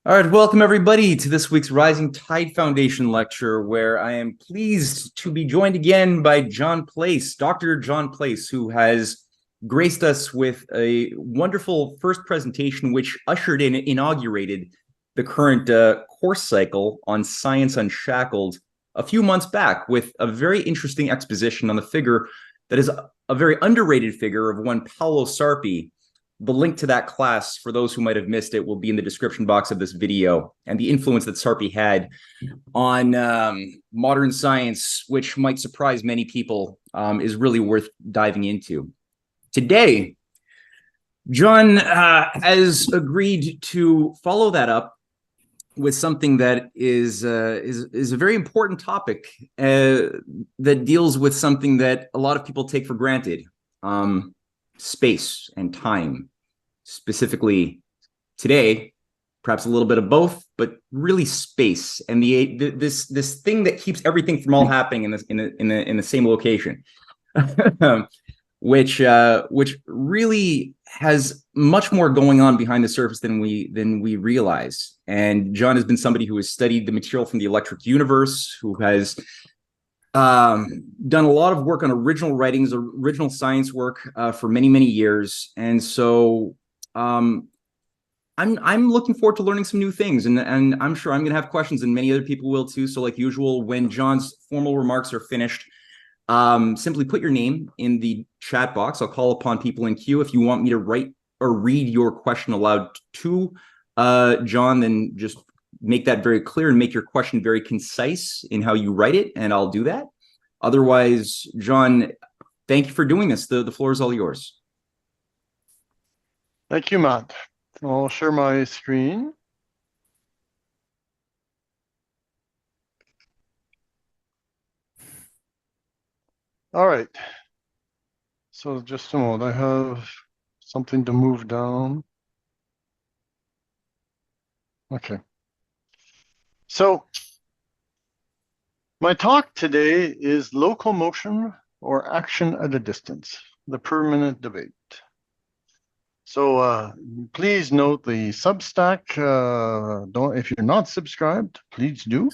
All right, welcome everybody to this week's Rising Tide Foundation lecture, where I am pleased to be joined again by John Plaice, Dr. John Plaice, who has graced us with a wonderful first presentation, which inaugurated the current course cycle on Science Unshackled a few months back with a very interesting exposition on the figure that is a very underrated figure of one Paolo Sarpi. The link to that class, for those who might have missed it, will be in the description box of this video, and the influence that Sarpi had on modern science, which might surprise many people, is really worth diving into. Today, John has agreed to follow that up with something that is a very important topic that deals with something that a lot of people take for granted. Space and time, specifically today, perhaps a little bit of both, but really space and this thing that keeps everything from all happening in the same location, which really has much more going on behind the surface than we realize. And John has been somebody who has studied the material from the electric universe, who has done a lot of work on original writings, original science work for many years, and so I'm looking forward to learning some new things, and I'm sure I'm going to have questions, and many other people will too. So, like usual, when John's formal remarks are finished, simply put your name in the chat box. I'll call upon people in queue. If you want me to write or read your question aloud to John, then just make that very clear and make your question very concise in how you write it, and I'll do that. Otherwise, John, thank you for doing this. The floor is all yours. Thank you, Matt. I'll share my screen. All right. So just a moment. I have something to move down. Okay. So my talk today is local motion or action at a distance, the permanent debate. So please note the Substack. If you're not subscribed, please do.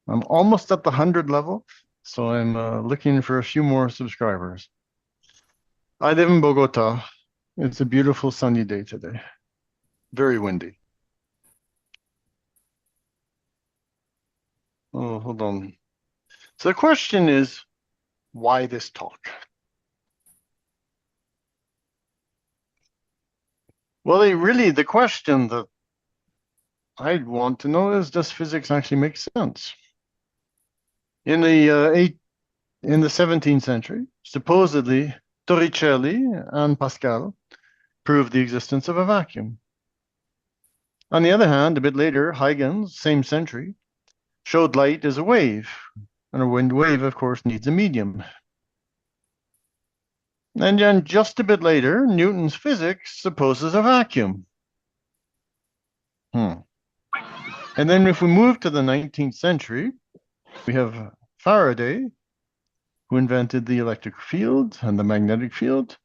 I'm almost at the 100 level, so I'm looking for a few more subscribers. I live in Bogota. It's a beautiful sunny day today. Very windy. Oh, hold on. So the question is, why this talk? Well, the question that I want to know is, does physics actually make sense? In the 17th century, supposedly Torricelli and Pascal proved the existence of a vacuum. On the other hand, a bit later, Huygens, same century, showed light as a wave, and a wind wave, of course, needs a medium. And then just a bit later, Newton's physics supposes a vacuum. And then if we move to the 19th century, we have Faraday, who invented the electric field and the magnetic field.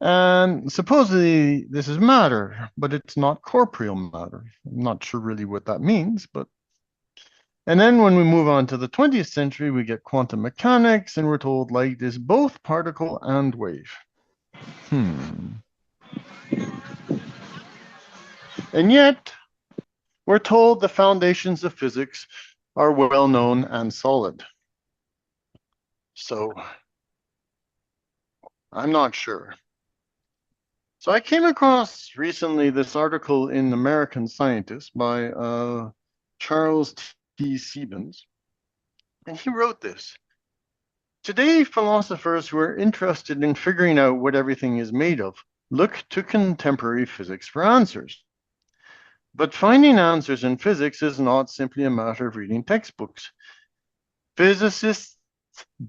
And supposedly this is matter, but it's not corporeal matter. I'm not sure really what that means, but. And then when we move on to the 20th century, we get quantum mechanics, and we're told light is both particle and wave. And yet, we're told the foundations of physics are well known and solid. So, I'm not sure. So I came across recently this article in American Scientist by Charles T. Sebens, and he wrote this. Today, philosophers who are interested in figuring out what everything is made of look to contemporary physics for answers. But finding answers in physics is not simply a matter of reading textbooks. Physicists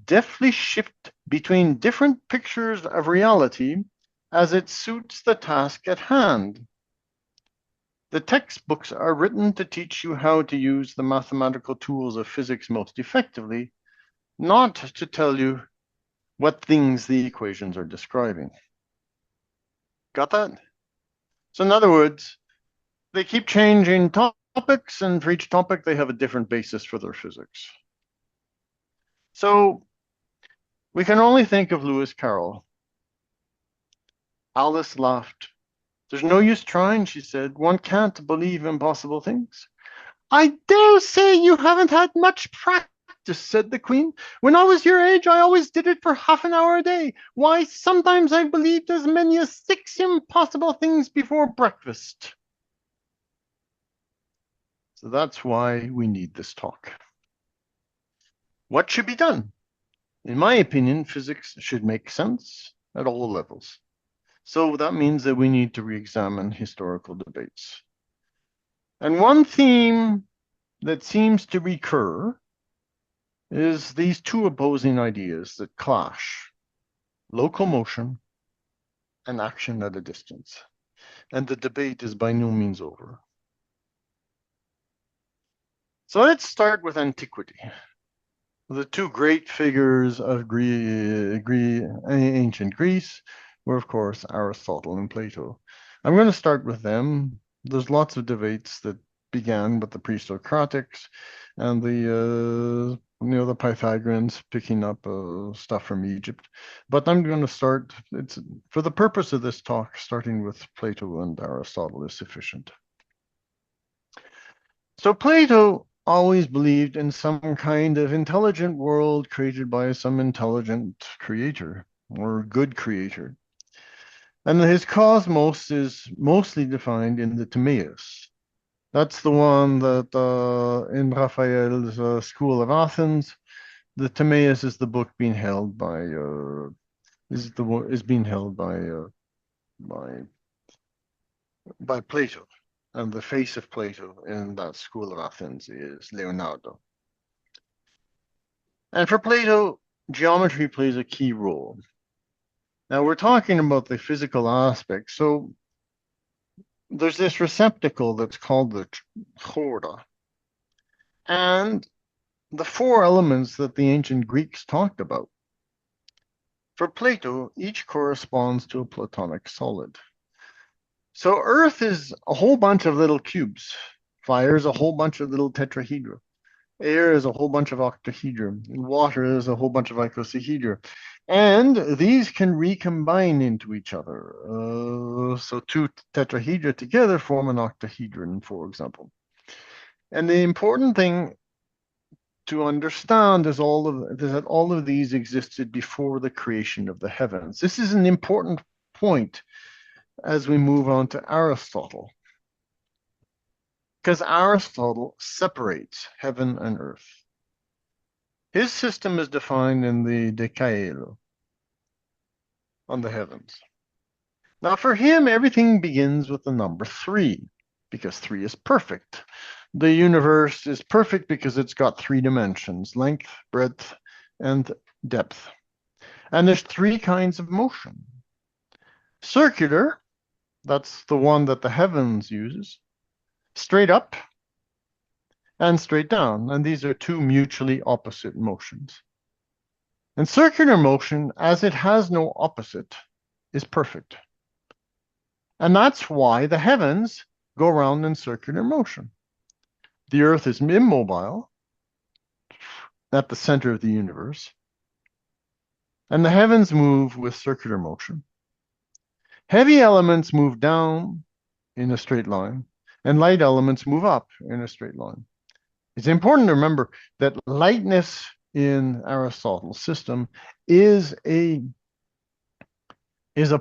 deftly shift between different pictures of reality as it suits the task at hand. The textbooks are written to teach you how to use the mathematical tools of physics most effectively, not to tell you what things the equations are describing. Got that? So in other words, they keep changing topics, and for each topic, they have a different basis for their physics. So we can only think of Lewis Carroll. Alice laughed. There's no use trying, she said. One can't believe impossible things. I dare say you haven't had much practice, said the Queen. When I was your age, I always did it for half an hour a day. Why, sometimes I believed as many as 6 impossible things before breakfast. So that's why we need this talk. What should be done? In my opinion, physics should make sense at all levels. So that means that we need to re-examine historical debates. And one theme that seems to recur is these two opposing ideas that clash: local motion and action at a distance. And the debate is by no means over. So let's start with antiquity. The two great figures of ancient Greece were, of course, Aristotle and Plato. I'm going to start with them. There's lots of debates that began with the pre-Socratics and the Pythagoreans picking up stuff from Egypt. But I'm going to start, for the purpose of this talk, starting with Plato and Aristotle is sufficient. So Plato always believed in some kind of intelligent world created by some intelligent creator or good creator. And his cosmos is mostly defined in the Timaeus. That's the one that in Raphael's School of Athens, the Timaeus is the book being held by by Plato. And the face of Plato in that School of Athens is Leonardo. And for Plato, geometry plays a key role. Now we're talking about the physical aspect. So there's this receptacle that's called the chorda. And the 4 elements that the ancient Greeks talked about. For Plato, each corresponds to a Platonic solid. So Earth is a whole bunch of little cubes. Fire is a whole bunch of little tetrahedra. Air is a whole bunch of octahedra. Water is a whole bunch of icosahedra. And these can recombine into each other. So 2 tetrahedra together form an octahedron, for example. And the important thing to understand is that all of these existed before the creation of the heavens. This is an important point as we move on to Aristotle, because Aristotle separates heaven and earth. His system is defined in the Decaelo on the heavens. Now for him, everything begins with the number 3, because 3 is perfect. The universe is perfect because it's got 3 dimensions: length, breadth, and depth. And there's 3 kinds of motion. Circular, that's the one that the heavens uses. Straight up and straight down. And these are 2 mutually opposite motions. And circular motion, as it has no opposite, is perfect. And that's why the heavens go around in circular motion. The earth is immobile at the center of the universe. And the heavens move with circular motion. Heavy elements move down in a straight line, and light elements move up in a straight line. It's important to remember that lightness in Aristotle's system is a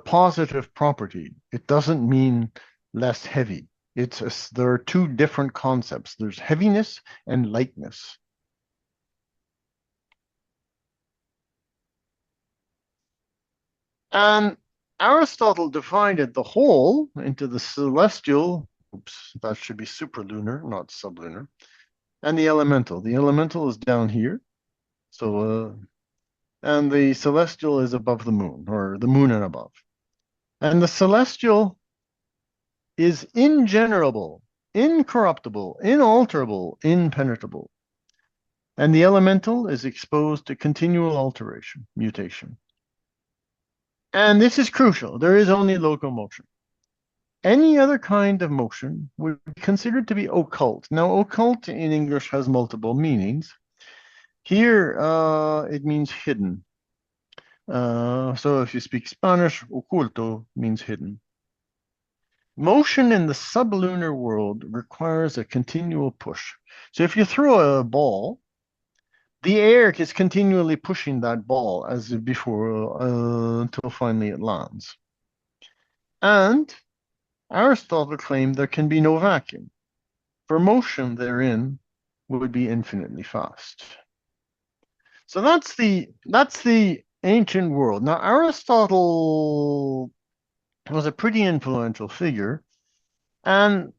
positive property. It doesn't mean less heavy. There are 2 different concepts. There's heaviness and lightness. And Aristotle divided the whole into the celestial, that should be supralunar, not sublunar, and the elemental. The elemental is down here. So, and the celestial is above the moon, or the moon and above. And the celestial is ingenerable, incorruptible, inalterable, impenetrable. And the elemental is exposed to continual alteration, mutation. And this is crucial. There is only locomotion. Any other kind of motion would be considered to be occult. Now, occult in English has multiple meanings. Here, it means hidden. So if you speak Spanish, oculto means hidden. Motion in the sublunar world requires a continual push. So if you throw a ball, the air is continually pushing that ball as before until finally it lands. And Aristotle claimed there can be no vacuum, for motion therein would be infinitely fast. So that's the ancient world. Now Aristotle was a pretty influential figure, and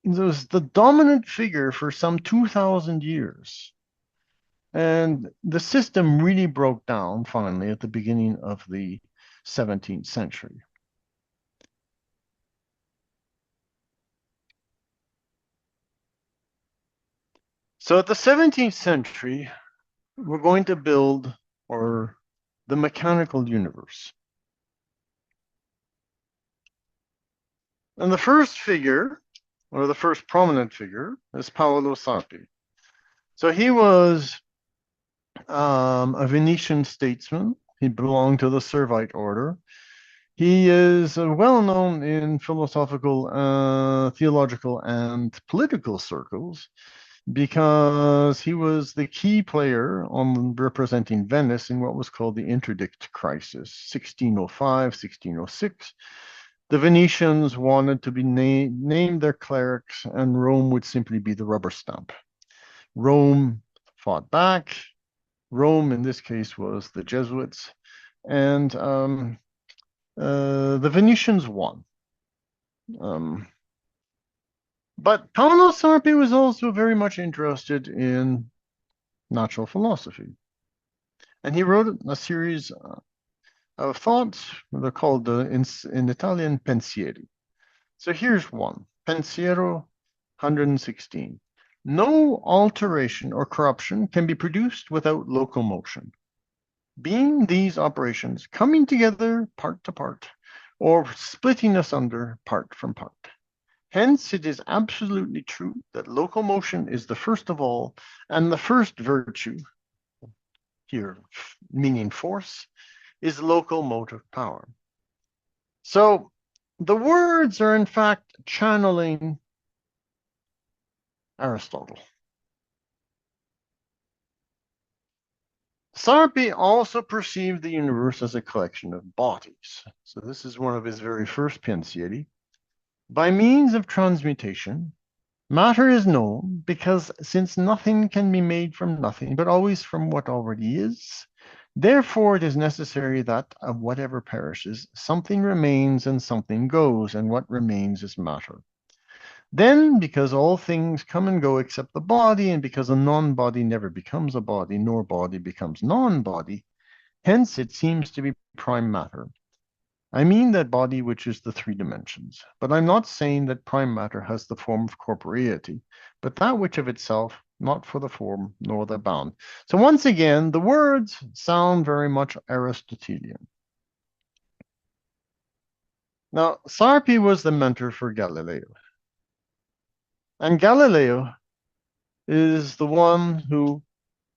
was the dominant figure for some 2,000 years. And the system really broke down finally at the beginning of the 17th century. So at the 17th century, we're going to build the mechanical universe. And the first figure, or the first prominent figure, is Paolo Sarpi. So he was a Venetian statesman. He belonged to the Servite order. He is well known in philosophical, theological, and political circles because he was the key player on representing Venice in what was called the Interdict Crisis, 1605, 1606. The Venetians wanted to be named their clerics, and Rome would simply be the rubber stamp. Rome fought back. Rome, in this case, was the Jesuits, and the Venetians won. But Paolo Sarpi was also very much interested in natural philosophy. And he wrote a series of thoughts. They're called, in Italian, pensieri. So here's one, Pensiero 116. No alteration or corruption can be produced without locomotion, being these operations coming together part to part, or splitting asunder part from part. Hence, it is absolutely true that locomotion is the first of all, and the first virtue, here meaning force, is locomotive power. So the words are in fact channeling Aristotle. Sarpi also perceived the universe as a collection of bodies. So this is one of his very first pensieri. By means of transmutation, matter is known because since nothing can be made from nothing, but always from what already is, therefore it is necessary that of whatever perishes, something remains and something goes, and what remains is matter. Then, because all things come and go except the body, and because a non-body never becomes a body, nor body becomes non-body, hence it seems to be prime matter. I mean that body which is the three dimensions, but I'm not saying that prime matter has the form of corporeity, but that which of itself, not for the form nor the bound. So once again, the words sound very much Aristotelian. Now, Sarpi was the mentor for Galileo. And Galileo is the one who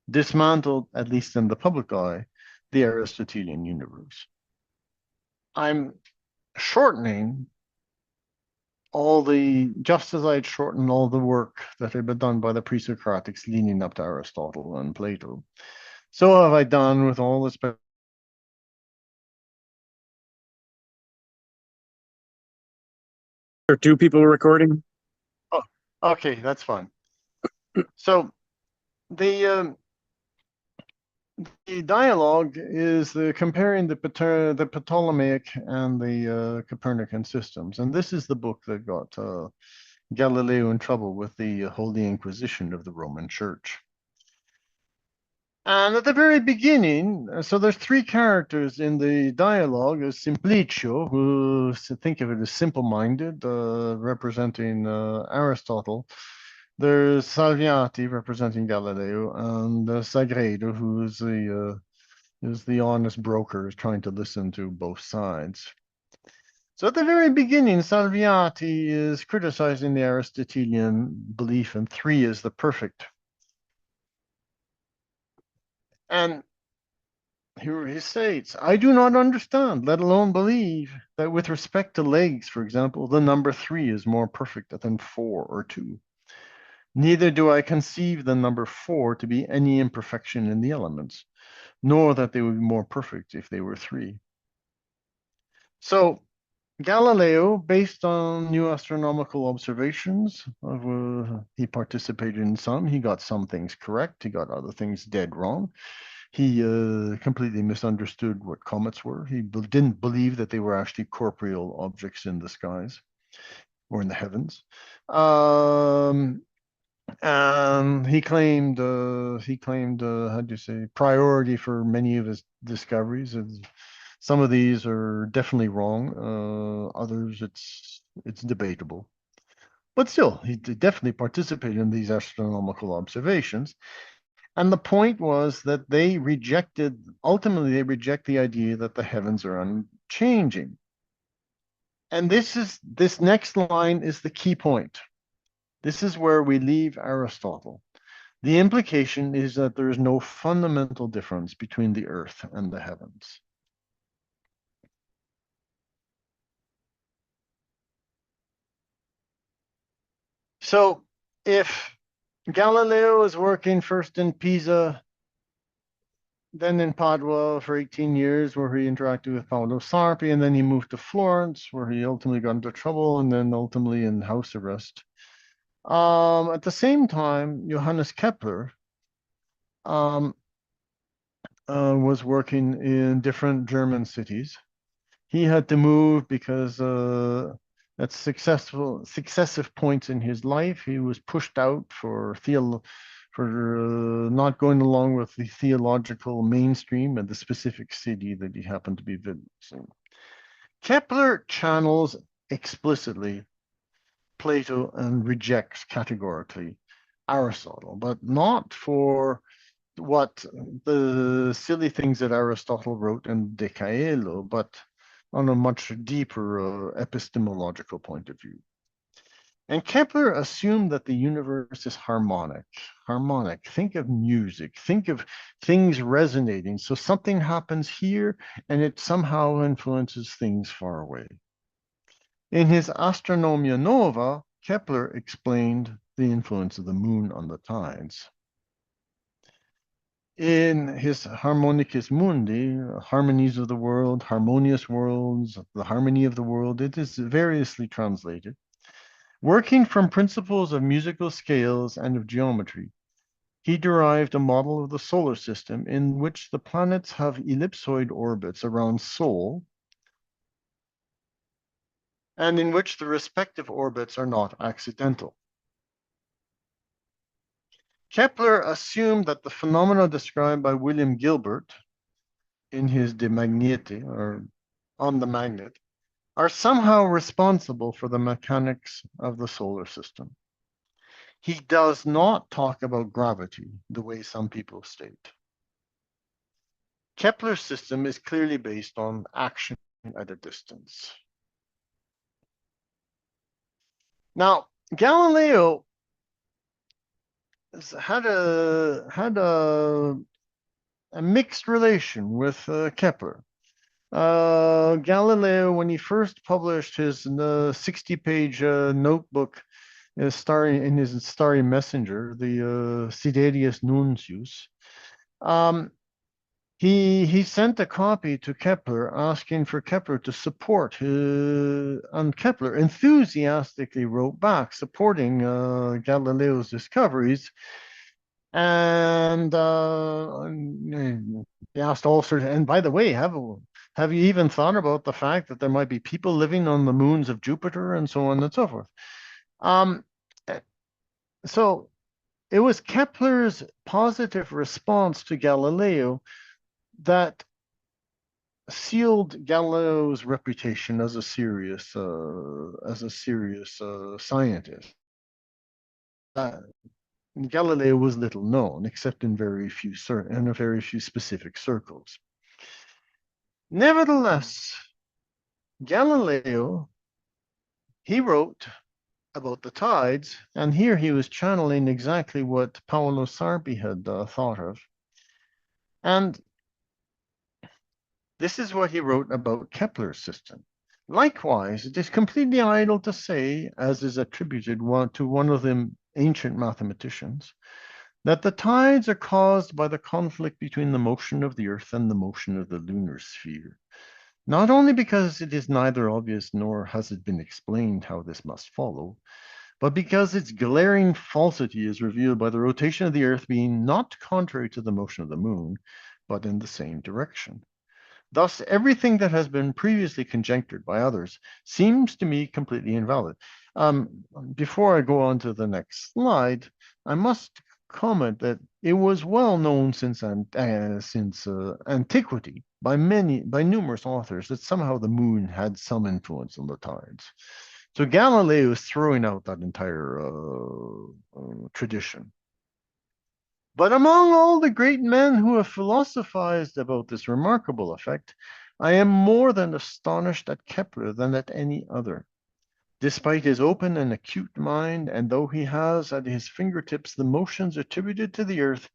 dismantled, at least in the public eye, the Aristotelian universe. I'm shortening just as I'd shortened all the work that had been done by the pre-Socratics leading up to Aristotle and Plato. So have I done with all this. Are two people recording? Oh, okay, that's fine. So the dialogue is comparing the Ptolemaic and the Copernican systems, and this is the book that got Galileo in trouble with the Holy Inquisition of the Roman Church. And at the very beginning, so there's three characters in the dialogue. There's Simplicio, who, think of it as simple-minded, representing Aristotle. There's Salviati, representing Galileo, and Sagredo, who is the honest broker, is trying to listen to both sides. So at the very beginning, Salviati is criticizing the Aristotelian belief in three as the perfect. And here he states, I do not understand, let alone believe, that with respect to legs, for example, the number three is more perfect than four or two. Neither do I conceive the number four to be any imperfection in the elements, nor that they would be more perfect if they were three. So Galileo, based on new astronomical observations, he participated in some. He got some things correct. He got other things dead wrong. He completely misunderstood what comets were. He didn't believe that they were actually corporeal objects in the skies or in the heavens. And he claimed how do you say, priority for many of his discoveries. Some of these are definitely wrong. Others, it's debatable. But still, he definitely participated in these astronomical observations. And the point was that ultimately, they reject the idea that the heavens are unchanging. And this next line is the key point. This is where we leave Aristotle. The implication is that there is no fundamental difference between the earth and the heavens. So if Galileo was working first in Pisa, then in Padua for 18 years, where he interacted with Paolo Sarpi, and then he moved to Florence, where he ultimately got into trouble, and then ultimately in house arrest. At the same time, Johannes Kepler was working in different German cities. He had to move because at successive points in his life, he was pushed out for not going along with the theological mainstream of the specific city that he happened to be visiting. Kepler channels explicitly Plato and rejects categorically Aristotle, but not for what the silly things that Aristotle wrote in De Caelo, but on a much deeper epistemological point of view. And Kepler assumed that the universe is harmonic. Harmonic. Think of music. Think of things resonating. So something happens here and it somehow influences things far away. In his Astronomia Nova, Kepler explained the influence of the moon on the tides. In his Harmonicus Mundi, harmonies of the world, harmonious worlds, the harmony of the world, it is variously translated. Working from principles of musical scales and of geometry, he derived a model of the solar system in which the planets have ellipsoid orbits around Sol, and in which the respective orbits are not accidental. Kepler assumed that the phenomena described by William Gilbert in his De Magnete, or on the magnet, are somehow responsible for the mechanics of the solar system. He does not talk about gravity the way some people state. Kepler's system is clearly based on action at a distance. Now, Galileo had a mixed relation with Kepler. Galileo, when he first published his 60-page notebook in his Starry Messenger, the Siderius Nuncius, he sent a copy to Kepler asking for Kepler to support and Kepler enthusiastically wrote back supporting Galileo's discoveries. And he asked all sorts, and by the way, have you even thought about the fact that there might be people living on the moons of Jupiter and so on and so forth? So it was Kepler's positive response to Galileo that sealed Galileo's reputation as a serious scientist. Galileo was little known, except in very few specific circles. Nevertheless, Galileo, he wrote about the tides, and here he was channeling exactly what Paolo Sarpi had thought of. And this is what he wrote about Kepler's system. Likewise, it is completely idle to say, as is attributed to one of the ancient mathematicians, that the tides are caused by the conflict between the motion of the Earth and the motion of the lunar sphere. Not only because it is neither obvious nor has it been explained how this must follow, but because its glaring falsity is revealed by the rotation of the Earth being not contrary to the motion of the Moon, but in the same direction. Thus, everything that has been previously conjectured by others seems to me completely invalid. Before I go on to the next slide, I must comment that it was well known since antiquity by numerous authors that somehow the moon had some influence on the tides. So Galileo is throwing out that entire tradition. But among all the great men who have philosophized about this remarkable effect, I am more than astonished at Kepler than at any other. Despite his open and acute mind, and though he has at his fingertips the motions attributed to the earth,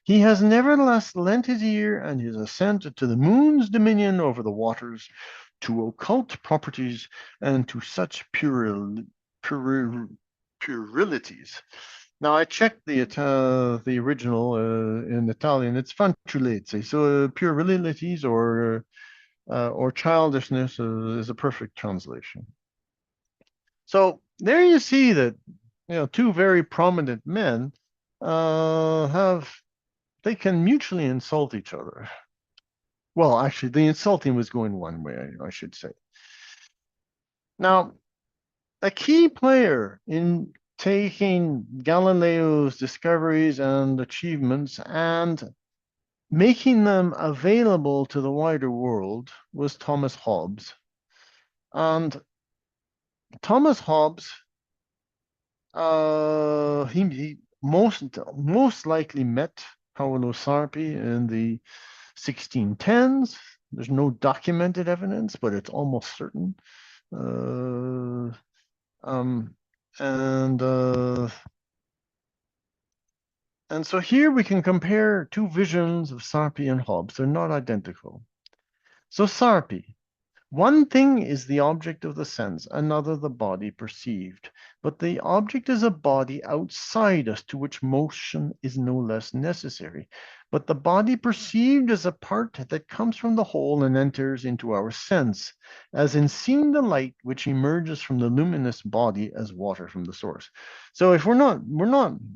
he has nevertheless lent his ear and his assent to the moon's dominion over the waters, to occult properties, and to such puerilities. Now I checked the original in Italian. It's fanciullezze, so puerilities or childishness is a perfect translation. So there you see that two very prominent men they can mutually insult each other. Well, actually, the insulting was going one way, I should say. Now, a key player in taking Galileo's discoveries and achievements and making them available to the wider world was Thomas Hobbes. And Thomas Hobbes, he most likely met Paolo Sarpi in the 1610s. There's no documented evidence, but it's almost certain. And so here we can compare two visions of Sarpi and Hobbes. They're not identical. So Sarpi, one thing is the object of the sense, another the body perceived. But the object is a body outside us to which motion is no less necessary. But the body perceived is a part that comes from the whole and enters into our sense, as in seeing the light which emerges from the luminous body as water from the source. So if we're not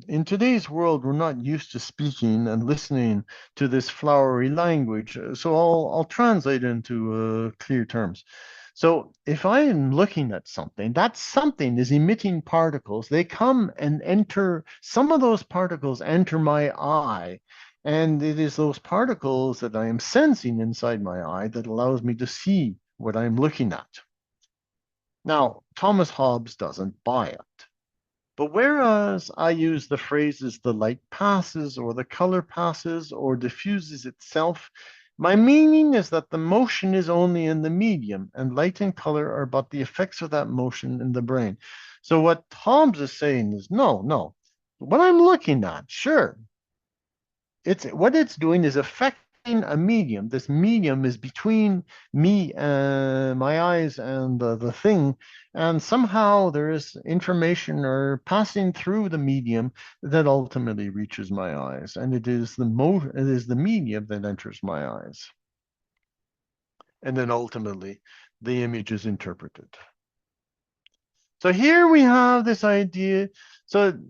in today's world, we're not used to speaking and listening to this flowery language. So I'll translate into clear terms. So if I am looking at something, that something is emitting particles. They come and enter, some of those particles enter my eye. And it is those particles that I am sensing inside my eye that allows me to see what I'm looking at. Now, Thomas Hobbes doesn't buy it. But whereas I use the phrases the light passes or the color passes or diffuses itself, my meaning is that the motion is only in the medium and light and color are but the effects of that motion in the brain. So what Hobbes is saying is, no, what I'm looking at, sure, what it's doing is affecting a medium. This medium is between me and my eyes and the thing, and somehow there is information or passing through the medium that ultimately reaches my eyes, and it is the medium that enters my eyes, and then ultimately the image is interpreted. So here we have this idea. So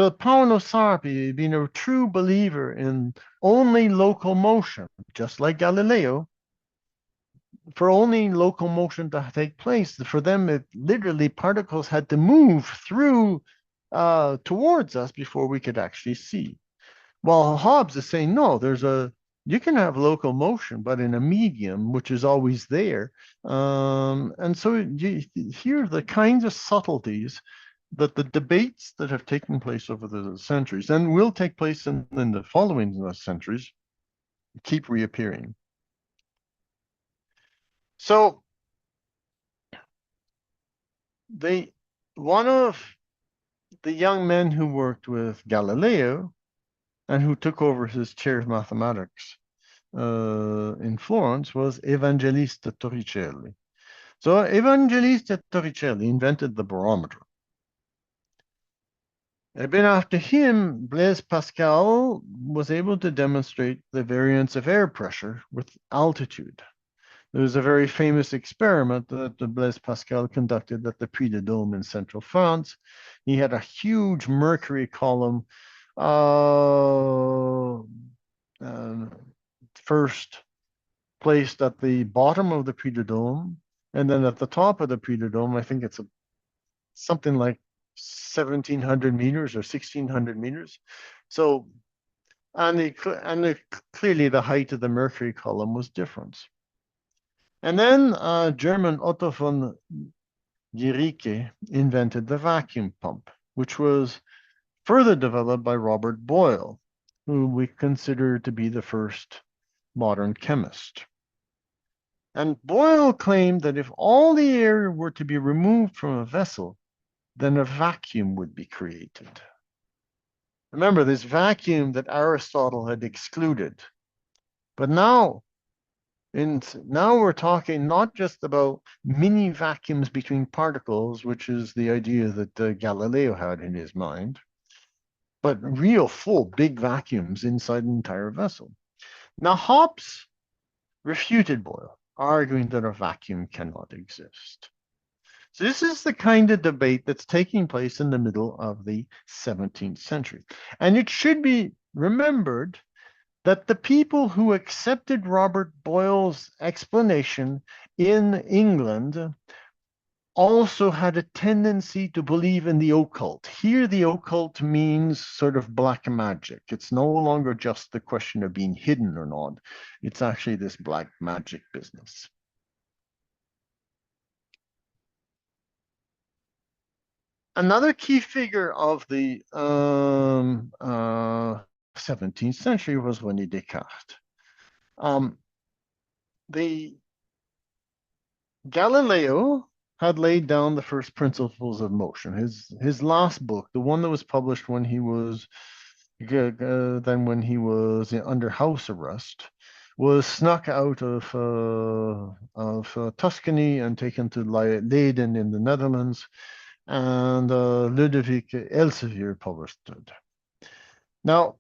Paolo Sarpi, being a true believer in only local motion, just like Galileo, for only local motion to take place, for them, literally particles had to move through towards us before we could actually see. While Hobbes is saying, no, you can have local motion, but in a medium, which is always there. And so here are the kinds of subtleties that the debates that have taken place over the centuries and will take place in the following centuries keep reappearing. So one of the young men who worked with Galileo and who took over his chair of mathematics in Florence was Evangelista Torricelli. So Evangelista Torricelli invented the barometer. And then after him, Blaise Pascal was able to demonstrate the variance of air pressure with altitude. There was a very famous experiment that Blaise Pascal conducted at the Puy de Dôme in central France. He had a huge mercury column, first placed at the bottom of the Puy de Dôme, and then at the top of the Puy de Dôme, I think it's something like 1,700 meters or 1,600 meters. So, clearly the height of the mercury column was different. And then German Otto von Guericke invented the vacuum pump, which was further developed by Robert Boyle, who we consider to be the first modern chemist. And Boyle claimed that if all the air were to be removed from a vessel, then a vacuum would be created. Remember this vacuum that Aristotle had excluded. But now we're talking not just about mini vacuums between particles, which is the idea that Galileo had in his mind, but real full big vacuums inside an entire vessel. Now Hobbes refuted Boyle, arguing that a vacuum cannot exist. So this is the kind of debate that's taking place in the middle of the 17th century. And it should be remembered that the people who accepted Robert Boyle's explanation in England also had a tendency to believe in the occult. Here, the occult means sort of black magic. It's no longer just the question of being hidden or not. It's actually this black magic business. Another key figure of the 17th century was René Descartes. The Galileo had laid down the first principles of motion. His last book, the one that was published when he was under house arrest, was snuck out of Tuscany and taken to Leiden in the Netherlands, and Ludovic Elsevier published it. Now,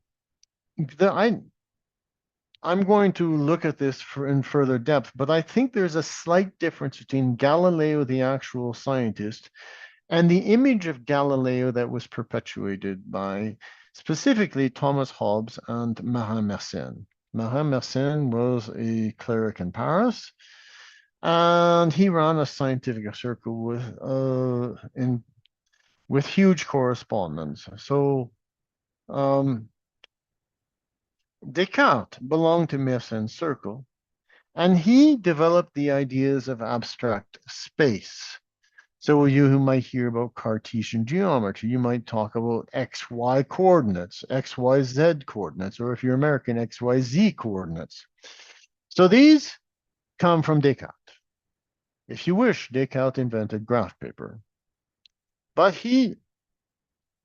I'm going to look at this in further depth, but I think there's a slight difference between Galileo, the actual scientist, and the image of Galileo that was perpetuated by specifically Thomas Hobbes and Marin Mersenne. Marin Mersenne was a cleric in Paris, and he ran a scientific circle with huge correspondence. So Descartes belonged to Mersenne's circle, and he developed the ideas of abstract space. So you who might hear about Cartesian geometry, you might talk about XY coordinates, XYZ coordinates, or if you're American, XYZ coordinates. So these come from Descartes. If you wish, Descartes invented graph paper. But he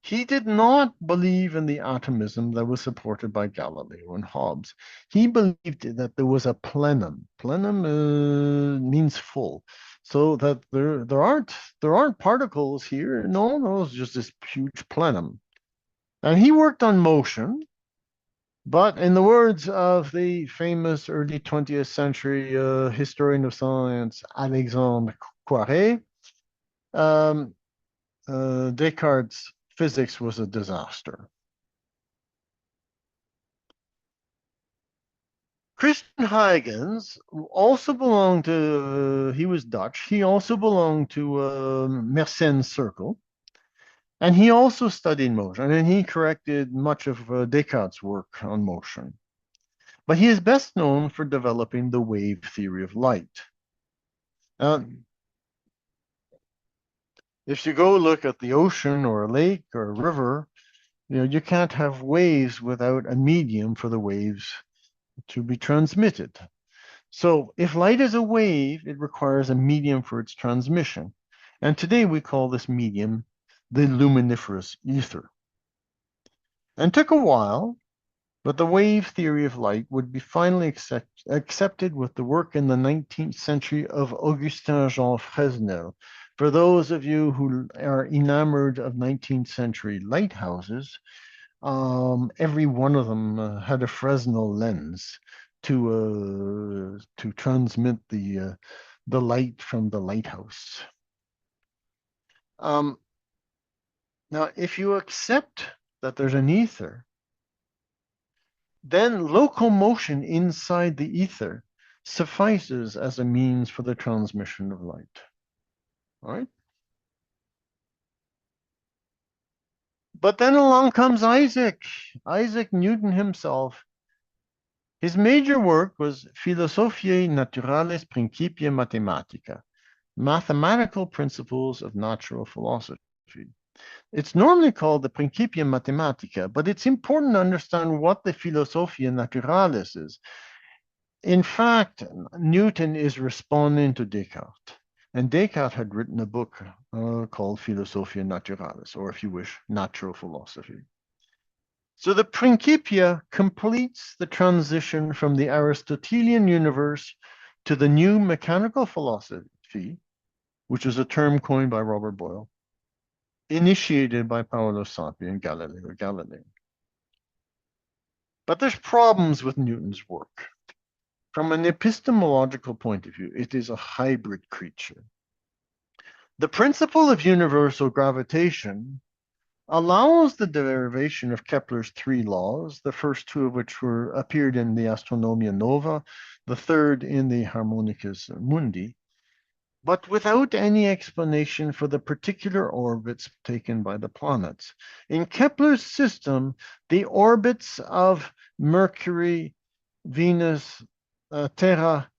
did not believe in the atomism that was supported by Galileo and Hobbes. He believed that there was a plenum. Plenum means full, so that there aren't particles here. No, it's just this huge plenum. And he worked on motion, but in the words of the famous early 20th century historian of science Alexandre Poiré, Descartes' physics was a disaster. Christian Huygens also belonged to, he was Dutch, he also belonged to Mersenne's circle, and he also studied motion, and he corrected much of Descartes' work on motion. But he is best known for developing the wave theory of light. If you go look at the ocean or a lake or a river, you can't have waves without a medium for the waves to be transmitted. So if light is a wave, it requires a medium for its transmission. And today we call this medium the luminiferous ether. And took a while, but the wave theory of light would be finally accepted with the work in the 19th century of Augustin Jean Fresnel. For those of you who are enamored of 19th century lighthouses, every one of them had a Fresnel lens to transmit the light from the lighthouse. Now, if you accept that there's an ether, then local motion inside the ether suffices as a means for the transmission of light. All right? But then along comes Isaac Newton himself. His major work was Philosophiae Naturalis Principia Mathematica, Mathematical Principles of Natural Philosophy. It's normally called the Principia Mathematica, but it's important to understand what the Philosophia Naturalis is. In fact, Newton is responding to Descartes, and Descartes had written a book called Philosophia Naturalis, or if you wish, Natural Philosophy. So the Principia completes the transition from the Aristotelian universe to the new mechanical philosophy, which is a term coined by Robert Boyle, initiated by Paolo Sappi and Galileo Galilei. But there's problems with Newton's work. From an epistemological point of view, it is a hybrid creature. The principle of universal gravitation allows the derivation of Kepler's three laws, the first two of which appeared in the Astronomia Nova, the third in the Harmonicus Mundi, but without any explanation for the particular orbits taken by the planets. In Kepler's system, the orbits of Mercury, Venus, Terra,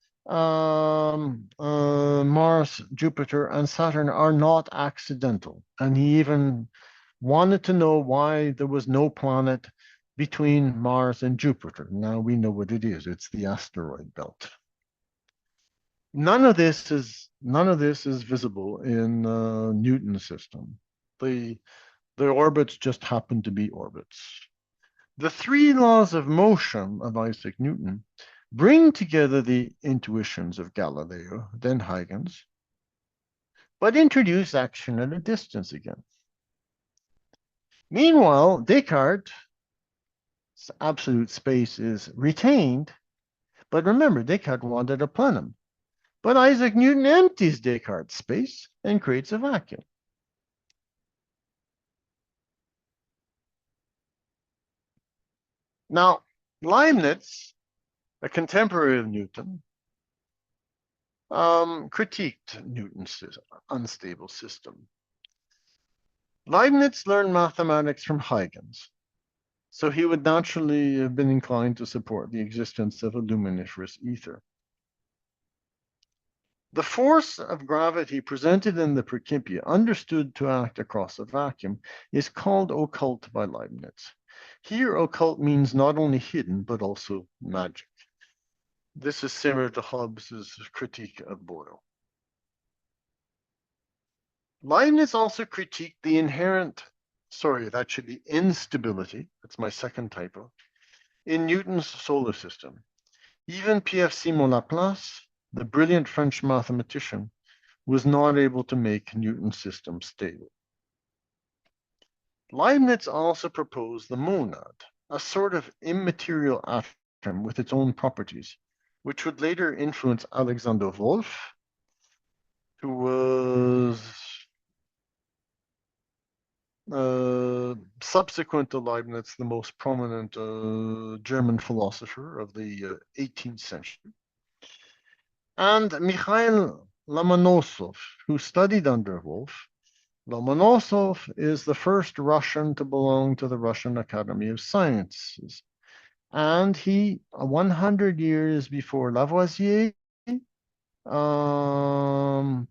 Mars, Jupiter, and Saturn are not accidental. And he even wanted to know why there was no planet between Mars and Jupiter. Now we know what it is. It's the asteroid belt. None of this is visible in Newton's system. The orbits just happen to be orbits. The three laws of motion of Isaac Newton bring together the intuitions of Galileo, then Huygens, but introduce action at a distance again. Meanwhile, Descartes' absolute space is retained, but remember, Descartes wanted a plenum. But Isaac Newton empties Descartes' space and creates a vacuum. Now, Leibniz, a contemporary of Newton, critiqued Newton's unstable system. Leibniz learned mathematics from Huygens, so he would naturally have been inclined to support the existence of a luminiferous ether. The force of gravity presented in the Principia, understood to act across a vacuum, is called occult by Leibniz. Here, occult means not only hidden, but also magic. This is similar to Hobbes' critique of Boyle. Leibniz also critiqued the instability, that's my second typo, in Newton's solar system. Even Pierre-Simon Laplace, the brilliant French mathematician, was not able to make Newton's system stable. Leibniz also proposed the monad, a sort of immaterial atom with its own properties, which would later influence Alexander Wolff, who was subsequent to Leibniz, the most prominent German philosopher of the 18th century. And Mikhail Lomonosov, who studied under Wolff. Lomonosov is the first Russian to belong to the Russian Academy of Sciences. And he, 100 years before Lavoisier,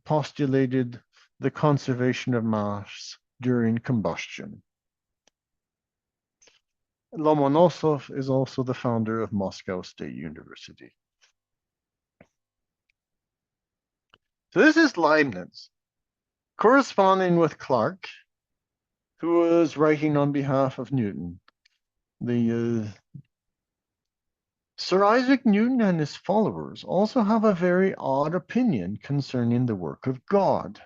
postulated the conservation of mass during combustion. Lomonosov is also the founder of Moscow State University. So this is Leibniz corresponding with Clarke, who was writing on behalf of Newton. Sir Isaac Newton and his followers also have a very odd opinion concerning the work of God.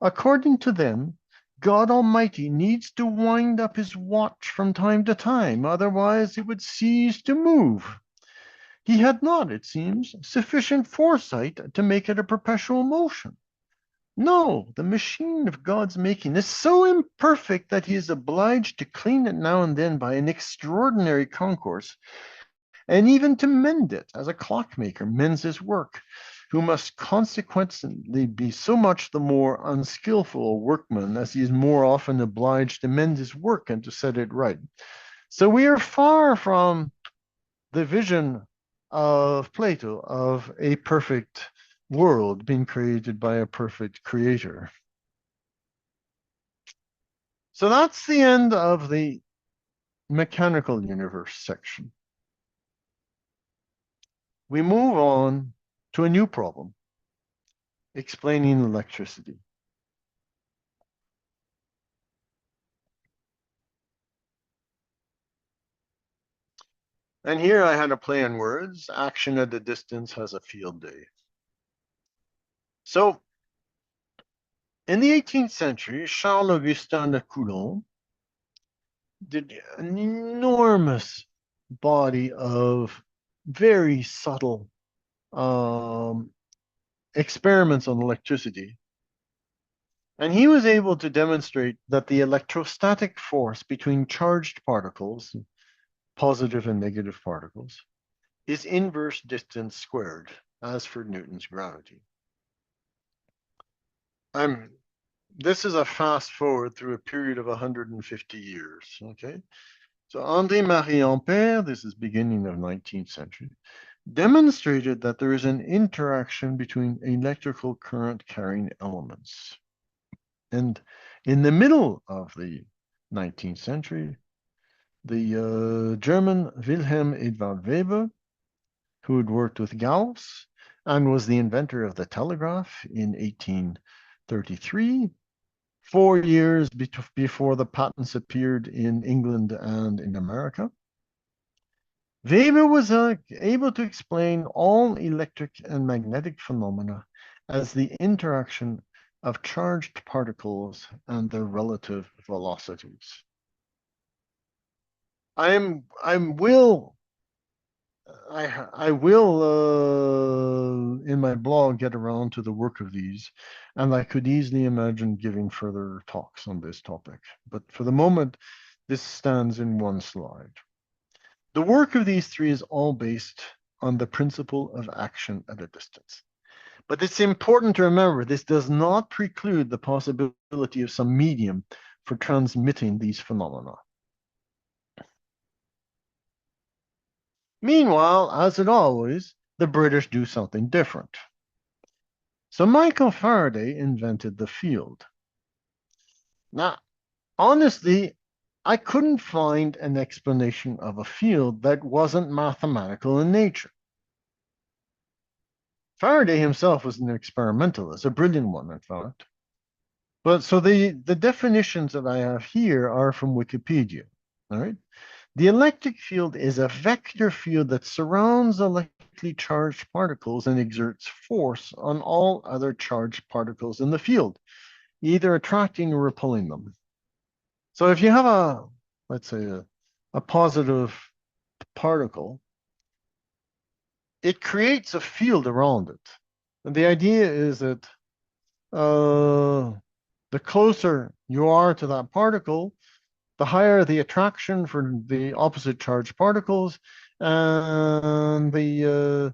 According to them, God Almighty needs to wind up his watch from time to time, otherwise it would cease to move. He had not, it seems, sufficient foresight to make it a perpetual motion. No, the machine of God's making is so imperfect that he is obliged to clean it now and then by an extraordinary concourse, and even to mend it, as a clockmaker mends his work, who must consequently be so much the more unskillful a workman, as he is more often obliged to mend his work and to set it right. So we are far from the vision of Plato of a perfect world being created by a perfect creator. So that's the end of the mechanical universe section. We move on to a new problem, explaining electricity. And here I had a play on words. Action at a distance has a field day. So, in the 18th century, Charles-Augustin de Coulomb did an enormous body of very subtle experiments on electricity. And he was able to demonstrate that the electrostatic force between charged particles, positive and negative particles, is inverse distance squared, as for Newton's gravity. This is a fast forward through a period of 150 years, okay? So André-Marie Ampère, this is beginning of 19th century, demonstrated that there is an interaction between electrical current carrying elements. And in the middle of the 19th century, the German Wilhelm Edward Weber, who had worked with Gauss and was the inventor of the telegraph in 1833, 4 years before the patents appeared in England and in America. Weber was able to explain all electric and magnetic phenomena as the interaction of charged particles and their relative velocities. I will in my blog get around to the work of these, and I could easily imagine giving further talks on this topic. But for the moment, this stands in one slide. The work of these three is all based on the principle of action at a distance. But it's important to remember this does not preclude the possibility of some medium for transmitting these phenomena. Meanwhile, as it always, the British do something different. So Michael Faraday invented the field. Now, honestly, I couldn't find an explanation of a field that wasn't mathematical in nature. Faraday himself was an experimentalist, a brilliant one, in fact. But so the definitions that I have here are from Wikipedia, all right? The electric field is a vector field that surrounds electrically charged particles and exerts force on all other charged particles in the field, either attracting or repelling them. So if you have let's say a positive particle, it creates a field around it. And the idea is that the closer you are to that particle, the higher the attraction for the opposite charged particles, and the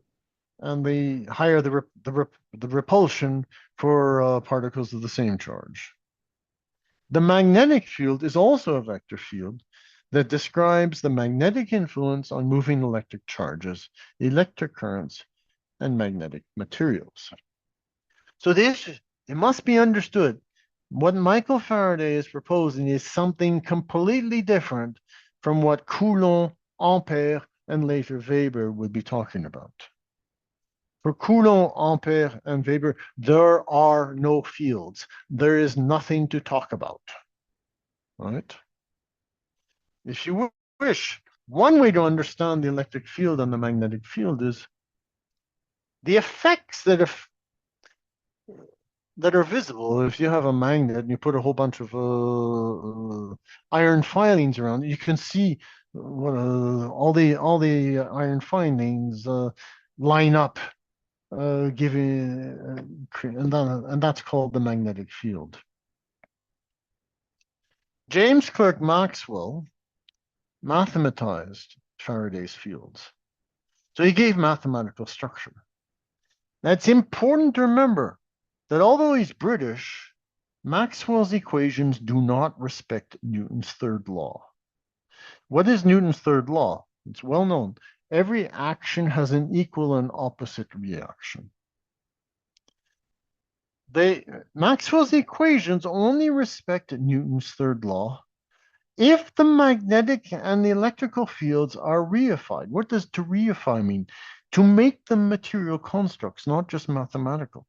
higher the repulsion for particles of the same charge. The magnetic field is also a vector field that describes the magnetic influence on moving electric charges, electric currents, and magnetic materials. So it must be understood, what Michael Faraday is proposing is something completely different from what Coulomb, Ampère, and later Weber would be talking about. For Coulomb, Ampere, and Weber, there are no fields. There is nothing to talk about. All right? If you wish, one way to understand the electric field and the magnetic field is the effects that are visible. If you have a magnet and you put a whole bunch of iron filings around it, you can see all the iron filings line up, giving and that's called the magnetic field. James Clerk Maxwell mathematized Faraday's fields, so he gave mathematical structure. Now, it's important to remember that although he's British, Maxwell's equations do not respect Newton's third law. What is Newton's third law? It's well known. Every action has an equal and opposite reaction. Maxwell's equations only respect Newton's third law if the magnetic and the electrical fields are reified. What does to reify mean? To make them material constructs, not just mathematical.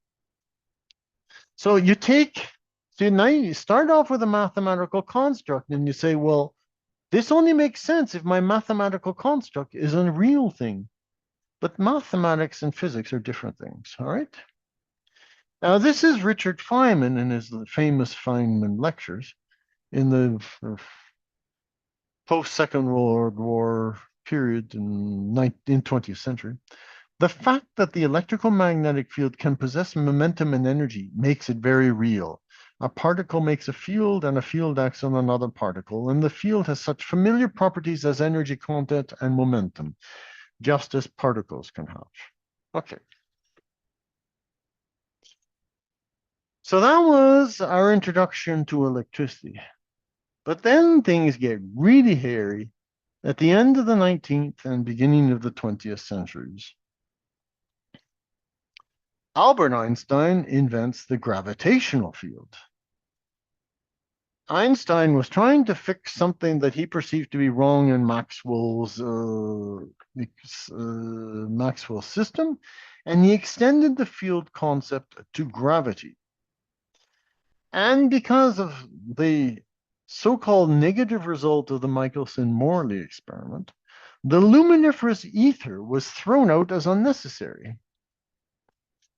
So now you start off with a mathematical construct and you say, well, this only makes sense if my mathematical construct is a real thing. But mathematics and physics are different things, all right? Now, this is Richard Feynman in his famous Feynman lectures in the post-Second World War period in 20th century. The fact that the electrical magnetic field can possess momentum and energy makes it very real. A particle makes a field and a field acts on another particle, and the field has such familiar properties as energy content and momentum, just as particles can have. Okay. So that was our introduction to electricity. But then things get really hairy at the end of the 19th and beginning of the 20th centuries. Albert Einstein invents the gravitational field. Einstein was trying to fix something that he perceived to be wrong in Maxwell's system, and he extended the field concept to gravity. And because of the so-called negative result of the Michelson-Morley experiment, the luminiferous ether was thrown out as unnecessary.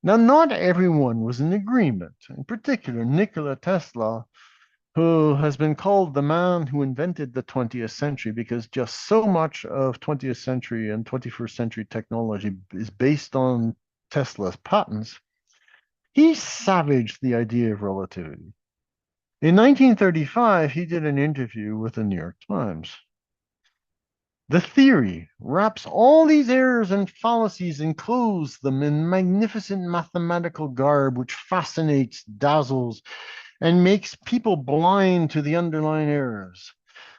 Now, not everyone was in agreement. In particular, Nikola Tesla, who has been called the man who invented the 20th century because just so much of 20th century and 21st century technology is based on Tesla's patents, he savaged the idea of relativity. In 1935, he did an interview with the New York Times. The theory wraps all these errors and fallacies and clothes them in magnificent mathematical garb which fascinates, dazzles, and makes people blind to the underlying errors.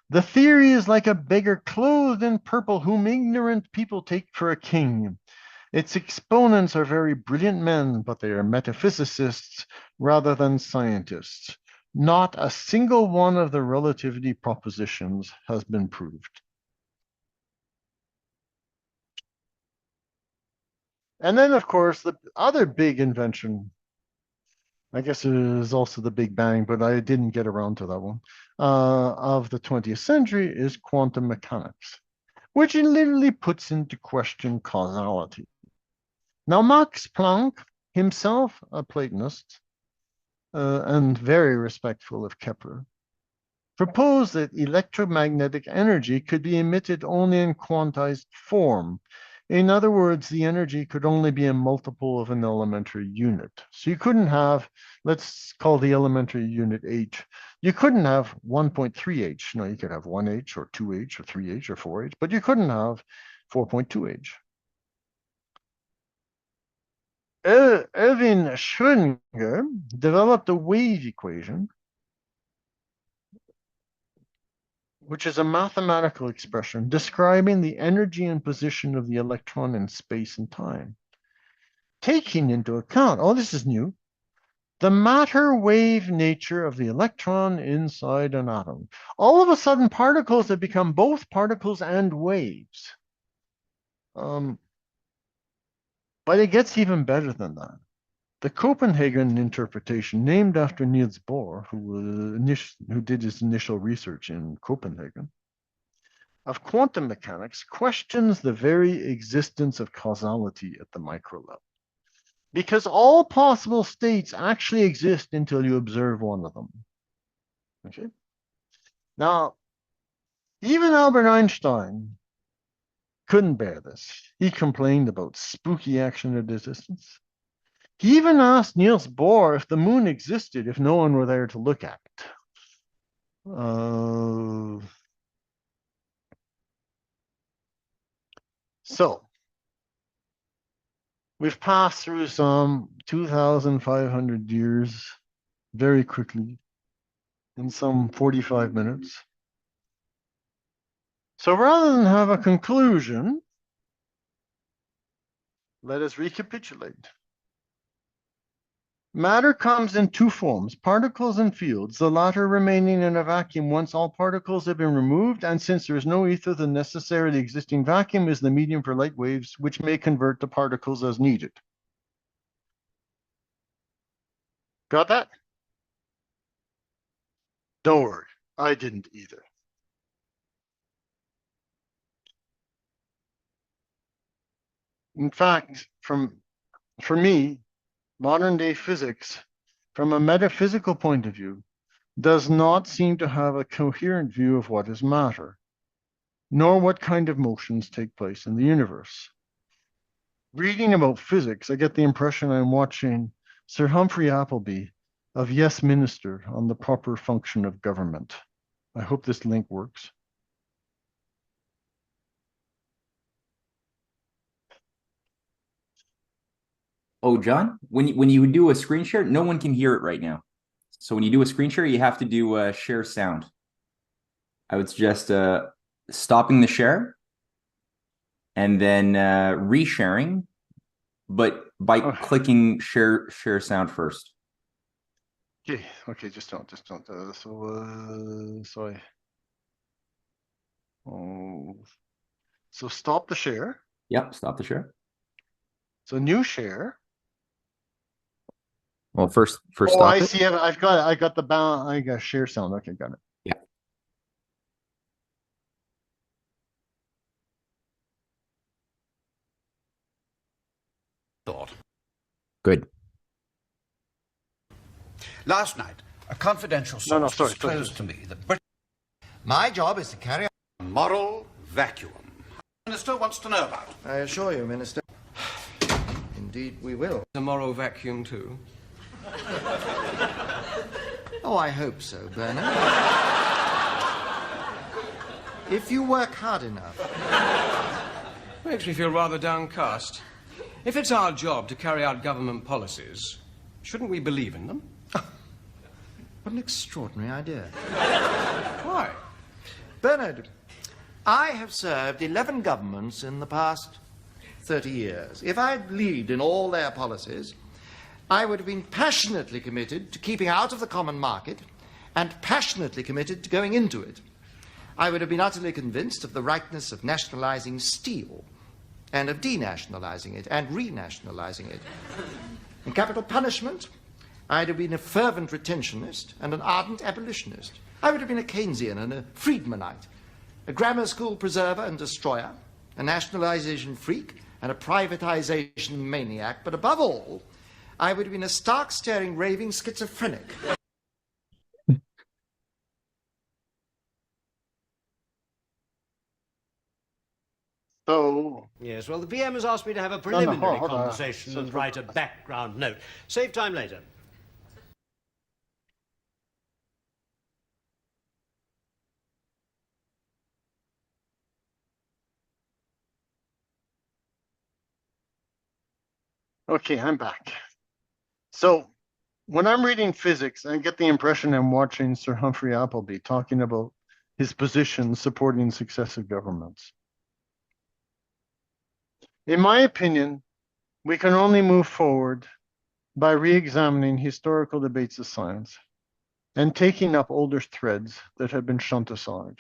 The theory is like a beggar clothed in purple whom ignorant people take for a king. Its exponents are very brilliant men, but they are metaphysicists rather than scientists. Not a single one of the relativity propositions has been proved. And then, of course, the other big invention, I guess it is also the Big Bang, but I didn't get around to that one, of the 20th century is quantum mechanics, which literally puts into question causality. Now, Max Planck, himself a Platonist and very respectful of Kepler, proposed that electromagnetic energy could be emitted only in quantized form. In other words, the energy could only be a multiple of an elementary unit. So you couldn't have, let's call the elementary unit H. You couldn't have 1.3H. No, you could have 1H or 2H or 3H or 4H, but you couldn't have 4.2H. Erwin Schrödinger developed a wave equation, which is a mathematical expression describing the energy and position of the electron in space and time, taking into account, oh, this is new, the matter wave nature of the electron inside an atom. All of a sudden, particles have become both particles and waves. But it gets even better than that. The Copenhagen interpretation, named after Niels Bohr, who did his initial research in Copenhagen, of quantum mechanics, questions the very existence of causality at the micro level. Because all possible states actually exist until you observe one of them. Okay. Now, even Albert Einstein couldn't bear this. He complained about spooky action at a distance. He even asked Niels Bohr if the moon existed if no one were there to look at it. So, we've passed through some 2,500 years very quickly in some 45 minutes. So rather than have a conclusion, let us recapitulate. Matter comes in two forms, particles and fields, the latter remaining in a vacuum once all particles have been removed, and since there is no ether, the necessarily existing vacuum is the medium for light waves, which may convert to particles as needed. Got that? Don't worry, I didn't either. In fact, for me, modern day physics, from a metaphysical point of view, does not seem to have a coherent view of what is matter, nor what kind of motions take place in the universe. Reading about physics, I get the impression I'm watching Sir Humphrey Appleby of Yes Minister on the proper function of government. I hope this link works. Oh, John, when you do a screen share, no one can hear it right now. So when you do a screen share, you have to do share sound. I would suggest stopping the share and then resharing, but by clicking share sound first. Okay, just don't. Sorry. Oh, so stop the share. Yep, stop the share. So new share. Well, first oh, stop I it. see it. I got the bound. I got share sound. Okay, got it. Yeah. Thought. Good. Last night, a confidential source disclosed to me that my job is to carry out a moral vacuum. The Minister wants to know about. I assure you, Minister. Indeed, we will. A moral vacuum, too? Oh, I hope so, Bernard. If you work hard enough. Makes me feel rather downcast. If it's our job to carry out government policies, shouldn't we believe in them? What an extraordinary idea. Why? Bernard, I have served 11 governments in the past 30 years. If I'd believed in all their policies, I would have been passionately committed to keeping out of the common market and passionately committed to going into it. I would have been utterly convinced of the rightness of nationalizing steel and of denationalizing it and renationalizing it. In capital punishment, I'd have been a fervent retentionist and an ardent abolitionist. I would have been a Keynesian and a Friedmanite, a grammar school preserver and destroyer, a nationalization freak and a privatization maniac, but above all, I would have been a stark, staring, raving schizophrenic. So... Yes, well, the PM has asked me to have a preliminary conversation and write a background note. Save time later. Okay, I'm back. So when I'm reading physics, I get the impression I'm watching Sir Humphrey Appleby talking about his position supporting successive governments. In my opinion, we can only move forward by re-examining historical debates of science and taking up older threads that have been shunned aside.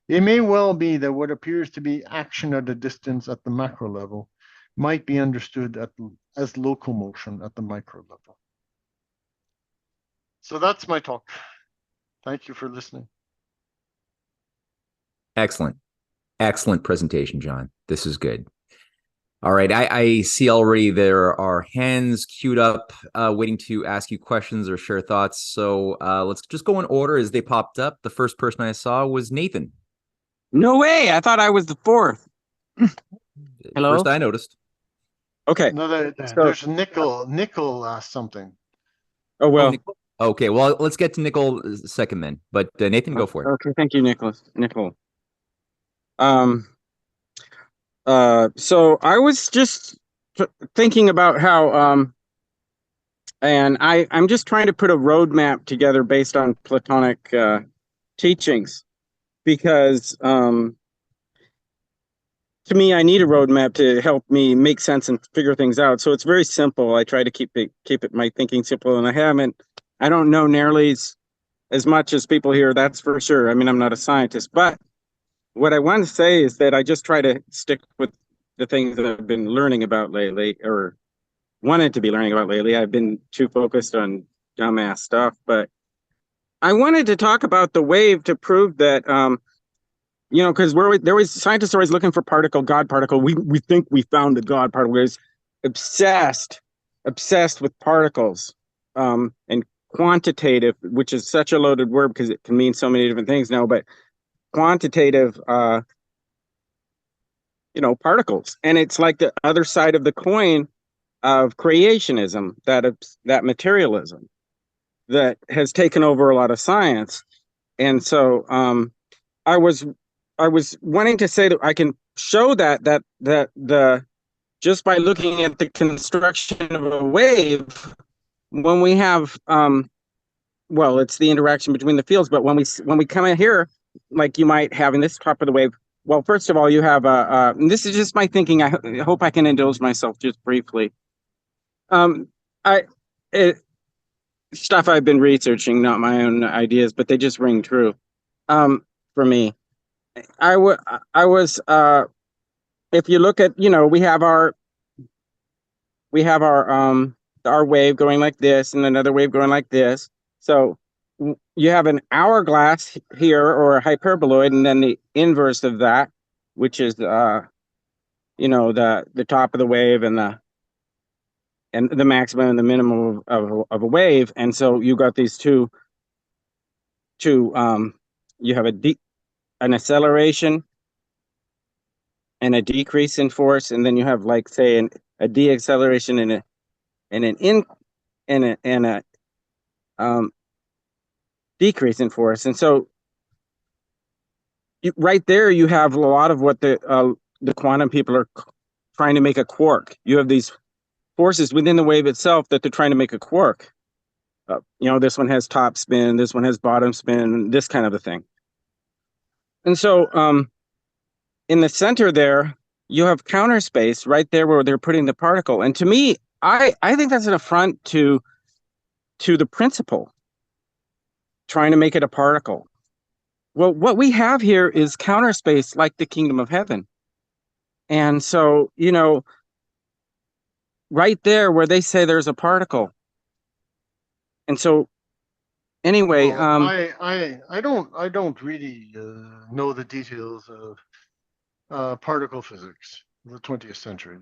It may well be that what appears to be action at a distance at the macro level might be understood as local motion at the micro level. So that's my talk. Thank you for listening. Excellent. Excellent presentation, John. This is good. All right. I see already there are hands queued up, waiting to ask you questions or share thoughts. So let's just go in order as they popped up. The first person I saw was Nathan. No way. I thought I was the fourth. Hello? First I noticed. Okay. No, there's Nickel asked something. Oh, well. Okay, well, let's get to Nickel second then. But Nathan, go for it. Okay, thank you, Nickel. So I was just thinking about how, and I'm just trying to put a roadmap together based on Platonic teachings, because to me, I need a roadmap to help me make sense and figure things out. So it's very simple. I try to keep my thinking simple, and I don't know nearly as much as people here, that's for sure. I mean, I'm not a scientist, but what I want to say is that I just try to stick with the things that I've been learning about lately, or wanted to be learning about lately. I've been too focused on dumbass stuff, but I wanted to talk about the wave to prove that, because scientists are always looking for God particle. We think we found the God particle. We're obsessed with particles, and quantitative, which is such a loaded word because it can mean so many different things now, but quantitative particles. And it's like the other side of the coin of creationism, that materialism that has taken over a lot of science. And so I was wanting to say that I can show that the just by looking at the construction of a wave, when we have it's the interaction between the fields, but when we come in here, like you might have in this top of the wave, well, first of all, you have and this is just my thinking. I hope I can indulge myself just briefly. Stuff I've been researching, not my own ideas, but they just ring true for me. I was if you look at, we have our wave going like this and another wave going like this. So you have an hourglass here, or a hyperboloid, and then the inverse of that, which is the top of the wave and the maximum and the minimum of a wave. And so you got these two you have an acceleration and a decrease in force, and then you have, like, say, a deacceleration and a decrease in force. And so right there you have a lot of what the quantum people are trying to make a quark. You have these forces within the wave itself that they're trying to make a quark. This one has top spin, this one has bottom spin, this kind of a thing. And so in the center there, you have counter space right there where they're putting the particle. And to me, I think that's an affront to the principle, trying to make it a particle. Well, what we have here is counter space, like the kingdom of heaven. And so, right there where they say there's a particle. And so anyway, I don't really know the details of particle physics of the 20th century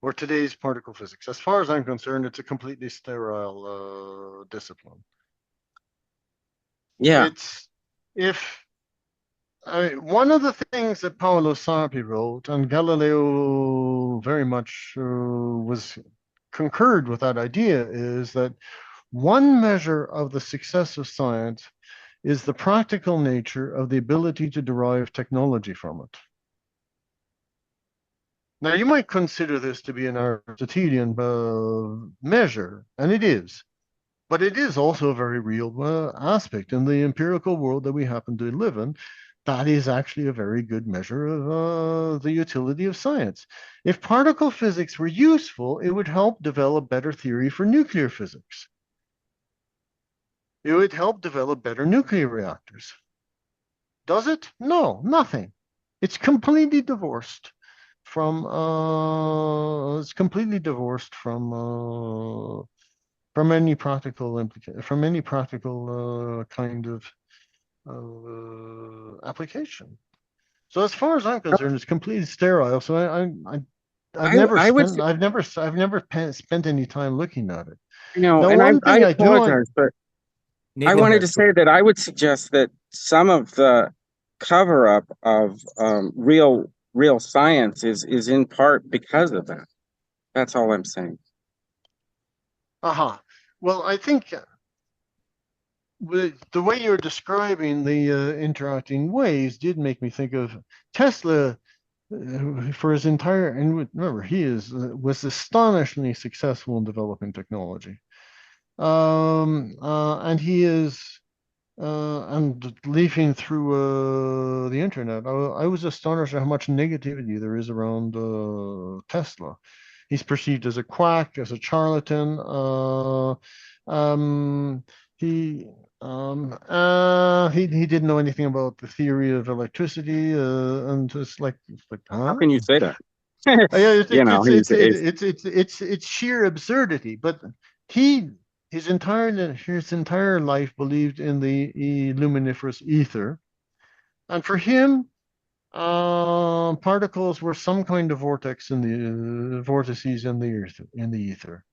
or today's particle physics. As far as I'm concerned, it's a completely sterile discipline. Yeah. One of the things that Paolo Sarpi wrote, and Galileo very much was concurred with that idea, is that one measure of the success of science is the practical nature of the ability to derive technology from it. Now, you might consider this to be an Aristotelian measure, and it is. But it is also a very real aspect in the empirical world that we happen to live in. That is actually a very good measure of the utility of science. If particle physics were useful, it would help develop better theory for nuclear physics. It would help develop better nuclear reactors. Does it? No, nothing. It's completely divorced. it's completely divorced from any practical kind of application. So as far as I'm concerned, it's completely sterile. So I've never I would, spent any time looking at it. no, Now, and one I thing I do apologize, but Nate, I go wanted ahead. to say that I would suggest that some of the cover up of real science is in part because of that. That's all I'm saying. Well, I think the way you're describing the interacting waves did make me think of Tesla. For his entire, and remember, he was astonishingly successful in developing technology. And he is, and leafing through the internet, I was astonished at how much negativity there is around Tesla. He's perceived as a quack, as a charlatan. He he didn't know anything about the theory of electricity, and just How can you say that? Yeah, You know, it's sheer absurdity. But his entire life believed in the luminiferous ether, and for him, particles were some kind of vortex in the vortices in the ether.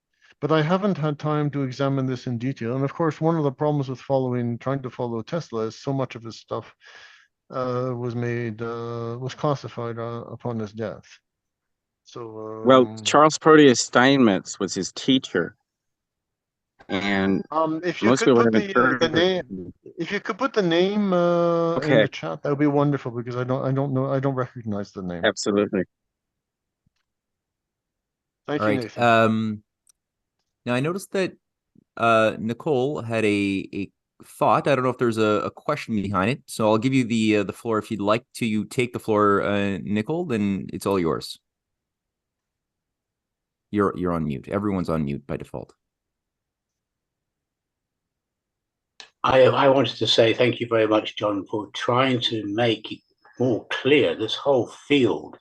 But I haven't had time to examine this in detail. And of course, one of the problems with trying to follow Tesla is so much of his stuff was classified upon his death. So well, Charles Proteus Steinmetz was his teacher, and if you most could people put haven't heard the of name, it. if you could put the name in Okay, the chat, that would be wonderful, because I don't know, I don't recognize the name. absolutely. Thank All you, right. Nathan. Now I noticed that Nicole had a thought. I don't know if there's a question behind it, so I'll give you the floor if you'd like to take the floor, Nicole. Then it's all yours. You're on mute. Everyone's on mute by default. I wanted to say thank you very much, John, for trying to make it more clear this whole field.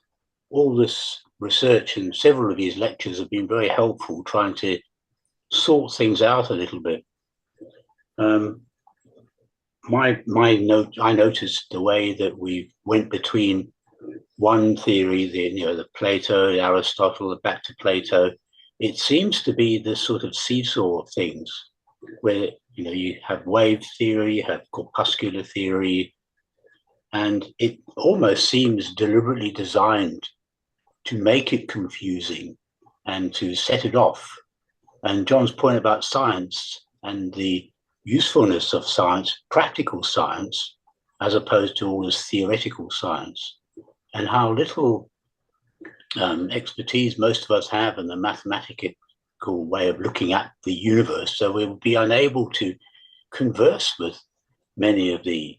All this research and several of his lectures have been very helpful trying to sort things out a little bit. I noticed the way that we went between one theory, the Plato, Aristotle, back to Plato. It seems to be this sort of seesaw of things where you have wave theory, you have corpuscular theory, and it almost seems deliberately designed to make it confusing and to set it off. And John's point about science and the usefulness of science, practical science, as opposed to all this theoretical science, and how little expertise most of us have in the mathematical way of looking at the universe. So we'll be unable to converse with many of the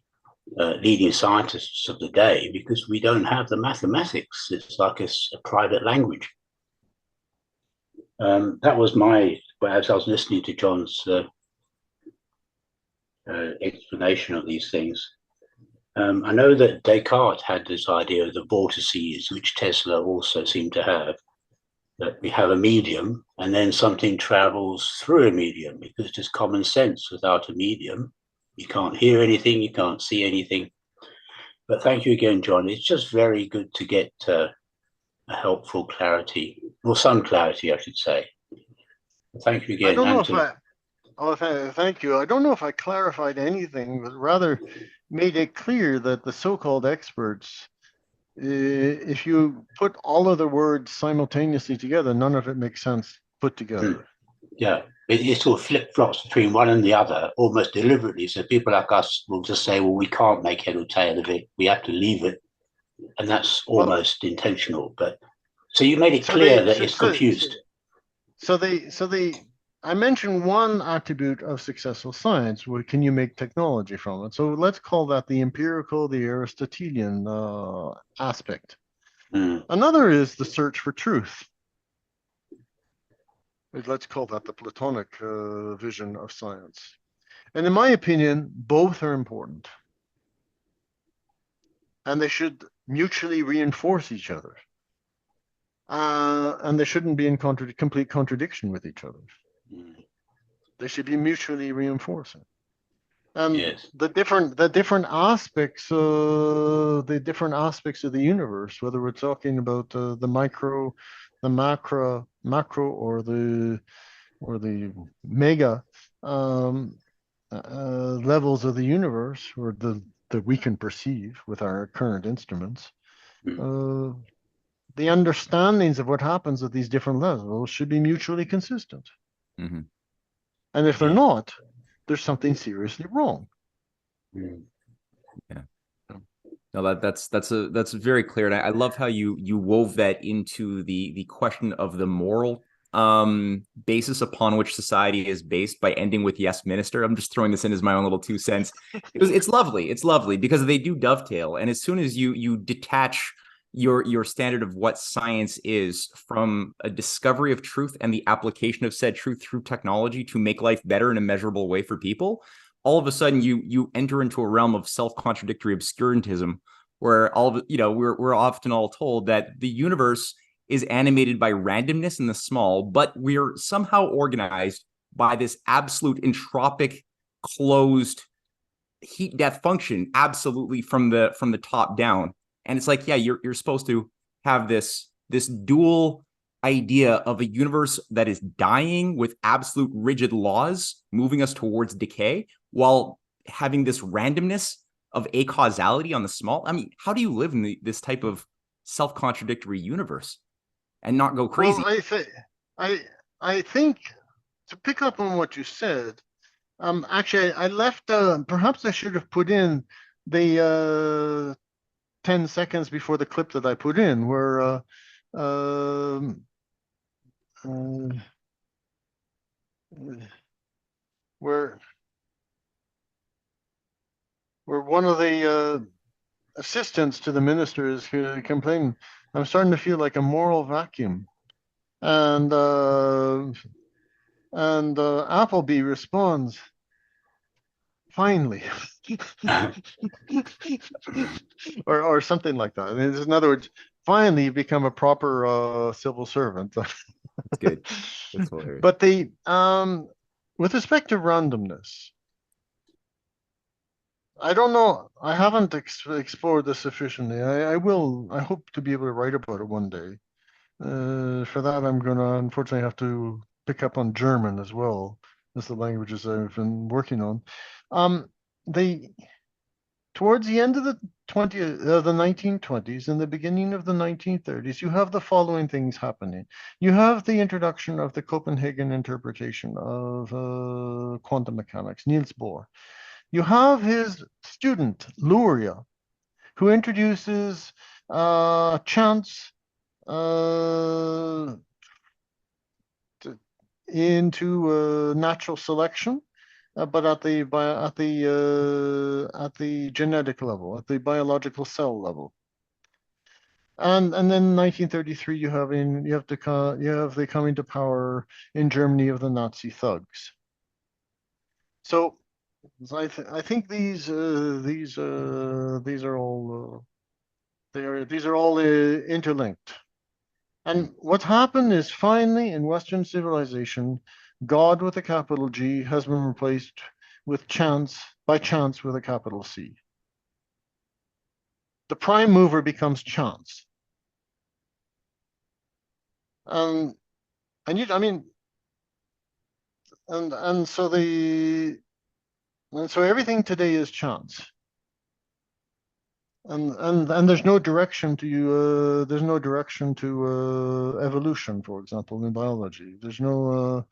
leading scientists of the day because we don't have the mathematics. It's like a private language. That was as I was listening to John's explanation of these things. I know that Descartes had this idea of the vortices, which Tesla also seemed to have, that we have a medium and then something travels through a medium, because just common sense. Without a medium, you can't hear anything, you can't see anything. But thank you again, John. It's just very good to get a helpful clarity, or some clarity, I should say. Thank you again. I don't know thank you. I don't know if I clarified anything, but rather made it clear that the so-called experts, if you put all of the words simultaneously together, none of it makes sense put together. Yeah, it sort of flip-flops between one and the other almost deliberately. So people like us will just say, well, we can't make head or tail of it. We have to leave it. And that's almost intentional. But so you made it clear that it's confused. I mentioned one attribute of successful science. Where can you make technology from it? So let's call that the empirical, the Aristotelian aspect. Another is the search for truth. Let's call that the Platonic vision of science. And in my opinion, both are important. And they should mutually reinforce each other. and they shouldn't be in complete contradiction with each other. They should be mutually reinforcing. And Yes. the different aspects of the universe, whether we're talking about the micro, the macro, or the mega levels of the universe, or that we can perceive with our current instruments, the understandings of what happens at these different levels should be mutually consistent. Mm-hmm. And if they're not, there's something seriously wrong. Yeah. No, that's very clear, and I love how you wove that into the question of the moral basis upon which society is based by ending with "yes, minister." I'm just throwing this in as my own little 2 cents. It's lovely because they do dovetail, and as soon as you detach your standard of what science is from a discovery of truth and the application of said truth through technology to make life better in a measurable way for people, all of a sudden you enter into a realm of self-contradictory obscurantism, where we're often all told that the universe is animated by randomness in the small, but we're somehow organized by this absolute entropic closed heat death function, absolutely from the top down. And it's like, yeah, you're supposed to have this dual idea of a universe that is dying with absolute rigid laws moving us towards decay, while having this randomness of acausality on the small. I mean, how do you live in this type of self-contradictory universe and not go crazy? Well, I think to pick up on what you said, actually I left. Perhaps I should have put in the 10 seconds before the clip that I put in, where where one of the assistants to the minister is complaining, "I'm starting to feel like a moral vacuum," and Appleby responds, "Finally," or something like that. I mean, in other words, finally you become a proper civil servant. That's good. That's hilarious. But with respect to randomness, I don't know. I haven't explored this sufficiently. I will. I hope to be able to write about it one day. For that, I'm going to unfortunately have to pick up on German as well as the languages I've been working on. Towards the end of the 1920s and the beginning of the 1930s, you have the following things happening. You have the introduction of the Copenhagen interpretation of quantum mechanics, Niels Bohr. You have his student, Luria, who introduces chance into natural selection, but at the genetic level, at the biological cell level. And then in 1933, you have the coming to power in Germany of the Nazi thugs. So I think these are all interlinked. And what happened is, finally in Western civilization, God with a capital G has been replaced with chance with a capital C. The prime mover becomes chance. And so everything today is chance. And there's no direction to evolution, for example, in biology. There's no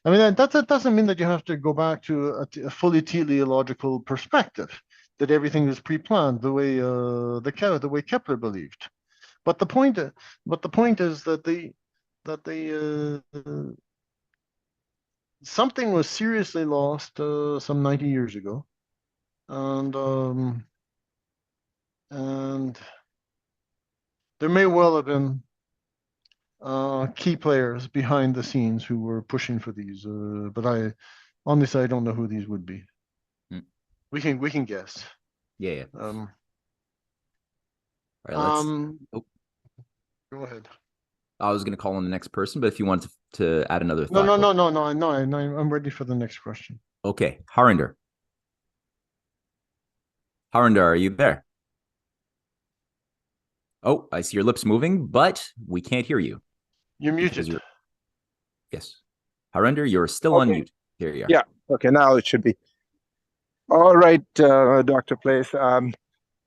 that doesn't mean that you have to go back to a fully teleological perspective, that everything is pre-planned the way Kepler believed. But the point is that something was seriously lost some 90 years ago, and there may well have been key players behind the scenes who were pushing for these, but I don't know who these would be. We can guess. Yeah. All right, let's. Go ahead. I was going to call on the next person, but if you want to add another No, thought. no. I'm ready for the next question. Okay, Harinder. Harinder, are you there? Oh, I see your lips moving, but we can't hear you. You're muted. Yes. Harinder, you're still on mute. Here you are. Yeah. Okay, now it should be. All right, Dr. Plaice. I'm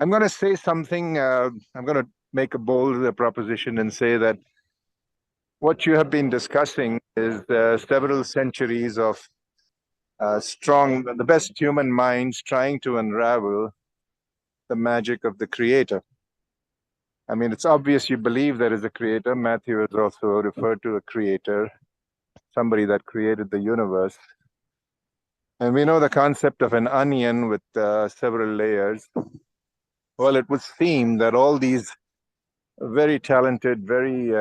going to say something. I'm going to make a bold proposition and say that what you have been discussing is several centuries of the best human minds trying to unravel the magic of the creator. I mean, it's obvious you believe there is a creator. Matthew has also referred to a creator, somebody that created the universe. And we know the concept of an onion with several layers. Well, it would seem that all these very talented, very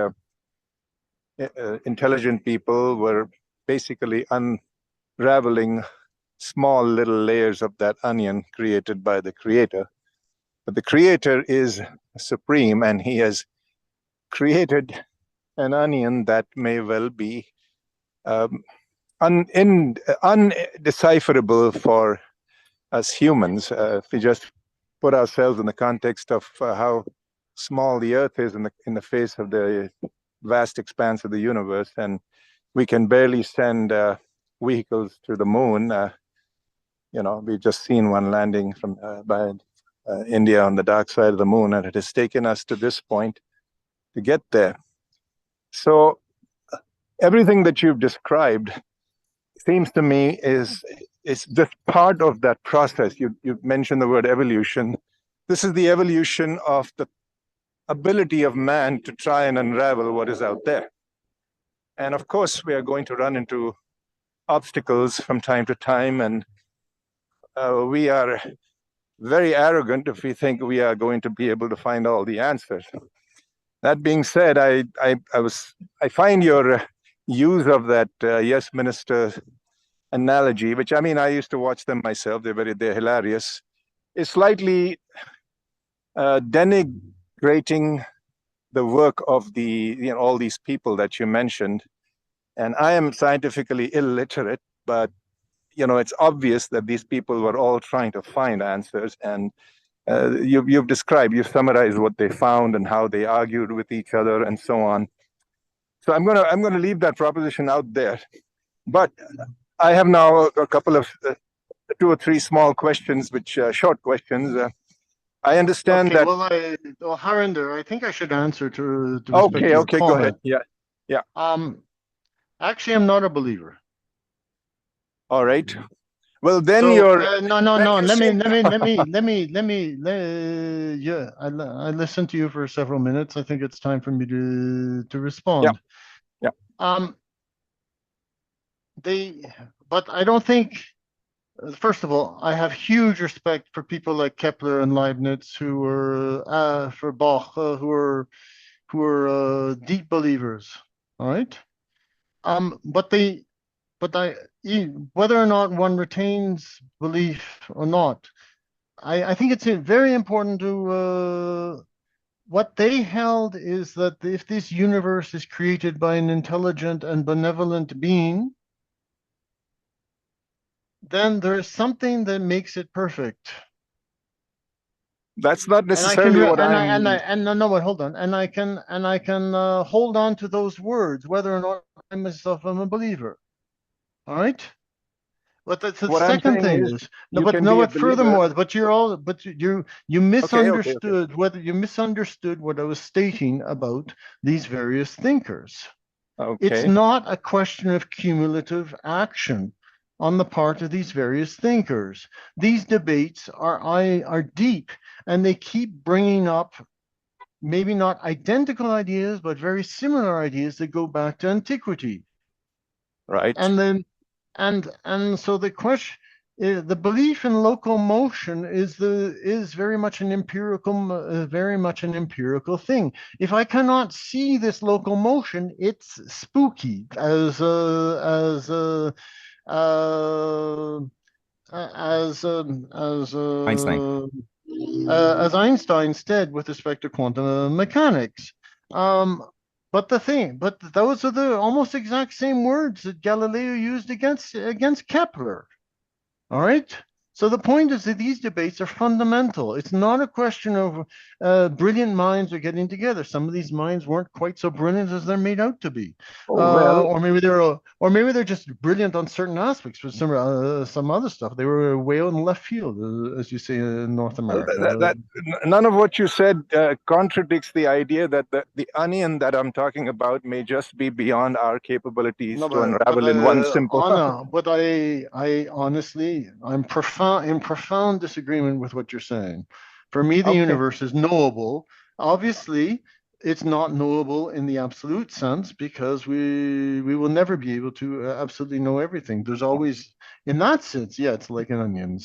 intelligent people were basically unraveling small little layers of that onion created by the creator. But the creator is supreme, and he has created an onion that may well be undecipherable for us humans. If we just put ourselves in the context of how small the Earth is in the face of the vast expanse of the universe, and we can barely send vehicles to the moon. We've just seen one landing by India on the dark side of the moon, and it has taken us to this point to get there. So everything that you've described seems to me is just part of that process. You mentioned the word evolution. This is the evolution of the ability of man to try and unravel what is out there. And of course, we are going to run into obstacles from time to time, and we are very arrogant if we think we are going to be able to find all the answers. That being said, I find your use of that yes minister analogy, which I mean I used to watch them myself. They're hilarious. Is slightly denigrating the work of all these people that you mentioned. And I am scientifically illiterate, but it's obvious that these people were all trying to find answers, and you've summarized what they found and how they argued with each other and so on. So I'm gonna leave that proposition out there. But I have now a couple of 2 or 3 small questions, which short questions. I understand that. Well, Harinder, I think I should answer to Okay, go ahead. Yeah. Actually, I'm not a believer. All right. Well, then no. Yeah, I listened to you for several minutes. I think it's time for me to respond. Yeah. But I don't think. First of all, I have huge respect for people like Kepler and Leibniz, who were for Bach, who are deep believers. All right. Whether or not one retains belief or not, I think it's very important to what they held is that if this universe is created by an intelligent and benevolent being, then there is something that makes it perfect. That's not necessarily what I mean. But hold on. And I can hold on to those words, whether or not I myself am a believer. All right. But that's the second thing is furthermore, you misunderstood you misunderstood what I was stating about these various thinkers. Okay. It's not a question of cumulative action on the part of these various thinkers. These debates are deep, and they keep bringing up maybe not identical ideas, but very similar ideas that go back to antiquity. Right. And so the question, the belief in local motion is very much an empirical thing. If I cannot see this local motion, it's spooky, as Einstein said with respect to quantum mechanics. but those are the almost exact same words that Galileo used against Kepler. All right. So the point is that these debates are fundamental. It's not a question of brilliant minds are getting together. Some of these minds weren't quite so brilliant as they're made out to be, or maybe they're just brilliant on certain aspects. But some other stuff they were way out in left field, as you say in North America. None of what you said contradicts the idea that the onion that I'm talking about may just be beyond our capabilities to unravel in one simple. Anna, but I honestly, I'm in profound disagreement with what you're saying. For me, the universe is knowable. Obviously, it's not knowable in the absolute sense because we will never be able to absolutely know everything. There's always, in that sense, yeah, it's like an onion.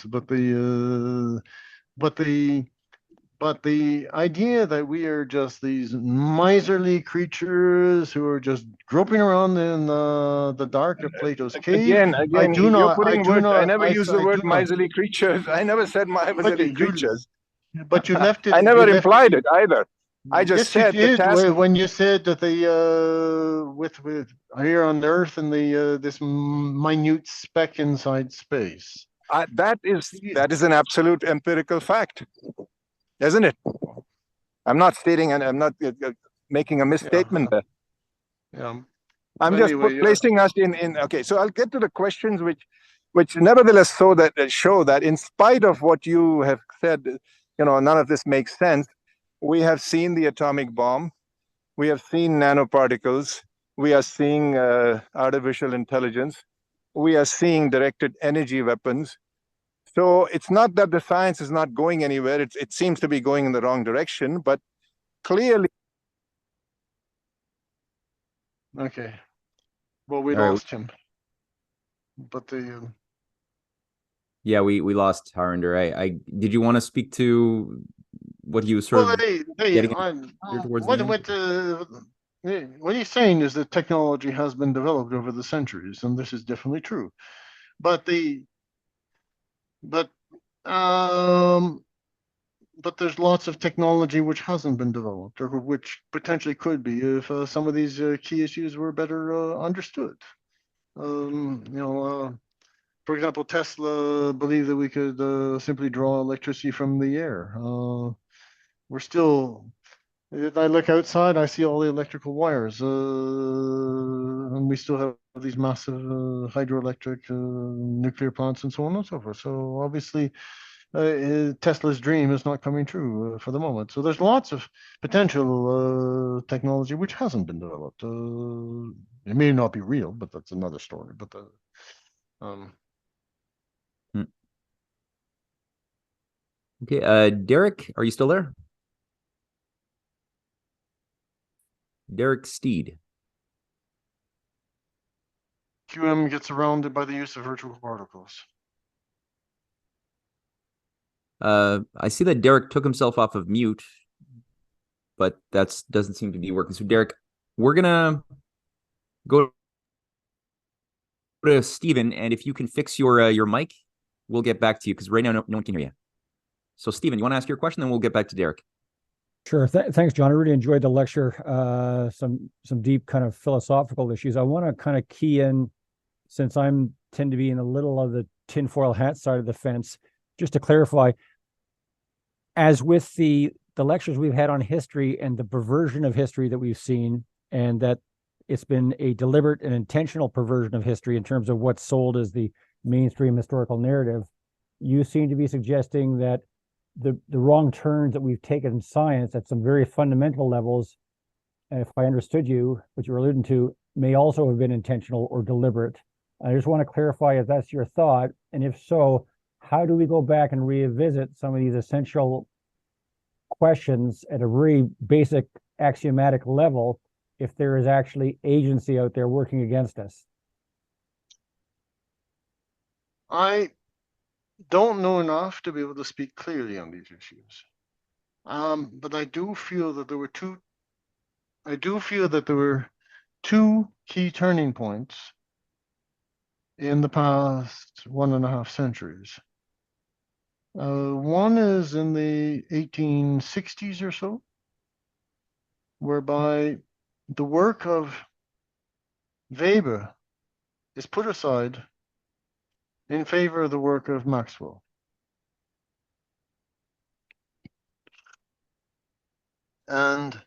But the idea that we are just these miserly creatures who are just groping around in the dark of Plato's cave. Again, I do not. I never used the word miserly creatures. I never said miserly creatures. But you left it. I never implied it either. I just said you did when you said that with here on Earth and this minute speck inside space. That is an absolute empirical fact, isn't it? I'm not stating, and I'm not making a misstatement there. Yeah. I'm just placing us in. Okay, so I'll get to the questions which nevertheless show that in spite of what you have said, none of this makes sense. We have seen the atomic bomb. We have seen nanoparticles. We are seeing artificial intelligence. We are seeing directed energy weapons. So it's not that the science is not going anywhere. It seems to be going in the wrong direction, but clearly. Okay. Well, we lost him. But yeah, we lost Harinder. I did you want to speak to what he was sort of getting towards what he's saying is that technology has been developed over the centuries, and this is definitely true. But there's lots of technology which hasn't been developed, or which potentially could be if some of these key issues were better understood. For example, Tesla believed that we could simply draw electricity from the air. We're still. If I look outside, I see all the electrical wires, and we still have these massive hydroelectric nuclear plants and so on and so forth. So obviously, Tesla's dream is not coming true for the moment. So there's lots of potential technology which hasn't been developed. It may not be real, but that's another story. But Okay, Derek, are you still there? Derek Steed. QM gets around it by the use of virtual particles. I see that Derek took himself off of mute, but that doesn't seem to be working. So Derek, we're gonna go to Stephen, and if you can fix your mic, we'll get back to you because right now no one can hear you. So Stephen, you want to ask your question, then we'll get back to Derek. Sure. Thanks, John. I really enjoyed the lecture. Some deep kind of philosophical issues. I want to kind of key in, since I tend to be in a little of the tinfoil hat side of the fence, just to clarify, as with the lectures we've had on history and the perversion of history that we've seen, and that it's been a deliberate and intentional perversion of history in terms of what's sold as the mainstream historical narrative, you seem to be suggesting that the wrong turns that we've taken in science at some very fundamental levels, and if I understood you, what you were alluding to, may also have been intentional or deliberate. I just want to clarify if that's your thought, and if so, how do we go back and revisit some of these essential questions at a very basic axiomatic level if there is actually agency out there working against us? I don't know enough to be able to speak clearly on these issues. But I do feel that there were two key turning points in the past 1.5 centuries. One is in the 1860s or so, whereby the work of Weber is put aside in favor of the work of Maxwell. And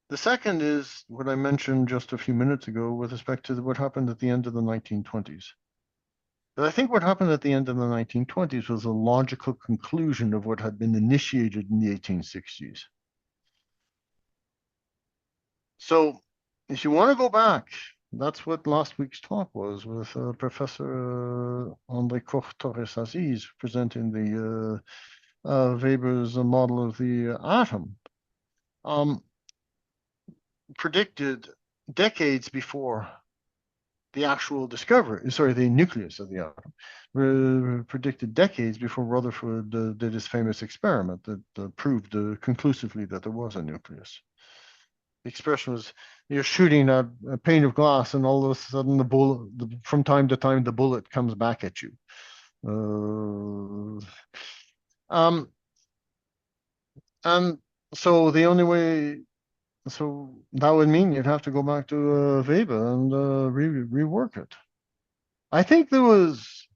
the second is what I mentioned just a few minutes ago with respect to what happened at the end of the 1920s. But I think what happened at the end of the 1920s was a logical conclusion of what had been initiated in the 1860s. So if you want to go back, that's what last week's talk was with Professor André Koch-Torres-Aziz presenting the Weber's model of the atom. Predicted decades before the actual discovery, sorry, the nucleus of the atom, predicted decades before Rutherford did his famous experiment that proved conclusively that there was a nucleus. The expression was, you're shooting at a pane of glass and all of a sudden the bullet, from time to time, the bullet comes back at you. And so the only way, so that would mean you'd have to go back to Weber and rework it. I think there was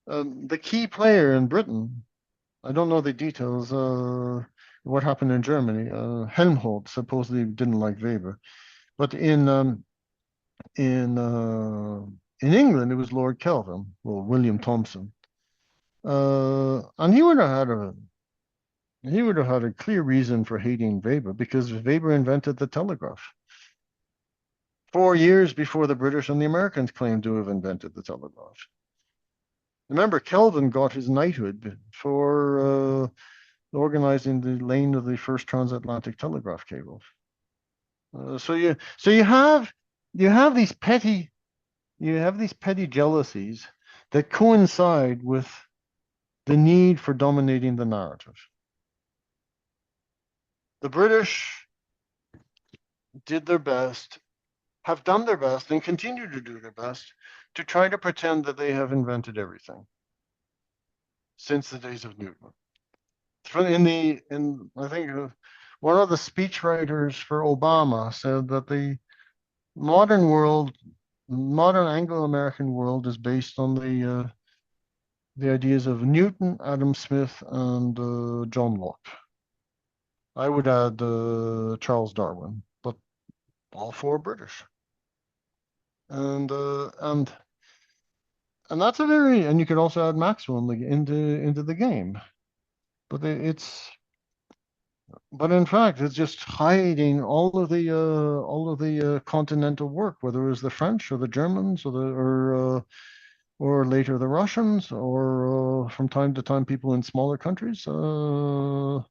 the key player in Britain. I don't know the details. What happened in Germany? Helmholtz supposedly didn't like Weber, but in England it was Lord Kelvin, well, William Thomson, and he would have had a clear reason for hating Weber because Weber invented the telegraph 4 years before the British and the Americans claimed to have invented the telegraph. Remember, Kelvin got his knighthood for organizing the laying of the first transatlantic telegraph cable. So you have these petty jealousies that coincide with the need for dominating the narrative. The British did their best, have done their best, and continue to do their best to try to pretend that they have invented everything since the days of Newton. I think one of the speechwriters for Obama said that the modern Anglo-American world is based on the ideas of Newton, Adam Smith, and John Locke. I would add Charles Darwin, but all four British. And that's a very, and you could also add Maxwell into the game, but but in fact it's just hiding all of the continental work, whether it was the French or the Germans or later the Russians or from time to time people in smaller countries who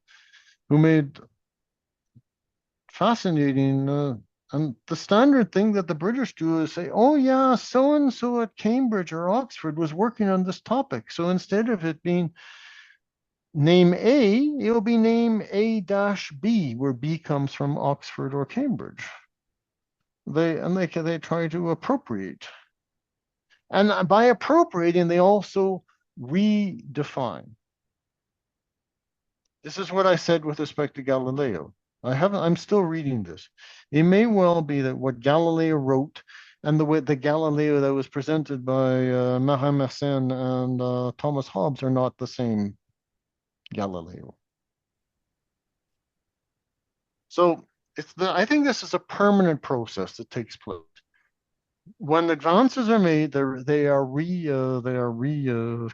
made fascinating. And the standard thing that the British do is say, oh yeah, so-and-so at Cambridge or Oxford was working on this topic. So instead of it being name A, it'll be name A-B, where B comes from Oxford or Cambridge. They try to appropriate. And by appropriating, they also redefine. This is what I said with respect to Galileo. I'm still reading this. It may well be that what Galileo wrote and the Galileo that was presented by Marin Mersenne and Thomas Hobbes are not the same Galileo. So I think this is a permanent process that takes place. When advances are made, they are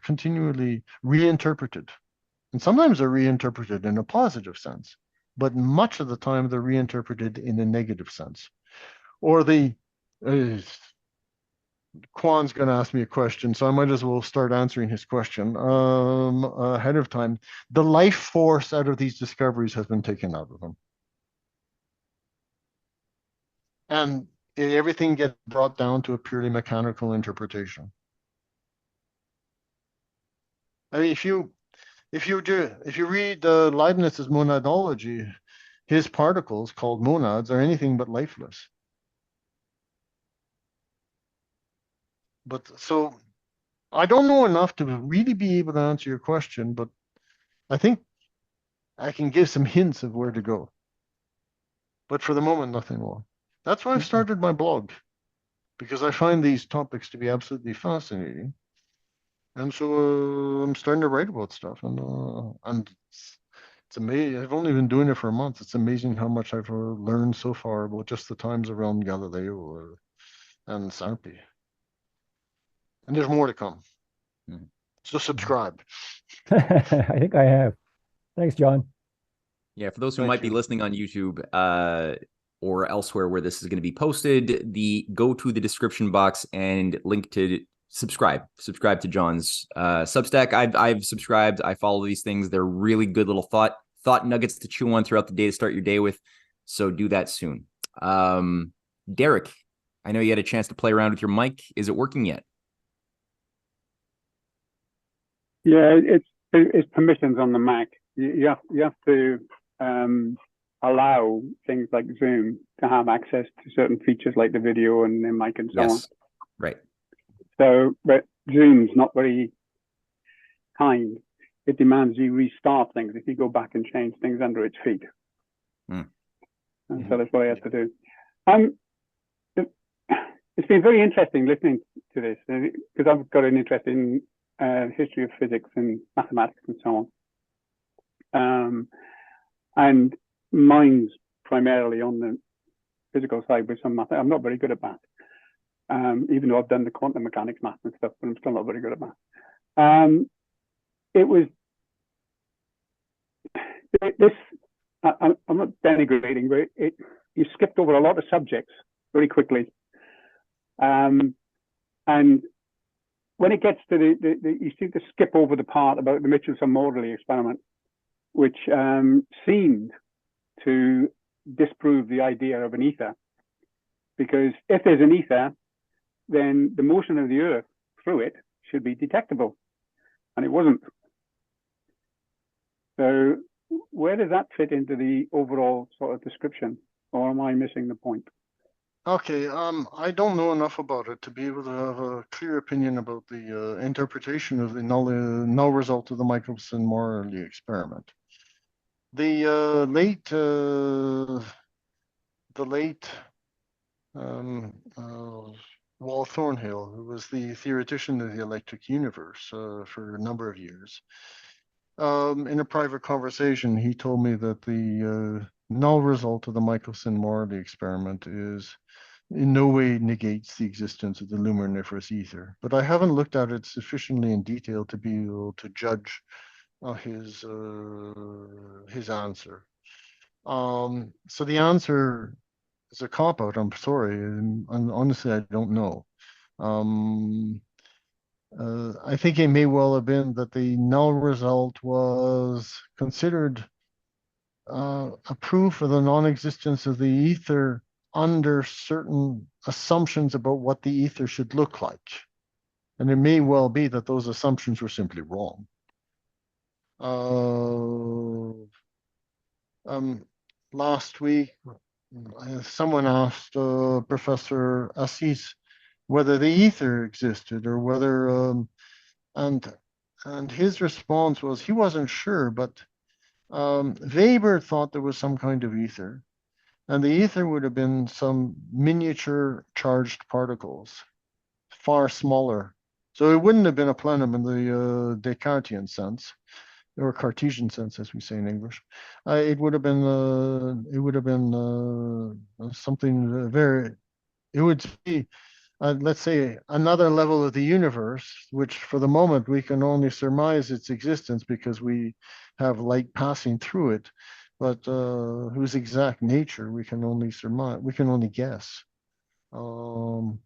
continually reinterpreted, and sometimes they're reinterpreted in a positive sense. But much of the time they're reinterpreted in a negative sense. Or Kwan's going to ask me a question, so I might as well start answering his question ahead of time. The life force out of these discoveries has been taken out of them. And everything gets brought down to a purely mechanical interpretation. I mean, if you read Leibniz's monadology, his particles called monads are anything but lifeless. But so I don't know enough to really be able to answer your question, but I think I can give some hints of where to go. But for the moment, nothing more. That's why I've started my blog, because I find these topics to be absolutely fascinating. And so I'm starting to write about stuff, and it's amazing. I've only been doing it for a month. It's amazing how much I've learned so far about just the times around Galileo and Sarpi. And there's more to come. So subscribe. I think I have. Thanks, John. Yeah, for those who might be listening on YouTube or elsewhere where this is going to be posted, go to the description box and link to subscribe to John's Substack. I've subscribed. I follow these things. They're really good little thought nuggets to chew on throughout the day to start your day with. So do that soon. Derek, I know you had a chance to play around with your mic. Is it working yet? Yeah, it's permissions on the Mac. You have to allow things like Zoom to have access to certain features like the video and the mic and so on. Right. So, but Zoom's not very kind. It demands you restart things if you go back and change things under its feet. And so that's what I had to do. It's been very interesting listening to this because I've got an interest in history of physics and mathematics and so on. And mine's primarily on the physical side with some math. I'm not very good at math. Even though I've done the quantum mechanics math and stuff, but I'm still not very good at math. I'm not denigrating, but you skipped over a lot of subjects very quickly. And when it gets to you seem to skip over the part about the Michelson-Morley experiment, which seemed to disprove the idea of an ether. Because if there's an ether, then the motion of the Earth through it should be detectable. And it wasn't. So where does that fit into the overall sort of description? Or am I missing the point? Okay, I don't know enough about it to be able to have a clear opinion about the interpretation of the null result of the Michelson-Morley experiment. The late Walt Thornhill, who was the theoretician of the electric universe for a number of years, in a private conversation, he told me that the null result of the Michelson-Morley experiment is in no way negates the existence of the luminiferous ether. But I haven't looked at it sufficiently in detail to be able to judge his answer. So the answer is a cop-out. I'm sorry, and honestly, I don't know. I think it may well have been that the null result was considered a proof of the non-existence of the ether under certain assumptions about what the ether should look like. And it may well be that those assumptions were simply wrong. Last week, someone asked Professor Assis whether the ether existed or whether, and his response was he wasn't sure, but Weber thought there was some kind of ether, and the ether would have been some miniature charged particles, far smaller. So it wouldn't have been a plenum in the Descartesian sense, or Cartesian sense, as we say in English. It would have been something very. It would be, let's say, another level of the universe, which for the moment we can only surmise its existence because we have light passing through it, but whose exact nature we can only surmise. We can only guess. So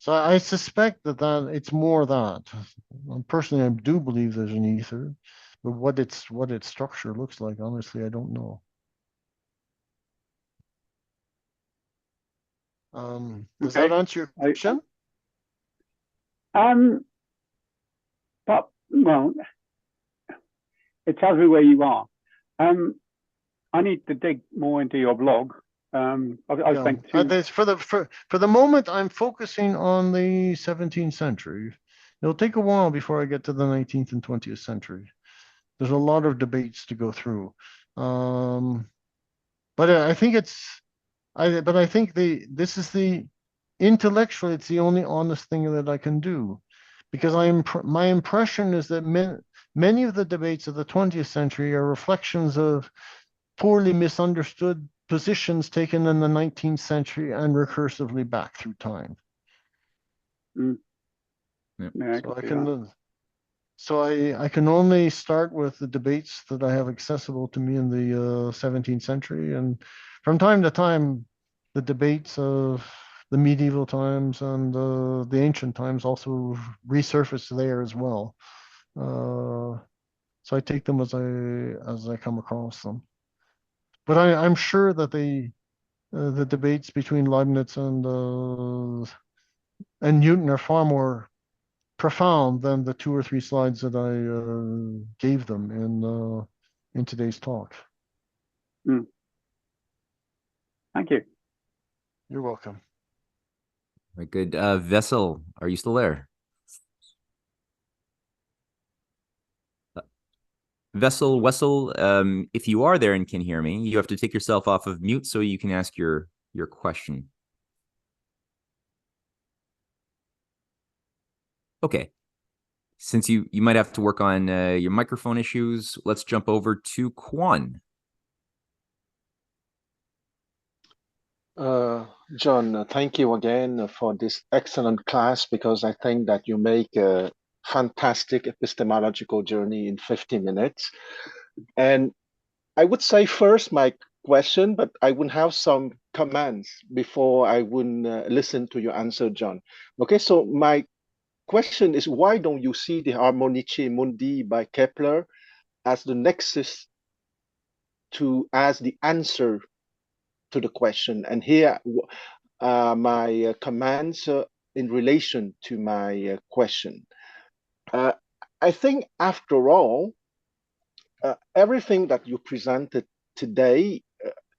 I suspect that it's more that. Personally, I do believe there's an ether. But what its structure looks like, honestly, I don't know. Does that answer your question? But well, it tells me where you are. I need to dig more into your blog. I think for the moment, I'm focusing on the 17th century. It'll take a while before I get to the 19th and 20th century. There's a lot of debates to go through. But I think it's But I think this is the intellectually, it's the only honest thing that I can do, because my impression is that many of the debates of the 20th century are reflections of poorly misunderstood positions taken in the 19th century and recursively back through time. Mm. Yeah. Yeah, So I can only start with the debates that I have accessible to me in the 17th century, and from time to time, the debates of the medieval times and the ancient times also resurface there as well. So I take them as I come across them. But I'm sure that the debates between Leibniz and Newton are far more profound than the 2 or 3 slides that I gave them in today's talk. Mm. Thank you. You're welcome. Very good. Vessel, are you still there? Wessel, if you are there and can hear me, you have to take yourself off of mute so you can ask your question. Okay. Since you might have to work on your microphone issues, let's jump over to Quan. John, thank you again for this excellent class, because I think that you make a fantastic epistemological journey in 50 minutes. And I would say first my question, but I would have some comments before I would listen to your answer, John. Okay, so my question is, why don't you see the Harmonice Mundi by Kepler as the nexus as the answer to the question? And here my comments in relation to my question. I think after all, everything that you presented today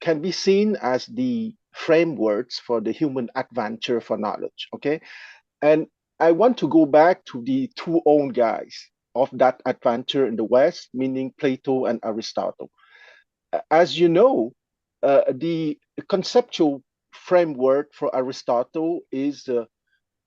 can be seen as the frameworks for the human adventure for knowledge, okay? And I want to go back to the 2 old guys of that adventure in the West, meaning Plato and Aristotle. As you know, the conceptual framework for Aristotle is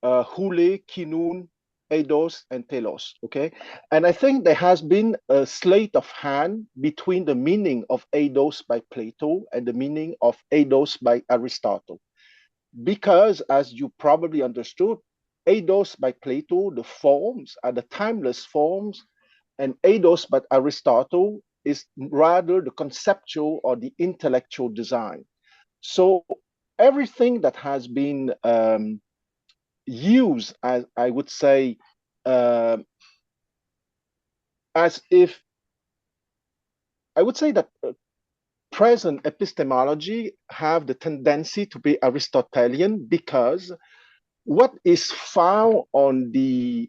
hule, kinun, eidos, and telos, okay? And I think there has been a sleight of hand between the meaning of eidos by Plato and the meaning of eidos by Aristotle. Because, as you probably understood, eidos by Plato, the forms are the timeless forms, and eidos by Aristotle is rather the conceptual or the intellectual design. So everything that has been used, as I would say, as if I would say that present epistemology have the tendency to be Aristotelian, because what is found on the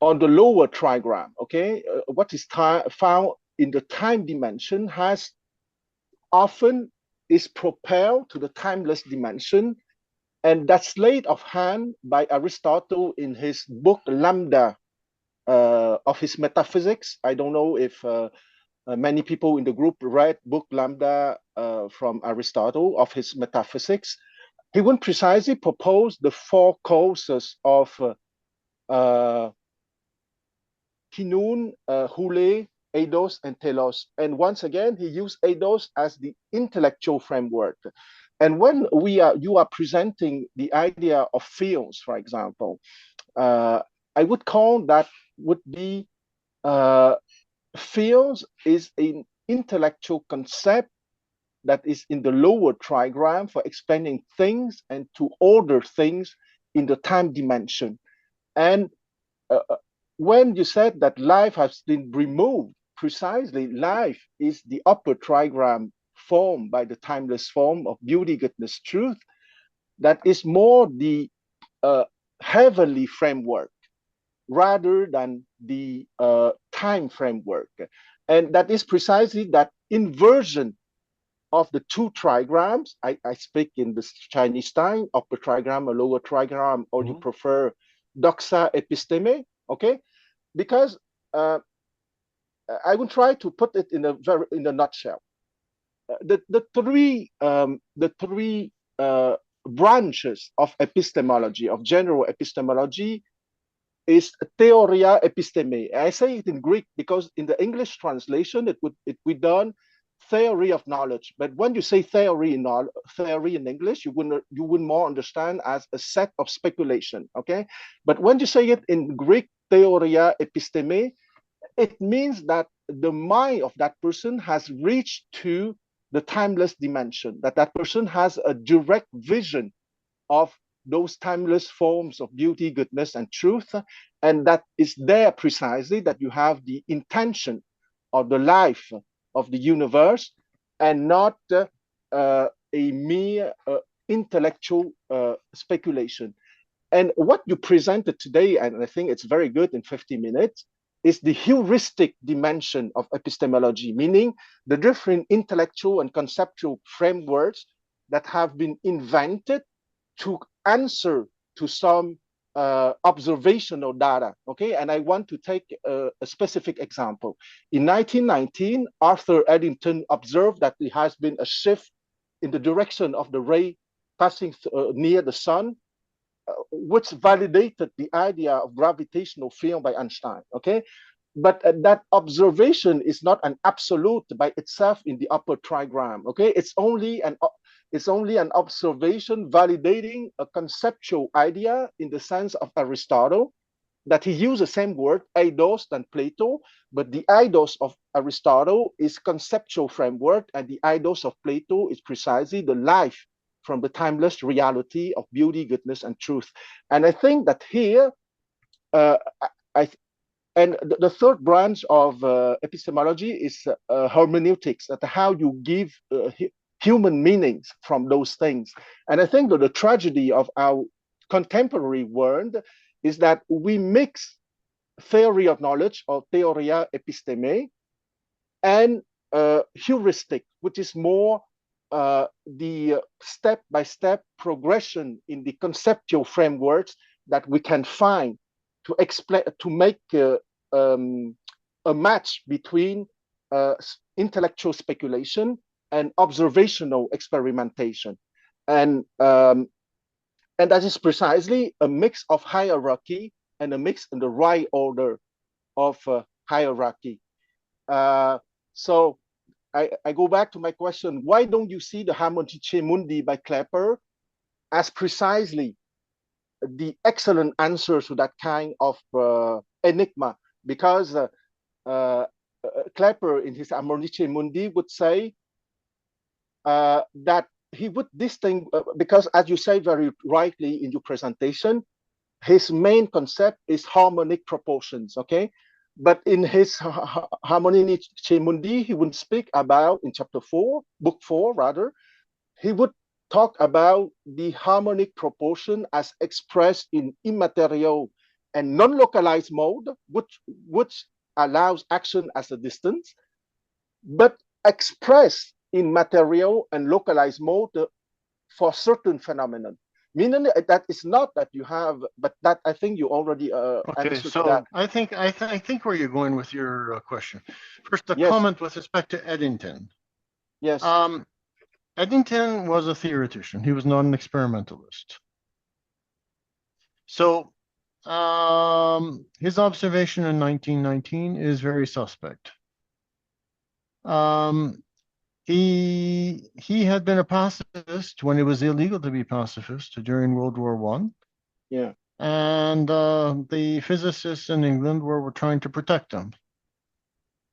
lower trigram, okay, what is found in the time dimension has often is propelled to the timeless dimension, and that sleight of hand by Aristotle in his book Lambda of his metaphysics. I don't know if many people in the group read book Lambda from Aristotle of his metaphysics. He would precisely propose the 4 causes of kinun, hule, eidos, and telos. And once again, he used eidos as the intellectual framework. And when you are presenting the idea of fields, for example, I would call that would be fields is an intellectual concept that is in the lower trigram for explaining things and to order things in the time dimension. And when you said that life has been removed, precisely life is the upper trigram form by the timeless form of beauty, goodness, truth, that is more the heavenly framework rather than the time framework. And that is precisely that inversion of the 2 trigrams. I speak in the Chinese time, upper trigram, a lower trigram, or you prefer doxa episteme, okay? Because I will try to put it in a nutshell. The three branches of epistemology, of general epistemology, is theoria episteme. I say it in Greek because in the English translation it would be done theory of knowledge. But when you say theory in English, you would more understand as a set of speculation. Okay, but when you say it in Greek, theoria episteme, it means that the mind of that person has reached to the timeless dimension, that person has a direct vision of those timeless forms of beauty, goodness, and truth. And that is there precisely that you have the intention of the life of the universe and not a mere intellectual speculation. And what you presented today, and I think it's very good in 50 minutes, is the heuristic dimension of epistemology, meaning the different intellectual and conceptual frameworks that have been invented to answer to some observational data. Okay, and I want to take a specific example. In 1919, Arthur Eddington observed that there has been a shift in the direction of the ray passing near the sun, which validated the idea of gravitational field by Einstein. Okay, but that observation is not an absolute by itself in the upper trigram. Okay, it's only an observation validating a conceptual idea in the sense of Aristotle, that he used the same word, eidos, than Plato, but the eidos of Aristotle is conceptual framework, and the eidos of Plato is precisely the life from the timeless reality of beauty, goodness, and truth. And I think that here, the third branch of epistemology is hermeneutics, that how you give human meanings from those things. And I think that the tragedy of our contemporary world is that we mix theory of knowledge, or theoria episteme, and heuristic, which is more the step-by-step progression in the conceptual frameworks that we can find to explain, to make a match between intellectual speculation and observational experimentation, and that is precisely a mix of hierarchy and a mix in the right order of hierarchy. So I go back to my question: why don't you see the Harmonice Mundi by Kepler as precisely the excellent answer to that kind of enigma? Because Kepler in his Harmonice Mundi would say that he would distinguish, because as you say very rightly in your presentation, his main concept is harmonic proportions, okay? But in his Harmonice Mundi, he would speak about, in chapter 4, book 4 rather, he would talk about the harmonic proportion as expressed in immaterial and non-localized mode, which allows action as a distance, but expressed in material and localized mode for certain phenomena. Meaning that it's not that you have, but that I think you already okay. So that. I think where you're going with your question. First, a comment with respect to Eddington. Yes. Eddington was a theoretician. He was not an experimentalist. So his observation in 1919 is very suspect. He had been a pacifist when it was illegal to be pacifist during World War I. Yeah. And the physicists in England were trying to protect him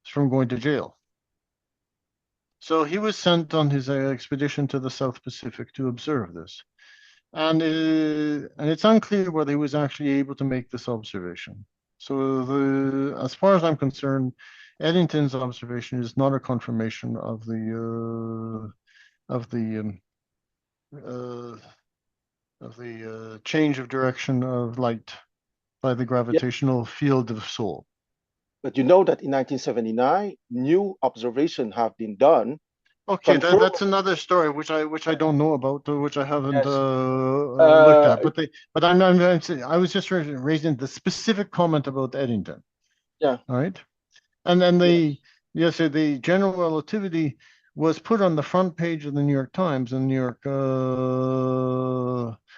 from going to jail. So he was sent on his expedition to the South Pacific to observe this. And it's unclear whether he was actually able to make this observation. So as far as I'm concerned, Eddington's observation is not a confirmation of the change of direction of light by the gravitational field of soul. But you know that in 1979, new observations have been done. Okay, that's another story which I don't know about, which I haven't looked at. But I was just raising the specific comment about Eddington. Yeah. All right. And then the general relativity was put on the front page of the New York Times in New York.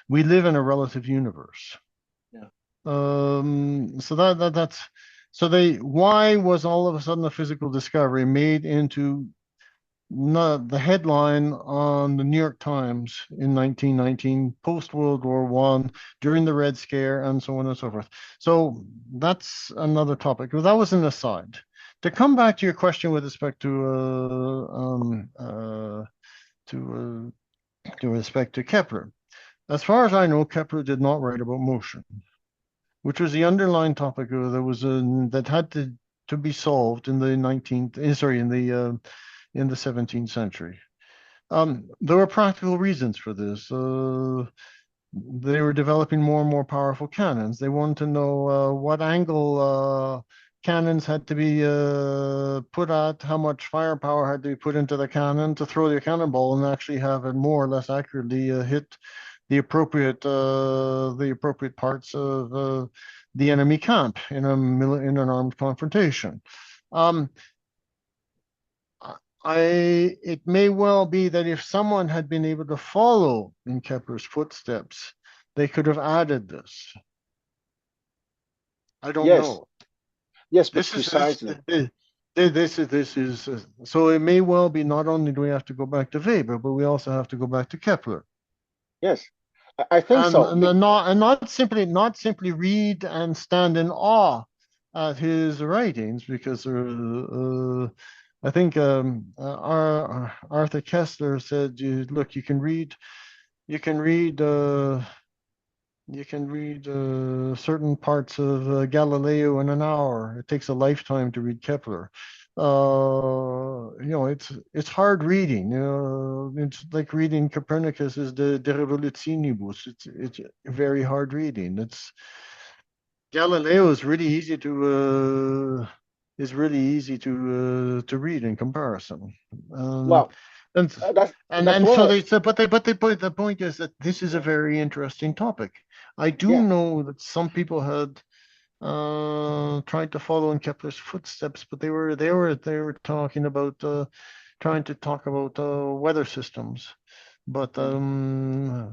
We live in a relative universe. Yeah. So that's so why was all of a sudden a physical discovery made into the headline on the New York Times in 1919, post World War I, during the Red Scare, and so on and so forth. So that's another topic. Well, that was an aside. To come back to your question with respect to respect to Kepler, as far as I know, Kepler did not write about motion, which was the underlying topic that had to be solved in the in the 17th century. There were practical reasons for this. They were developing more and more powerful cannons. They wanted to know what angle cannons had to be put at, how much firepower had to be put into the cannon to throw the cannonball and actually have it more or less accurately hit the appropriate parts of the enemy camp in an armed confrontation. It may well be that if someone had been able to follow in Kepler's footsteps, they could have added this. I don't know. Yes, but precisely. This is so it may well be not only do we have to go back to Weber, but we also have to go back to Kepler. Yes, I think so. And not simply read and stand in awe at his writings, because I think Arthur Kessler said, "Look, you can read certain parts of Galileo in an hour. It takes a lifetime to read Kepler. It's hard reading. It's like reading Copernicus's De Revolutionibus. It's very hard reading. Galileo is really easy to read in comparison. Well, the point is that this is a very interesting topic. I do know that some people had tried to follow in Kepler's footsteps, but they were talking about trying to talk about weather systems. But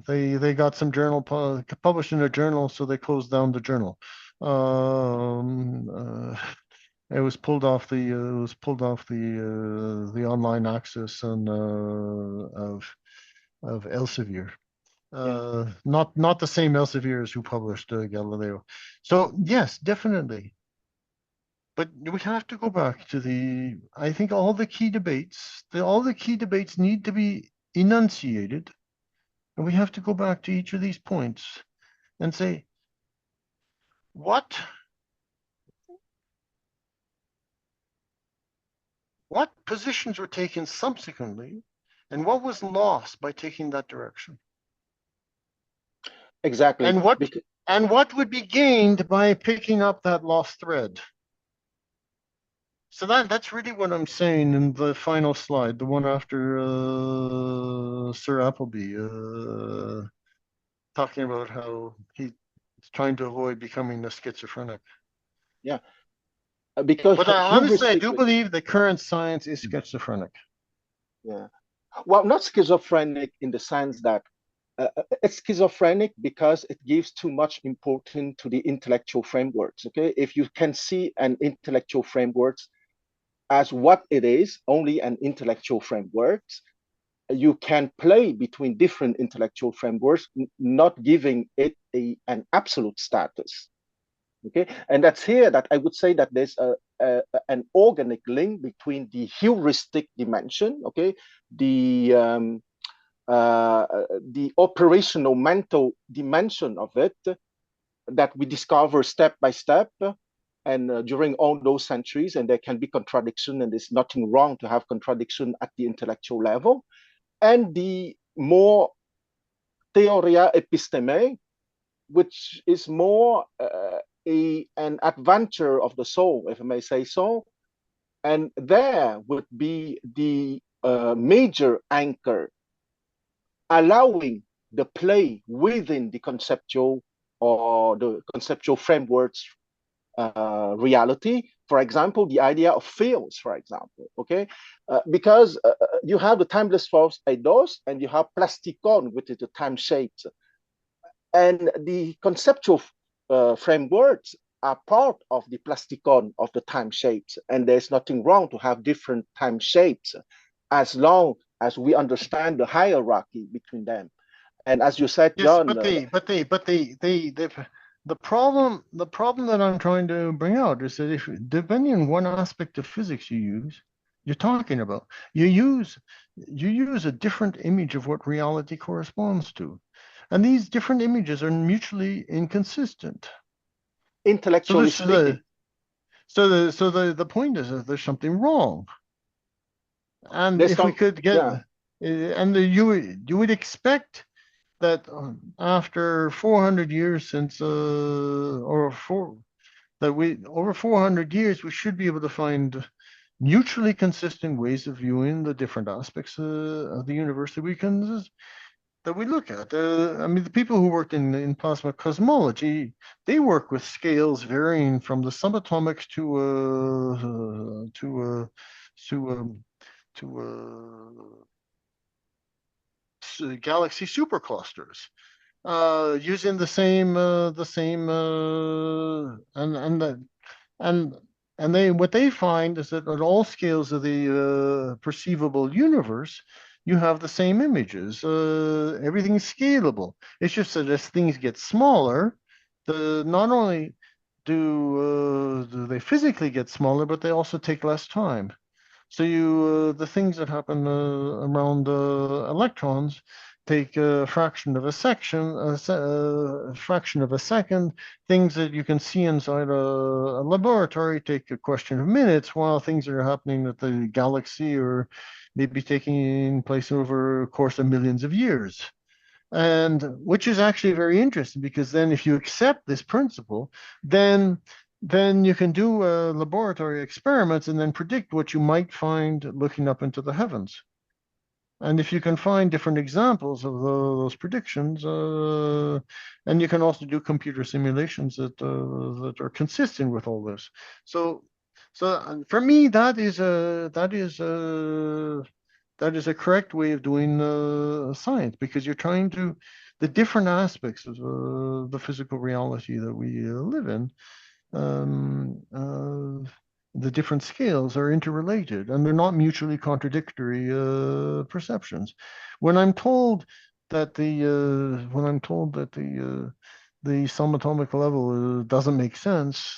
they got some journal published in a journal, so they closed down the journal. It was pulled off the online access and of Elsevier. Not the same Elsevier as who published Galileo. So yes, definitely. But we have to go back to I think all the key debates need to be enunciated, and we have to go back to each of these points and say, what positions were taken subsequently, and what was lost by taking that direction? Exactly. And what would be gained by picking up that lost thread? So that's really what I'm saying in the final slide, the one after Sir Appleby talking about how he's trying to avoid becoming a schizophrenic. Yeah. Because but honestly, I do believe the current science is schizophrenic. Yeah. Well, not schizophrenic in the sense that it's schizophrenic because it gives too much importance to the intellectual frameworks. Okay, if you can see an intellectual frameworks as what it is, only an intellectual frameworks, you can play between different intellectual frameworks, not giving it an absolute status. Okay, and that's here that I would say that there's an organic link between the heuristic dimension, okay, the operational mental dimension of it that we discover step by step and during all those centuries, and there can be contradiction, and there's nothing wrong to have contradiction at the intellectual level, and the more theoria episteme, which is more an adventure of the soul, if I may say so, and there would be the major anchor allowing the play within the conceptual or the conceptual frameworks reality. For example, the idea of fields, for example, okay? Because you have the timeless force eidos, and you have plasticon, which is the time shapes. And the conceptual frameworks are part of the plasticon of the time shapes. And there's nothing wrong to have different time shapes as long as we understand the hierarchy between them. And as you said, yes, John, the problem that I'm trying to bring out is that if depending on what aspect of physics you're talking about, you use a different image of what reality corresponds to, and these different images are mutually inconsistent. Intellectually speaking. So the point is that there's something wrong, and there's if we could get, and you would expect that after 400 years since over 400 years we should be able to find mutually consistent ways of viewing the different aspects of the universe that we look at. I mean, the people who worked in plasma cosmology, they work with scales varying from the subatomics to galaxy superclusters, using the same and what they find is that at all scales of the perceivable universe, you have the same images. Everything's scalable. It's just that as things get smaller, not only do they physically get smaller, but they also take less time. So the things that happen around electrons take a fraction of a second. Things that you can see inside a laboratory take a question of minutes, while things that are happening at the galaxy or maybe taking place over a course of millions of years. And which is actually very interesting, because then if you accept this principle, then you can do laboratory experiments and then predict what you might find looking up into the heavens. And if you can find different examples of those predictions, and you can also do computer simulations that are consistent with all this. So for me, that is a correct way of doing science, because you're trying to the different aspects of the physical reality that we live in. The different scales are interrelated, and they're not mutually contradictory perceptions. When I'm told that the subatomic level doesn't make sense,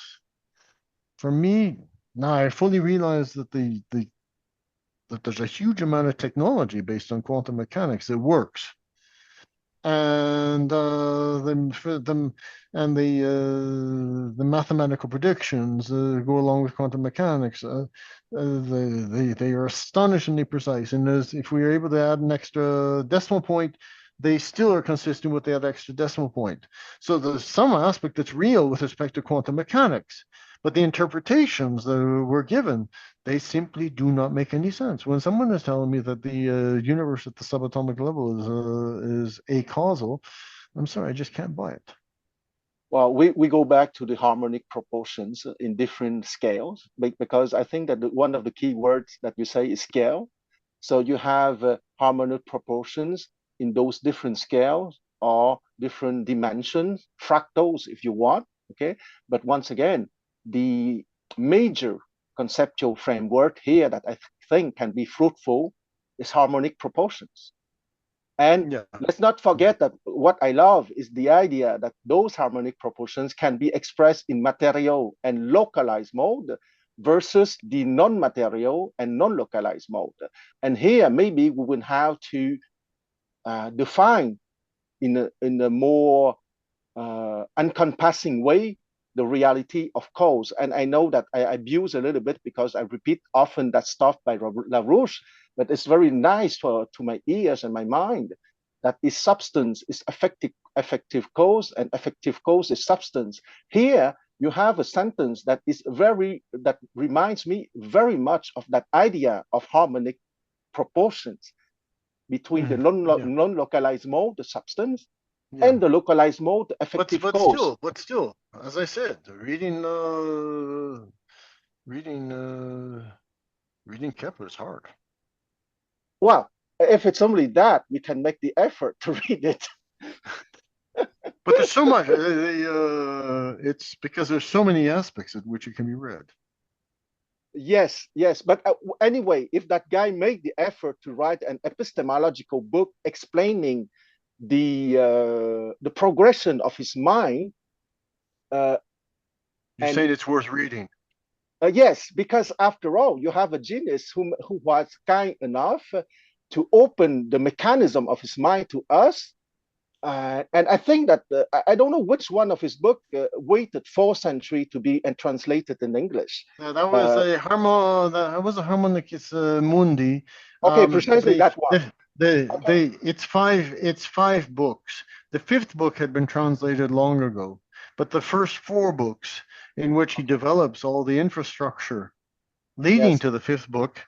for me, now I fully realize that that there's a huge amount of technology based on quantum mechanics that works. And the mathematical predictions go along with quantum mechanics. They are astonishingly precise, and if we are able to add an extra decimal point, they still are consistent with that extra decimal point. So there's some aspect that's real with respect to quantum mechanics, but the interpretations that were given, they simply do not make any sense. When someone is telling me that the universe at the subatomic level is acausal, I'm sorry, I just can't buy it. Well, we go back to the harmonic proportions in different scales, because I think that one of the key words that you say is scale. So you have harmonic proportions in those different scales or different dimensions, fractals if you want, okay? But once again, the major conceptual framework here that I think can be fruitful is harmonic proportions. And let's not forget that what I love is the idea that those harmonic proportions can be expressed in material and localized mode versus the non-material and non-localized mode. And here maybe we will have to define in a more encompassing way the reality of cause. And I know that I abuse a little bit because I repeat often that stuff by LaRouche, but it's very nice to my ears and my mind that this substance is effective cause, and effective cause is substance. Here you have a sentence that reminds me very much of that idea of harmonic proportions between the non-localized mode, the substance, and the localized mode, the effective cause. But still, as I said, reading Kepler is hard. Well, if it's only that, we can make the effort to read it. But there's so much. It's because there's so many aspects at which it can be read. Yes, yes. But anyway, if that guy made the effort to write an epistemological book explaining the progression of his mind, you're saying it's worth reading. Yes, because after all, you have a genius who was kind enough to open the mechanism of his mind to us. And I think that I don't know which one of his book waited 4 centuries to be translated in English. That was that was a Harmonicus Mundi. Okay, precisely that one. It's 5 books. The 5th book had been translated long ago, but the first 4 books, in which he develops all the infrastructure leading to the 5th book,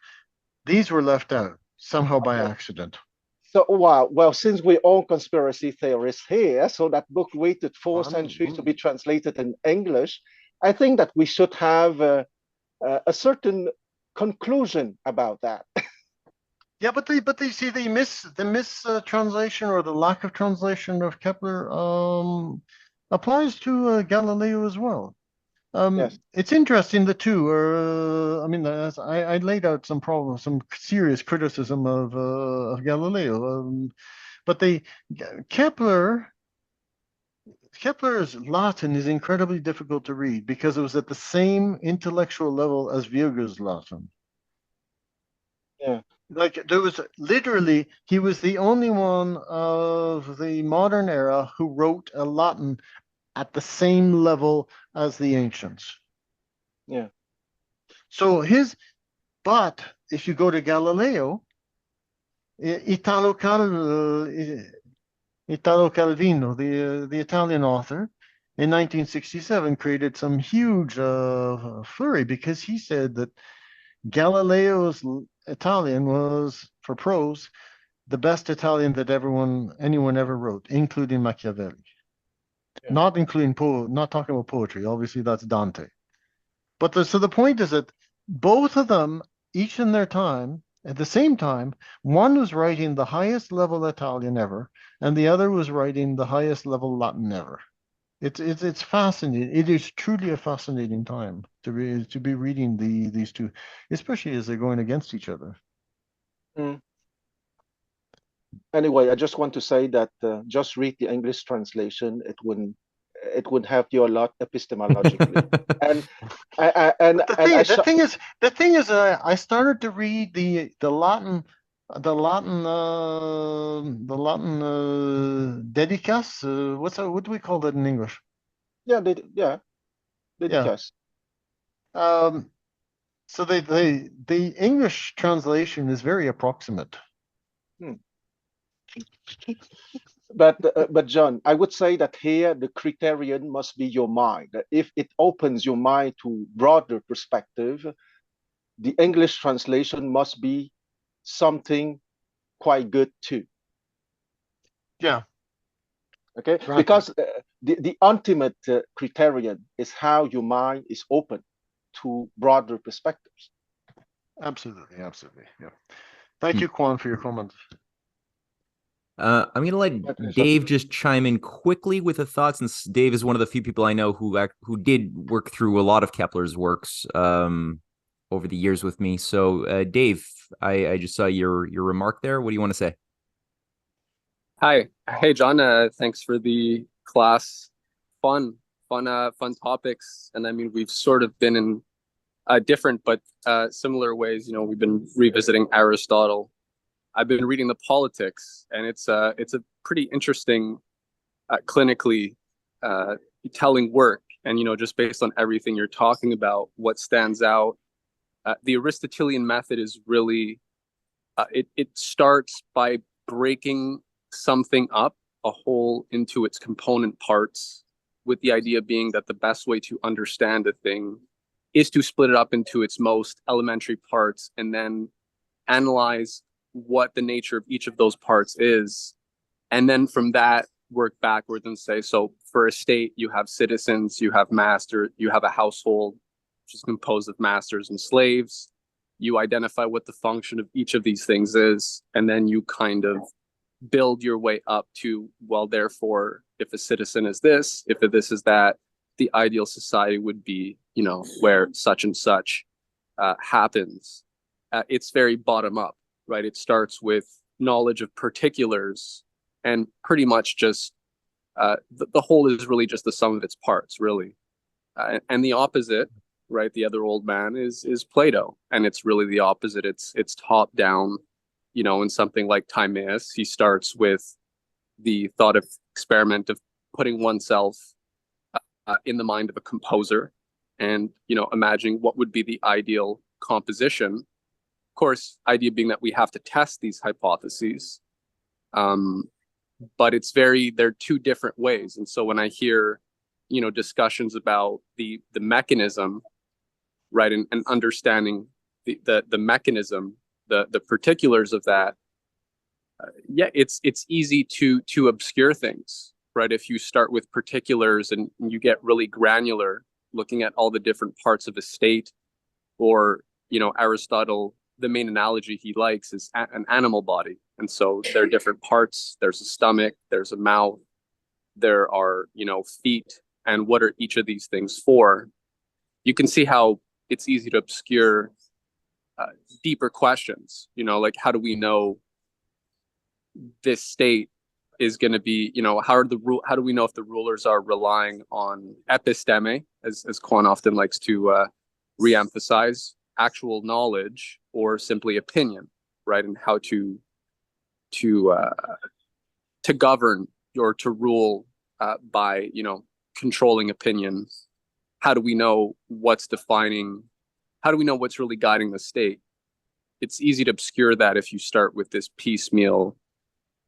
these were left out somehow by accident. So, well, since we're all conspiracy theorists here, so that book waited 4 centuries to be translated in English, I think that we should have a certain conclusion about that. Yeah, but they see the translation or the lack of translation of Kepler applies to Galileo as well. Yes. It's interesting, the two are, I mean, I laid out some problems, some serious criticism of Galileo, but Kepler's Latin is incredibly difficult to read because it was at the same intellectual level as Virgo's Latin. Yeah. Like there was literally, he was the only one of the modern era who wrote a Latin at the same level as the ancients. Yeah. So but if you go to Galileo, Italo Calvino, the Italian author, in 1967 created some huge flurry because he said that Galileo's Italian was, for prose, the best Italian that anyone ever wrote, including Machiavelli. Yeah. Not including not talking about poetry. Obviously, that's Dante. But so the point is that both of them, each in their time, at the same time, one was writing the highest level Italian ever, and the other was writing the highest level Latin ever. It's fascinating. It is truly a fascinating time to be reading these two, especially as they're going against each other. Mm. Anyway, I just want to say that just read the English translation. It would help you a lot epistemologically. The thing is, I started to read the Latin dedicas. What do we call that in English? Yeah, dedicas. Yeah. So the English translation is very approximate. But John, I would say that here the criterion must be your mind. If it opens your mind to broader perspective, the English translation must be something quite good too. Yeah. Okay. Right. Because the ultimate criterion is how your mind is open to broader perspectives. Absolutely. Yeah. Thank you, Quan, for your comments. I'm going to let Dave just chime in quickly with a thought, since Dave is one of the few people I know who did work through a lot of Kepler's works over the years with me. So, Dave, I just saw your remark there. What do you want to say? Hi. Hey, John. Thanks for the class. Fun topics. And I mean, we've sort of been in different but similar ways. You know, we've been revisiting Aristotle. I've been reading the Politics, and it's a pretty interesting, clinically telling work. And, you know, just based on everything you're talking about, what stands out, the Aristotelian method is really, it starts by breaking something up, a whole, into its component parts, with the idea being that the best way to understand a thing is to split it up into its most elementary parts and then analyze what the nature of each of those parts is. And then from that, work backwards and say, so for a state, you have citizens, you have master, you have a household, which is composed of masters and slaves. You identify what the function of each of these things is, and then you kind of build your way up to, well, therefore, if a citizen is this, if this is that, the ideal society would be, you know, where such and such happens. It's very bottom up, right? It starts with knowledge of particulars, and pretty much just the whole is really just the sum of its parts, really. And the opposite, right? The other old man is Plato, and it's really the opposite. It's top down, you know. In something like Timaeus, he starts with the thought of experiment of putting oneself in the mind of a composer, and, you know, imagining what would be the ideal composition. Of course, idea being that we have to test these hypotheses, but they're two different ways. And so when I hear, you know, discussions about the mechanism, right, and understanding the mechanism, the particulars of that, yeah, it's easy to obscure things, right? If you start with particulars and you get really granular, looking at all the different parts of a state, or, you know, Aristotle, the main analogy he likes is an animal body. And so there are different parts. There's a stomach, there's a mouth, there are, you know, feet. And what are each of these things for? You can see how it's easy to obscure deeper questions, you know, like, how do we know this state is going to be, you know, how do we know if the rulers are relying on episteme, as Quan often likes to re-emphasize, actual knowledge, or simply opinion, right? And how to govern or to rule by, you know, controlling opinion. How do we know what's really guiding the state? It's easy to obscure that if you start with this piecemeal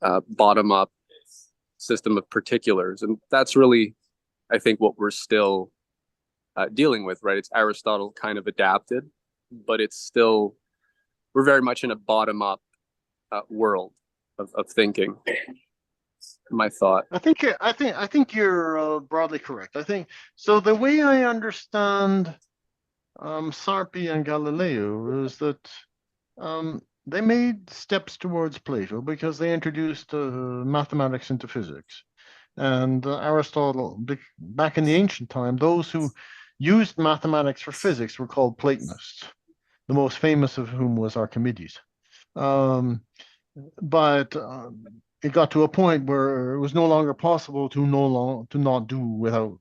bottom-up system of particulars. And that's really, I think, what we're still dealing with, right? It's Aristotle kind of adapted, but it's still, we're very much in a bottom-up world of thinking. My thought. I think you're broadly correct. I think so. The way I understand Sarpi and Galileo is that they made steps towards Plato because they introduced mathematics into physics. And Aristotle, back in the ancient time, those who used mathematics for physics were called Platonists, the most famous of whom was Archimedes. But it got to a point where it was no longer possible to not do without.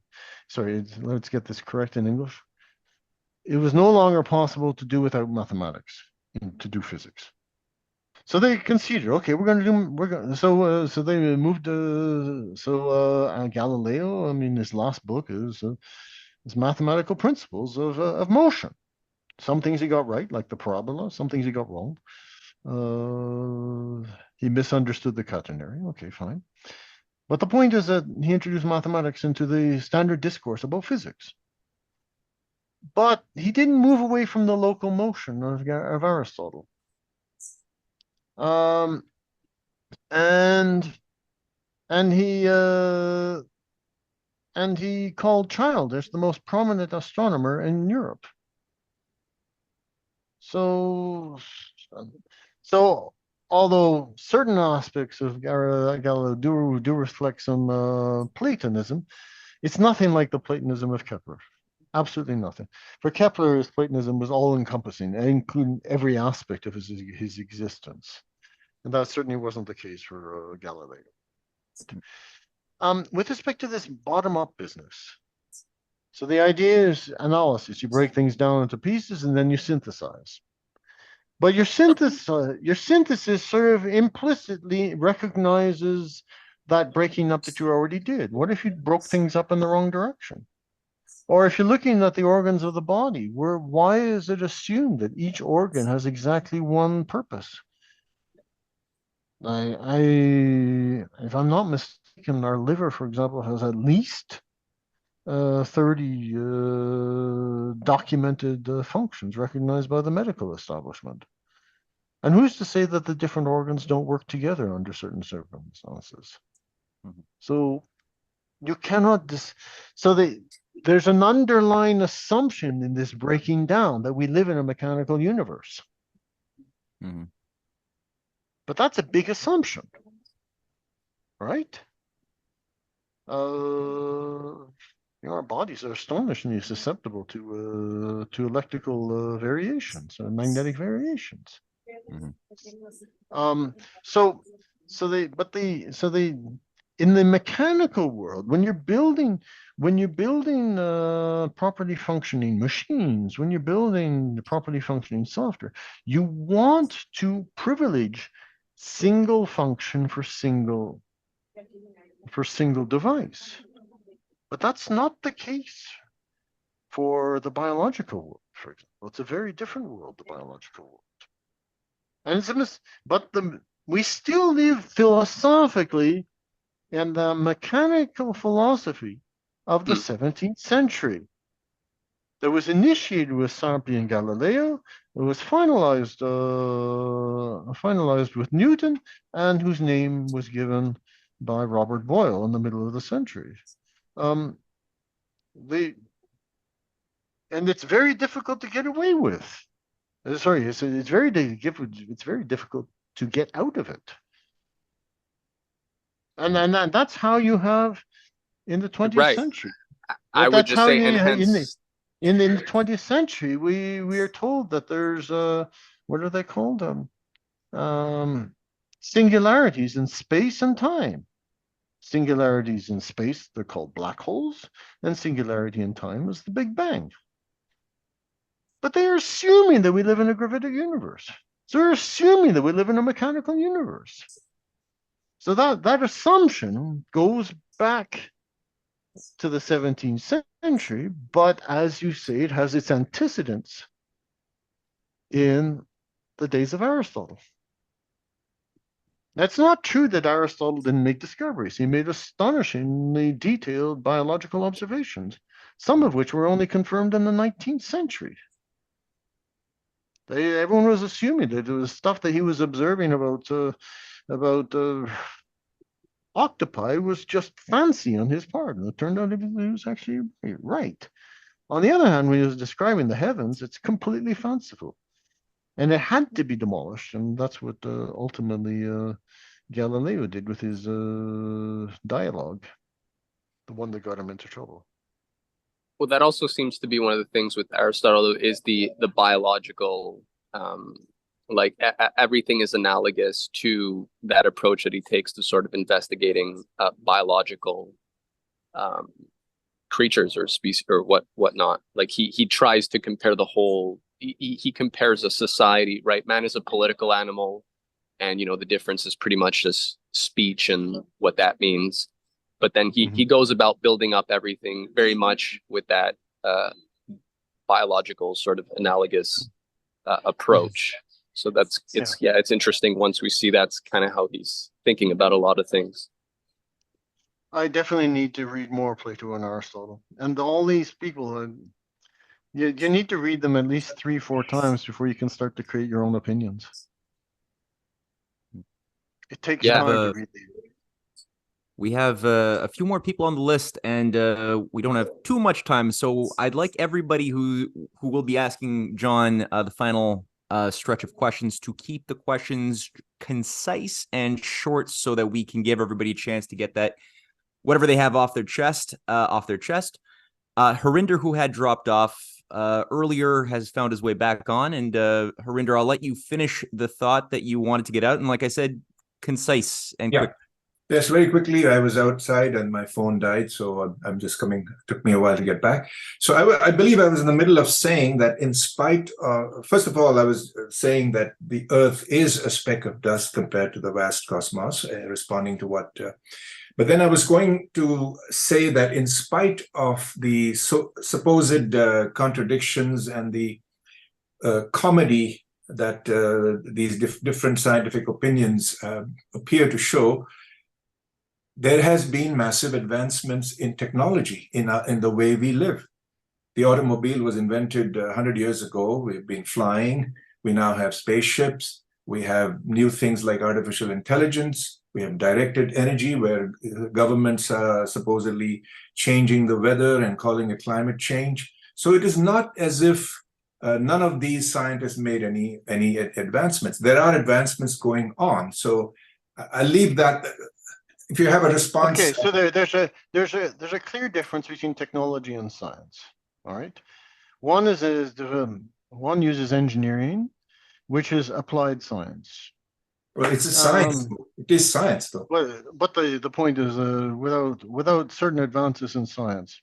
Sorry, let's get this correct in English. It was no longer possible to do without mathematics to do physics. So they considered, okay, so they moved Galileo, I mean, his last book is mathematical principles of motion. Some things he got right, like the parabola. Some things he got wrong. He misunderstood the catenary. Okay, fine. But the point is that he introduced mathematics into the standard discourse about physics. But he didn't move away from the local motion of Aristotle. And he called Childish the most prominent astronomer in Europe. So although certain aspects of Galileo do reflect some Platonism, it's nothing like the Platonism of Kepler. Absolutely nothing. For Kepler, his Platonism was all-encompassing, including every aspect of his existence. And that certainly wasn't the case for Galileo. With respect to this bottom-up business, so the idea is analysis. You break things down into pieces and then you synthesize. But your synthesis sort of implicitly recognizes that breaking up that you already did. What if you broke things up in the wrong direction? Or if you're looking at the organs of the body, why is it assumed that each organ has exactly one purpose? If I'm not mistaken, our liver, for example, has at least 30 documented functions recognized by the medical establishment. And who's to say that the different organs don't work together under certain circumstances? So you cannot there's an underlying assumption in this breaking down that we live in a mechanical universe. But that's a big assumption, right? Our bodies are astonishingly susceptible to electrical variations, magnetic variations. In the mechanical world, when you're building properly functioning machines, when you're building properly functioning software, you want to privilege single function for single device. But that's not the case for the biological world, for example. It's a very different world, the biological world. And we still live philosophically in the mechanical philosophy of the 17th century that was initiated with Kepler and Galileo. It was finalized with Newton, and whose name was given by Robert Boyle in the middle of the century. And it's very difficult to get away with. Sorry, it's very difficult to get out of it. And that's how you have in the 20th century. I would just say, in the 20th century, we are told that there's what are they called? Singularities in space and time. Singularities in space, they're called black holes, and singularity in time is the Big Bang. But they are assuming that we live in a gravitational universe. So they're assuming that we live in a mechanical universe. So that assumption goes back to the 17th century, but as you say, it has its antecedents in the days of Aristotle. That's not true that Aristotle didn't make discoveries. He made astonishingly detailed biological observations, some of which were only confirmed in the 19th century. Everyone was assuming that it was stuff that he was observing about octopi was just fancy on his part, and it turned out he was actually right. On the other hand, when he was describing the heavens, it's completely fanciful. And it had to be demolished, and that's what ultimately Galileo did with his dialogue, the one that got him into trouble. Well, that also seems to be one of the things with Aristotle is the biological, everything is analogous to that approach that he takes to sort of investigating biological creatures or species or whatnot. Like he tries to compare the whole. He compares a society, right? Man is a political animal, and the difference is pretty much just speech and what that means. But then he goes about building up everything very much with that biological sort of analogous approach. So it's interesting once we see that's kind of how he's thinking about a lot of things. I definitely need to read more Plato and Aristotle, and all these people. You need to read them at least 3-4 times before you can start to create your own opinions. It takes time to read these. We have a few more people on the list, and we don't have too much time. So I'd like everybody who will be asking John the final stretch of questions to keep the questions concise and short, so that we can give everybody a chance to get that whatever they have off their chest. Harinder, who had dropped off earlier, has found his way back on, and Harinder, I'll let you finish the thought that you wanted to get out, and like I said, concise and quick. Yes, very quickly. I was outside and my phone died, so I'm just coming. It took me a while to get back. So I believe I was in the middle of saying that in spite of, first of all, I was saying that the Earth is a speck of dust compared to the vast cosmos, responding to what, but then I was going to say that in spite of the supposed contradictions and the comedy that these different scientific opinions appear to show, there has been massive advancements in technology in the way we live. The automobile was invented 100 years ago. We've been flying. We now have spaceships. We have new things like artificial intelligence. We have directed energy, where governments are supposedly changing the weather and calling it climate change. So it is not as if none of these scientists made any advancements. There are advancements going on. So I leave that. If you have a response. Okay, so there's a clear difference between technology and science. All right, one one uses engineering, which is applied science. Well, it's a science. It is science, though. But the point is, without certain advances in science,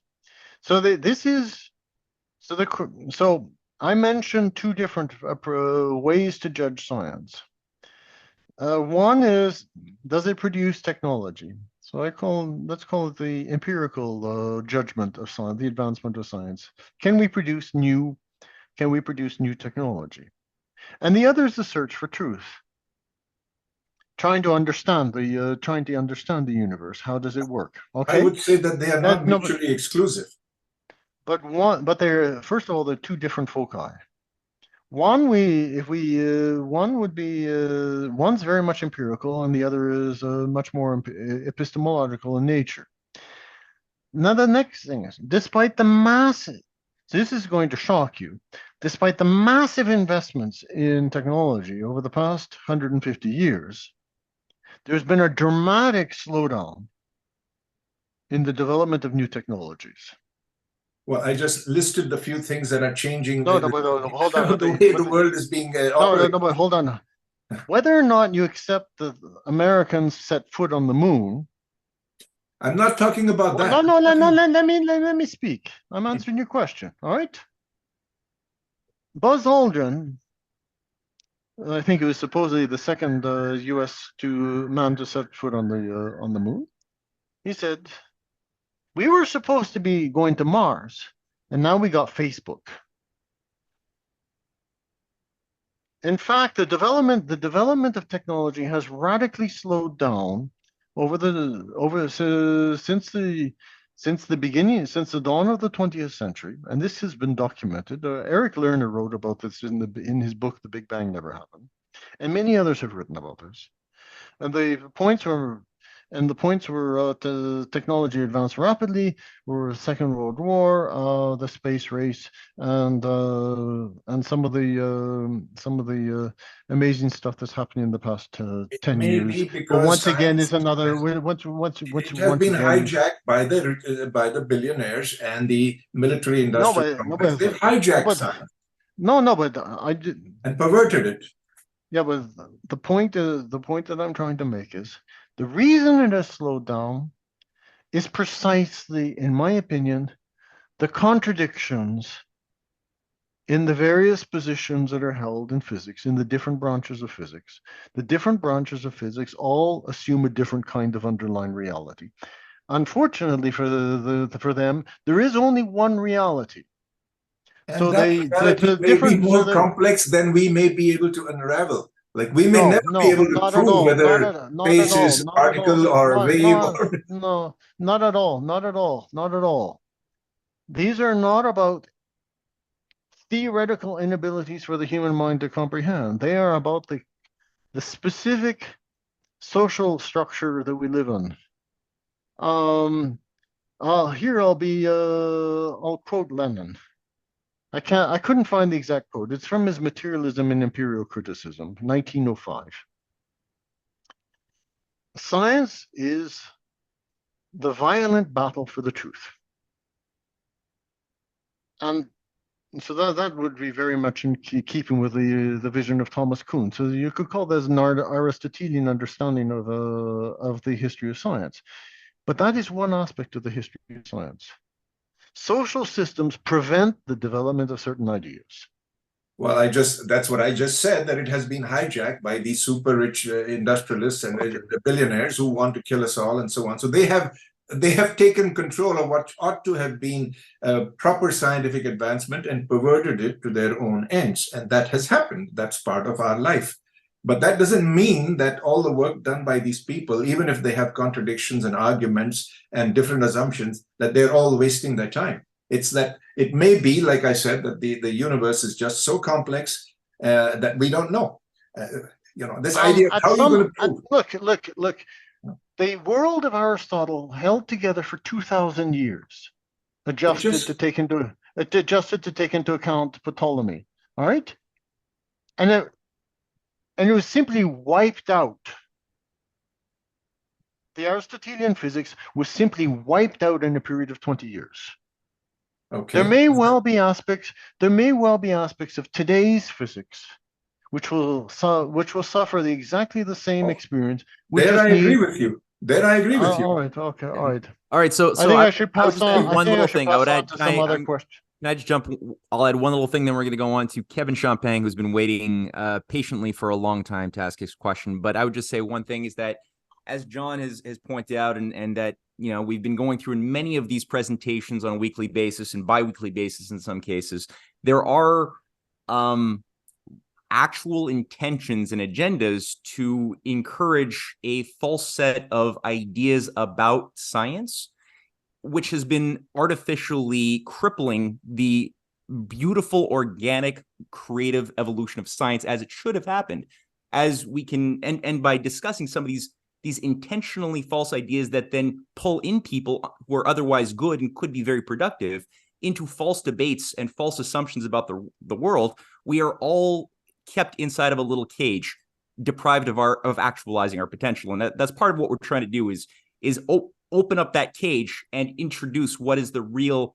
so so I mentioned two different ways to judge science. One is, does it produce technology? So let's call it the empirical judgment of science, the advancement of science. Can we produce new technology? And the other is the search for truth. Trying to understand the universe. How does it work? Okay. I would say that they are not mutually exclusive. But they're, first of all, they're two different foci. One would be one's very much empirical, and the other is much more epistemological in nature. Now the next thing is, despite the massive, so this is going to shock you, despite the massive investments in technology over the past 150 years, there's been a dramatic slowdown in the development of new technologies. Well, I just listed the few things that are changing. Hold on. The way the world is being operated. No, but hold on. Whether or not you accept that Americans set foot on the moon. I'm not talking about that. No, let me speak. I'm answering your question, all right? Buzz Aldrin, I think it was supposedly the second U.S. man to set foot on the moon. He said, we were supposed to be going to Mars, and now we got Facebook. In fact, the development of technology has radically slowed down since the dawn of the 20th century, and this has been documented. Eric Lerner wrote about this in his book, The Big Bang Never Happened, and many others have written about this. And the points were technology advanced rapidly, were the Second World War, the space race, and some of the amazing stuff that's happening in the past 10 years. But once again, is another. It has been hijacked by the billionaires and the military industrial complex. They've hijacked science. But I did and perverted it. Yeah, but the point that I'm trying to make is, the reason it has slowed down is precisely, in my opinion, the contradictions in the various positions that are held in physics, in the different branches of physics. The different branches of physics all assume a different kind of underlying reality. Unfortunately for them, there is only one reality. And so that may be more complex than we may be able to unravel. Like we may never be able to prove whether space is particle or wave. No, not at all. These are not about theoretical inabilities for the human mind to comprehend. They are about the specific social structure that we live in. Here I'll quote Lenin. I couldn't find the exact quote. It's from his Materialism and Imperial Criticism, 1905. Science is the violent battle for the truth. And so that would be very much in keeping with the vision of Thomas Kuhn. So you could call this an Aristotelian understanding of the history of science. But that is one aspect of the history of science. Social systems prevent the development of certain ideas. Well, that's what I just said, that it has been hijacked by these super rich industrialists and the billionaires who want to kill us all and so on. So they have taken control of what ought to have been proper scientific advancement and perverted it to their own ends. And that has happened. That's part of our life. But that doesn't mean that all the work done by these people, even if they have contradictions and arguments and different assumptions, that they're all wasting their time. It's that it may be, like I said, that the universe is just so complex that we don't know. this idea of how are you going to prove? Look. The world of Aristotle held together for 2,000 years, adjusted to take into account Ptolemy. All right, and it was simply wiped out. The Aristotelian physics was simply wiped out in a period of 20 years. Okay. There may well be aspects of today's physics which will suffer exactly the same experience. There I agree with you. All right. Okay. All right. So I think I should pass on. One little thing. I would add to some other question. Can I just jump? I'll add one little thing, then we're going to go on to Kevin Champagne, who's been waiting patiently for a long time to ask his question. But I would just say one thing is that, as John has pointed out, and that we've been going through in many of these presentations on a weekly basis and bi-weekly basis in some cases, there are actual intentions and agendas to encourage a false set of ideas about science, which has been artificially crippling the beautiful, organic, creative evolution of science as it should have happened. As we can, and by discussing some of these intentionally false ideas that then pull in people who are otherwise good and could be very productive into false debates and false assumptions about the world, we are all kept inside of a little cage, deprived of actualizing our potential. And that's part of what we're trying to do is open up that cage and introduce what are the real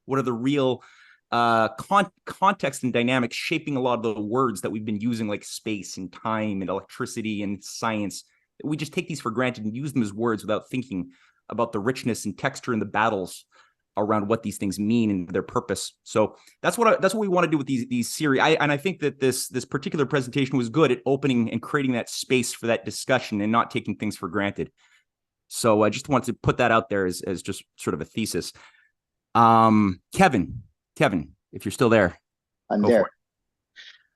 context and dynamics shaping a lot of the words that we've been using, like space and time and electricity and science. We just take these for granted and use them as words without thinking about the richness and texture and the battles around what these things mean and their purpose. So that's what we want to do with these series. I think that this particular presentation was good at opening and creating that space for that discussion and not taking things for granted. So I just wanted to put that out there as just sort of a thesis. Kevin, if you're still there. I'm there.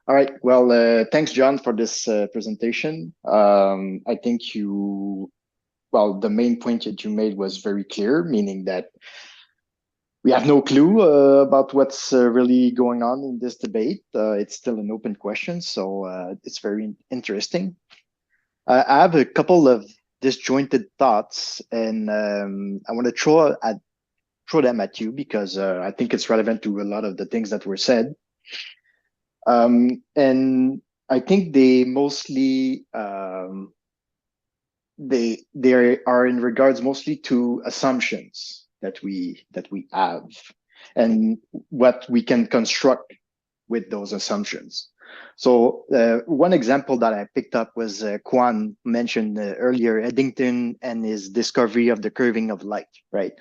All right. Well, thanks, John, for this presentation. I think the main point that you made was very clear, meaning that we have no clue about what's really going on in this debate. It's still an open question, so it's very interesting. I have a couple of disjointed thoughts, and I want to throw them at you because I think it's relevant to a lot of the things that were said. And I think they mostly they are in regards mostly to assumptions that we have and what we can construct with those assumptions. So one example that I picked up was Kwan mentioned earlier, Eddington and his discovery of the curving of light, right?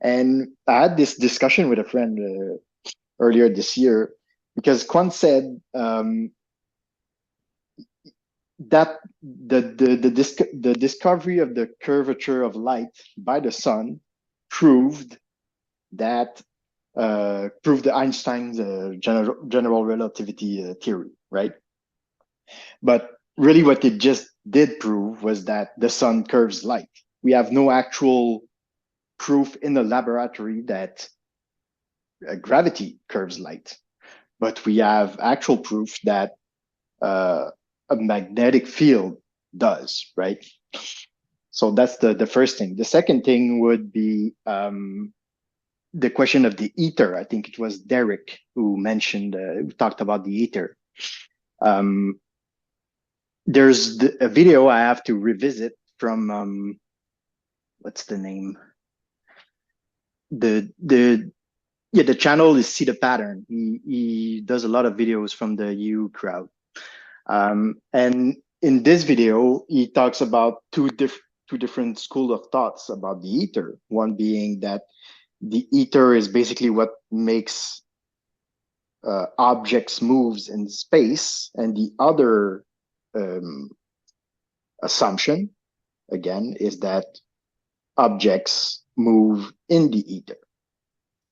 And I had this discussion with a friend earlier this year because Kwan said that the discovery of the curvature of light by the sun proved the Einstein's general relativity theory, right? But really what it just did prove was that the sun curves light. We have no actual proof in the laboratory that gravity curves light, but we have actual proof that a magnetic field does, right? So that's the first thing. The second thing would be the question of the ether. I think it was Derek who mentioned, who talked about the ether. There's a video I have to revisit from, what's the name? The channel is See the Pattern. He does a lot of videos from the EU crowd. And in this video, he talks about two different schools of thoughts about the ether. One being that the ether is basically what makes objects moves in space, and the other assumption, again, is that objects move in the ether.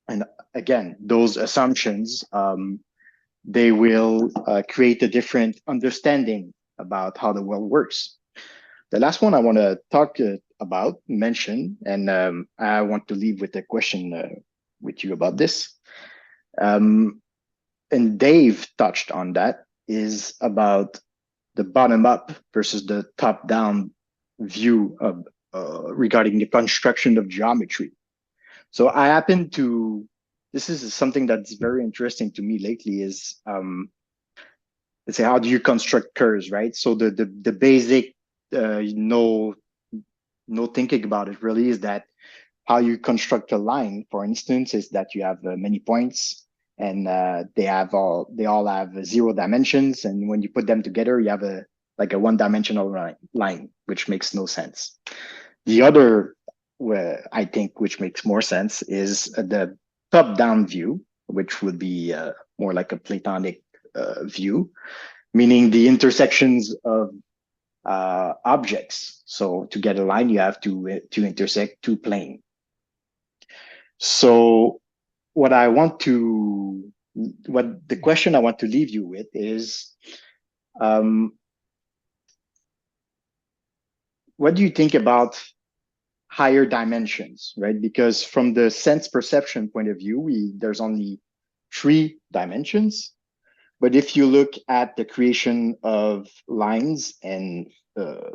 And again, those assumptions, they will create a different understanding about how the world works. The last one I want to talk mention, and I want to leave with a question with you about this. And Dave touched on that, is about the bottom up versus the top down view of regarding the construction of geometry. So I happen to, this is something that's very interesting to me lately is, let's say, how do you construct curves, right? So the basic, no thinking about it really is that how you construct a line, for instance, is that you have many points and they all have 0 dimensions. And when you put them together, you have a one-dimensional line, which makes no sense. The other, I think, which makes more sense is the top-down view, which would be more like a Platonic view, meaning the intersections of objects. So to get a line, you have to intersect 2 planes. So what the question I want to leave you with is, what do you think about higher dimensions, right? Because from the sense perception point of view, there's only 3 dimensions. But if you look at the creation of lines and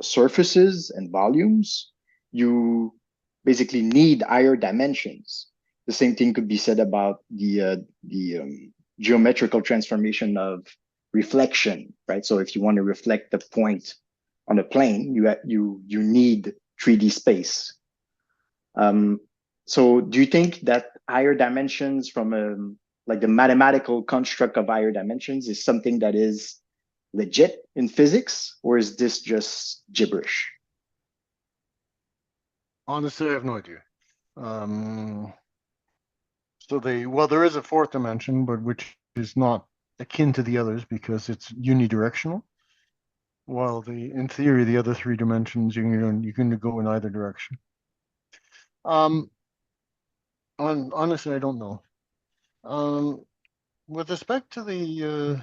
surfaces and volumes, you basically need higher dimensions. The same thing could be said about the geometrical transformation of reflection, right? So if you want to reflect the point on a plane, you need 3D space. So do you think that higher dimensions from like the mathematical construct of higher dimensions is something that is legit in physics, or is this just gibberish? Honestly, I have no idea. So there is a 4th dimension, but which is not akin to the others because it's unidirectional. While in theory, the other 3 dimensions, you can go in either direction. Honestly, I don't know. With respect to the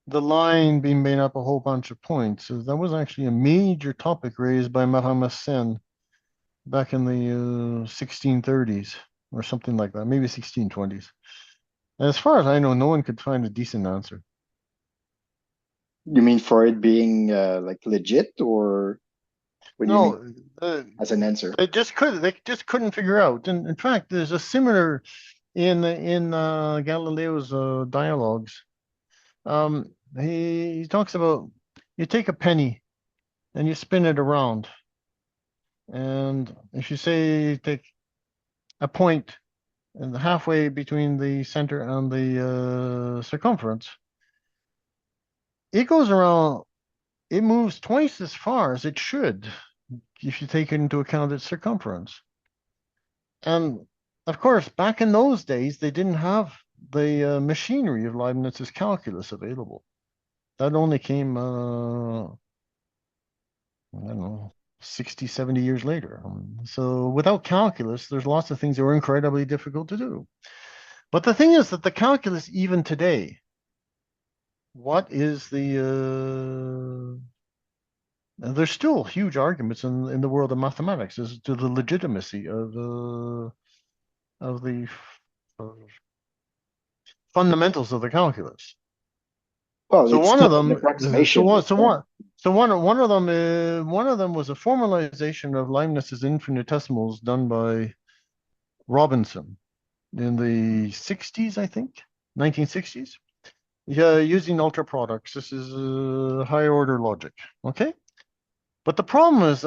line being made up a whole bunch of points, that was actually a major topic raised by Mahomet Sen back in the 1630s or something like that, maybe 1620s. As far as I know, no one could find a decent answer. You mean for it being like legit, or what do you mean as an answer? They just couldn't figure out. And in fact, there's a similar in Galileo's dialogues. He talks about, you take a penny and you spin it around, and if you say take a point and halfway between the center and the circumference, it goes around, it moves twice as far as it should if you take into account its circumference. And of course, back in those days, they didn't have the machinery of Leibniz's calculus available. That only came, I don't know, 60, 70 years later. So without calculus, there's lots of things that were incredibly difficult to do. But the thing is that the calculus, even today, what is there's still huge arguments in the world of mathematics as to the legitimacy of the fundamentals of the calculus. Well, so one of them, one of them was a formalization of Leibniz's infinitesimals done by Robinson in the 60s, I think, 1960s. Yeah, using ultra products. This is higher order logic. Okay. But the problem is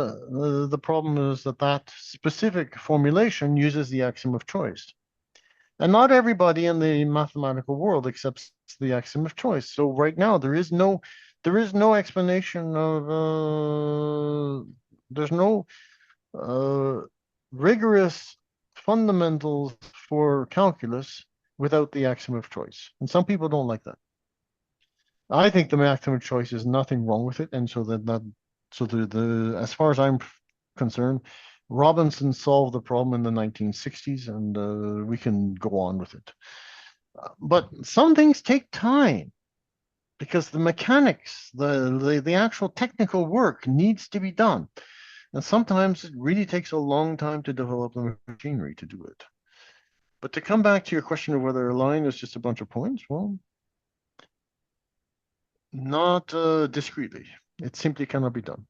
that specific formulation uses the axiom of choice, and not everybody in the mathematical world accepts the axiom of choice. So right now there is no explanation of there's no rigorous fundamentals for calculus without the axiom of choice, and some people don't like that. I think the axiom of choice is nothing wrong with it, and so as far as I'm concerned, Robinson solved the problem in the 1960s, and we can go on with it. But some things take time because the mechanics, the actual technical work needs to be done. And sometimes it really takes a long time to develop the machinery to do it. But to come back to your question of whether a line is just a bunch of points, well, Not discreetly. It simply cannot be done.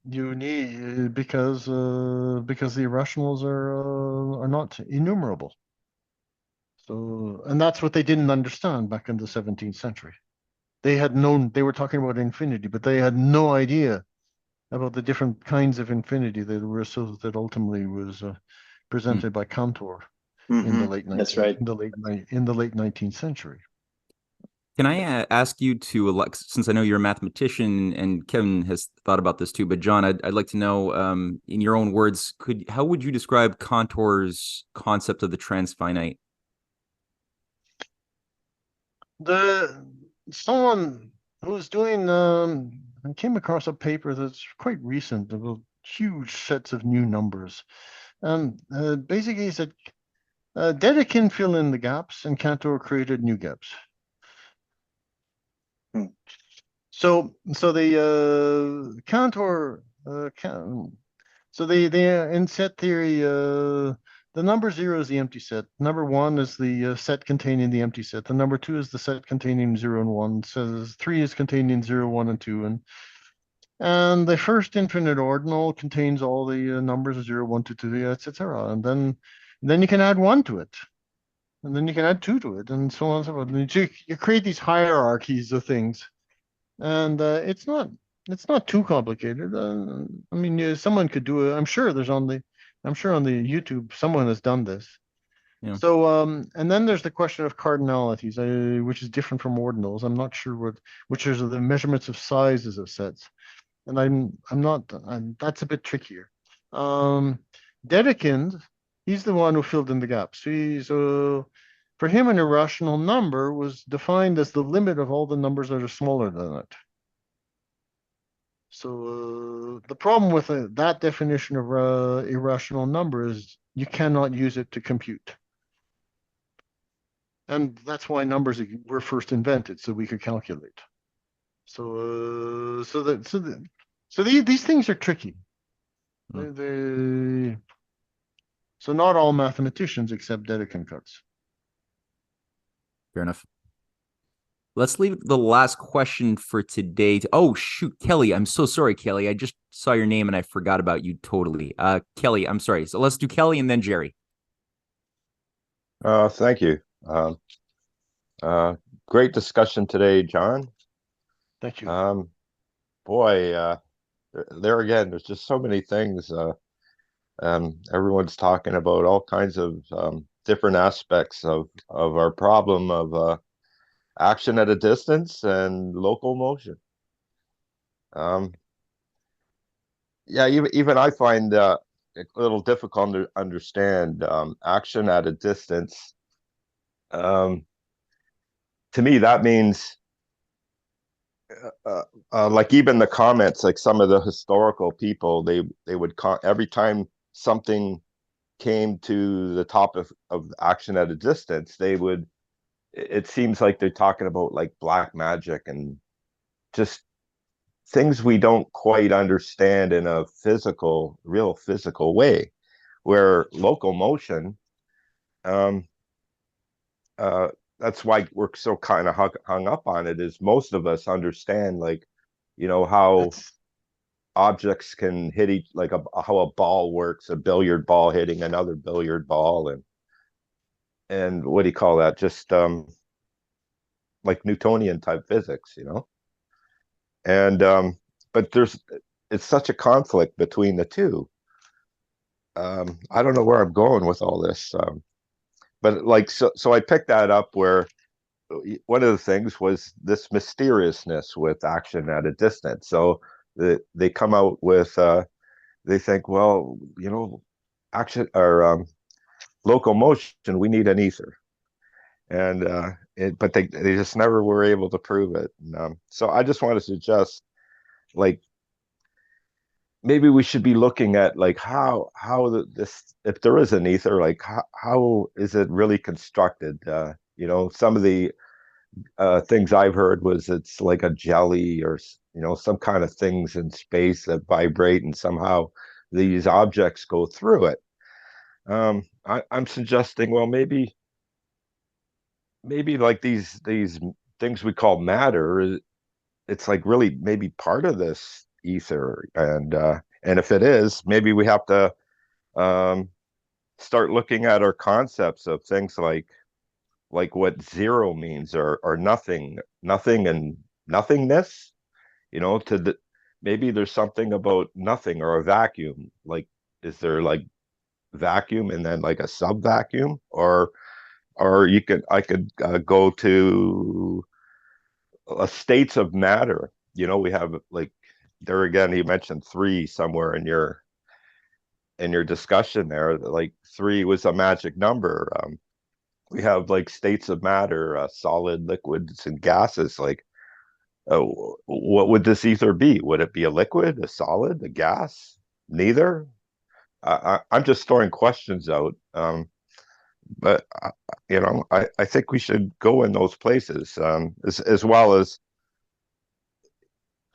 You need because the irrationals are not enumerable. So, and that's what they didn't understand back in the 17th century. They were talking about infinity, but they had no idea about the different kinds of infinity that ultimately was presented by Cantor in the late 19th century. Can I ask you to, since I know you're a mathematician and Kevin has thought about this too, but John, I'd like to know, in your own words, how would you describe Cantor's concept of the transfinite? Someone who was doing, I came across a paper that's quite recent about huge sets of new numbers. Basically, he said Dedekind fill in the gaps, and Cantor created new gaps. So the Cantor, so in set theory, the number 0 is the empty set. Number 1 is the set containing the empty set. The number 2 is the set containing 0 and 1. So 3 is containing 0, 1, and 2. And the first infinite ordinal contains all the numbers 0, 1, 2, 3, etc. And then you can add 1 to it. And then you can add 2 to it, and so on and so forth. And you create these hierarchies of things. And it's not too complicated. I mean, someone could do it. I'm sure on the YouTube someone has done this. Yeah. So and then there's the question of cardinalities, which is different from ordinals. I'm not sure which are the measurements of sizes of sets, and that's a bit trickier. Dedekind, he's the one who filled in the gaps. So for him, an irrational number was defined as the limit of all the numbers that are smaller than it. So the problem with that definition of irrational number is you cannot use it to compute. And that's why numbers were first invented, so we could calculate. So these things are tricky. So not all mathematicians accept Dedekind cuts. Fair enough. Let's leave the last question for today. Oh, shoot, Kelly. I'm so sorry, Kelly. I just saw your name and I forgot about you totally. Kelly, I'm sorry. So let's do Kelly and then Jerry. Thank you. Great discussion today, John. Thank you. Boy, there again, there's just so many things. Everyone's talking about all kinds of different aspects of our problem of action at a distance and local motion. Yeah, even I find a little difficult to understand action at a distance. To me, that means like even the comments, like some of the historical people, they would every time something came to the top of action at a distance, it seems like they're talking about like black magic and just things we don't quite understand in a real physical way, where local motion, that's why we're so kind of hung up on it, is most of us understand, like, how objects can hit how a ball works, a billiard ball hitting another billiard ball, and what do you call that? Just like Newtonian type physics, and but it's such a conflict between the two. I don't know where I'm going with all this, but like so I picked that up where one of the things was this mysteriousness with action at a distance. So they come out with they think, well, action or local motion, we need an ether, and but they just never were able to prove it. And, so I just want to suggest, like, maybe we should be looking at like how this, if there is an ether, like how is it really constructed? Some of the things I've heard was it's like a jelly or some kind of things in space that vibrate and somehow these objects go through it. I'm suggesting, well, maybe like these things we call matter, it's like really maybe part of this ether, and if it is, maybe we have to start looking at our concepts of things like what zero means, or nothing and nothingness. Maybe there's something about nothing, or a vacuum. Like, is there like vacuum and then like a sub vacuum, or I could go to states of matter. We have, like, there again, you mentioned three somewhere in your discussion there. Like, three was a magic number. We have like states of matter, solid, liquids, and gases. Like, what would this ether be? Would it be a liquid, a solid, a gas? Neither. I'm just throwing questions out. But I think we should go in those places, as well as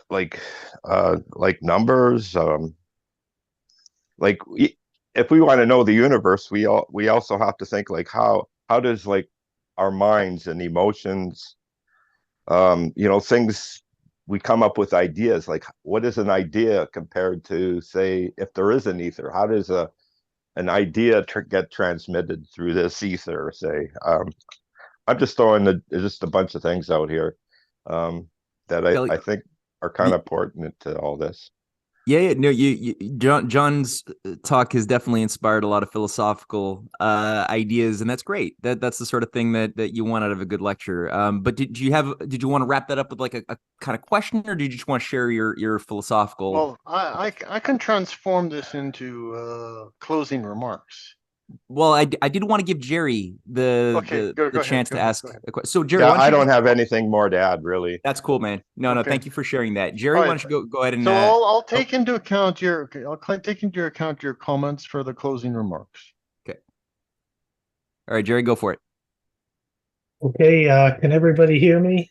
like numbers. Like, if we want to know the universe, we also have to think, like, how does, like, our minds and emotions, things, we come up with ideas. Like, what is an idea compared to, say, if there is an ether? How does an idea get transmitted through this ether, say? I'm just throwing just a bunch of things out here that I think are kind of important to all this. Yeah, no, John's talk has definitely inspired a lot of philosophical ideas, and that's great. That's the sort of thing that you want out of a good lecture. But did you want to wrap that up with like a kind of question, or did you just want to share your philosophical? Well, I can transform this into closing remarks. Well, I did want to give Jerry the chance to ask a question. So, Jerry, I don't have anything more to add, really. That's cool, man. No, thank you for sharing that. Jerry, why don't you go ahead and? So I'll take into account your comments for the closing remarks. Okay. All right, Jerry, go for it. Okay. Can everybody hear me?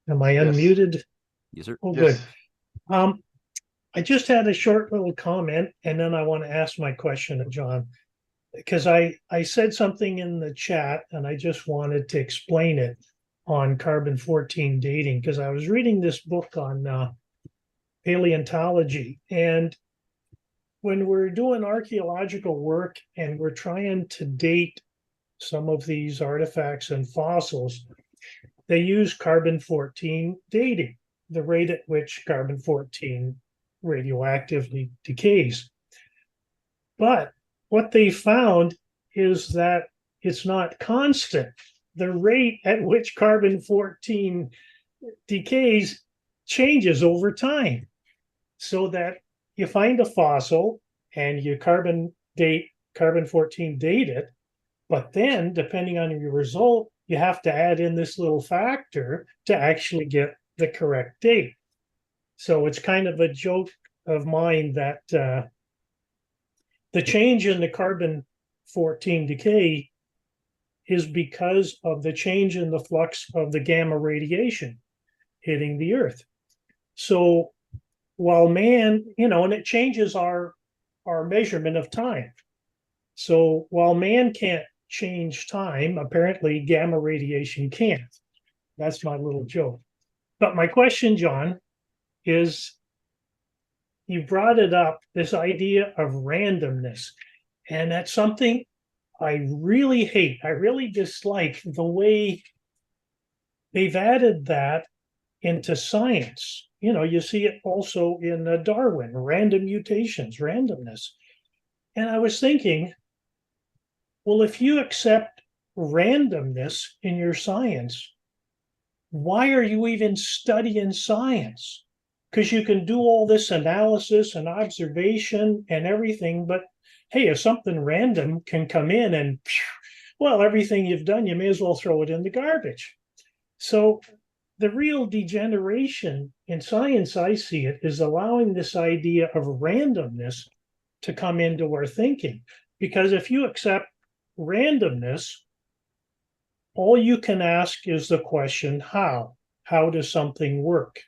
Am I unmuted? Yes, sir. Oh, good. I just had a short little comment, and then I want to ask my question to John, because I said something in the chat and I just wanted to explain it on carbon-14 dating, because I was reading this book on paleontology, and when we're doing archaeological work and we're trying to date some of these artifacts and fossils, they use carbon-14 dating, the rate at which carbon-14 radioactively decays. But what they found is that it's not constant. The rate at which carbon-14 decays changes over time. So that you find a fossil and you carbon-14 date it, but then depending on your result, you have to add in this little factor to actually get the correct date. So it's kind of a joke of mine that the change in the carbon-14 decay is because of the change in the flux of the gamma radiation hitting the Earth. So while man, and it changes our measurement of time. So while man can't change time, apparently gamma radiation can. That's my little joke. But my question, John, is you brought it up, this idea of randomness. And that's something I really hate. I really dislike the way they've added that into science. You see it also in Darwin, random mutations, randomness. And I was thinking, well, if you accept randomness in your science, why are you even studying science? Because you can do all this analysis and observation and everything, but hey, if something random can come in and, well, everything you've done, you may as well throw it in the garbage. So the real degeneration in science, I see it, is allowing this idea of randomness to come into our thinking. Because if you accept randomness, all you can ask is the question, how? How does something work?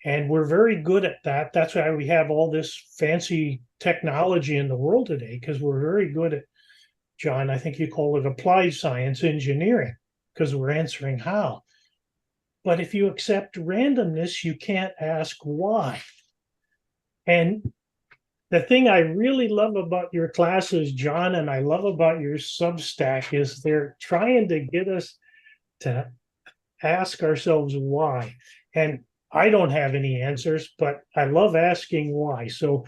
And we're very good at that. That's why we have all this fancy technology in the world today, because we're very good at, John, I think you call it applied science engineering, because we're answering how. But if you accept randomness, you can't ask why. And the thing I really love about your classes, John, and I love about your Substack is they're trying to get us to ask ourselves why. And I don't have any answers, but I love asking why. So,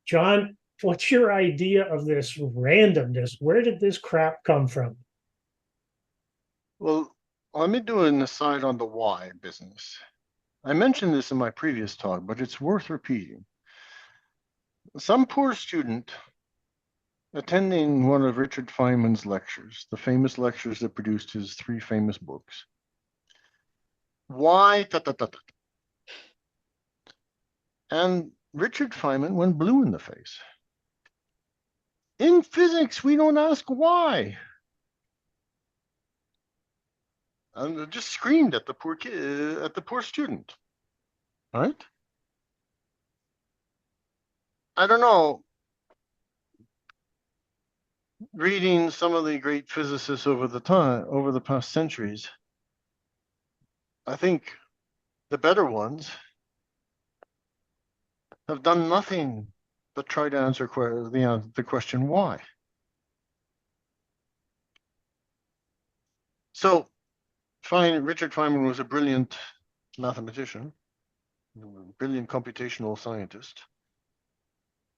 John, what's your idea of this randomness? Where did this crap come from? Well, let me do an aside on the why business. I mentioned this in my previous talk, but it's worth repeating. Some poor student attending one of Richard Feynman's lectures, the famous lectures that produced his 3 famous books. Why? And Richard Feynman went blue in the face. In physics, we don't ask why. And just screamed at the poor kid, at the poor student. Right? I don't know. Reading some of the great physicists over the past centuries, I think the better ones have done nothing but try to answer the question why. So, Richard Feynman was a brilliant mathematician, a brilliant computational scientist,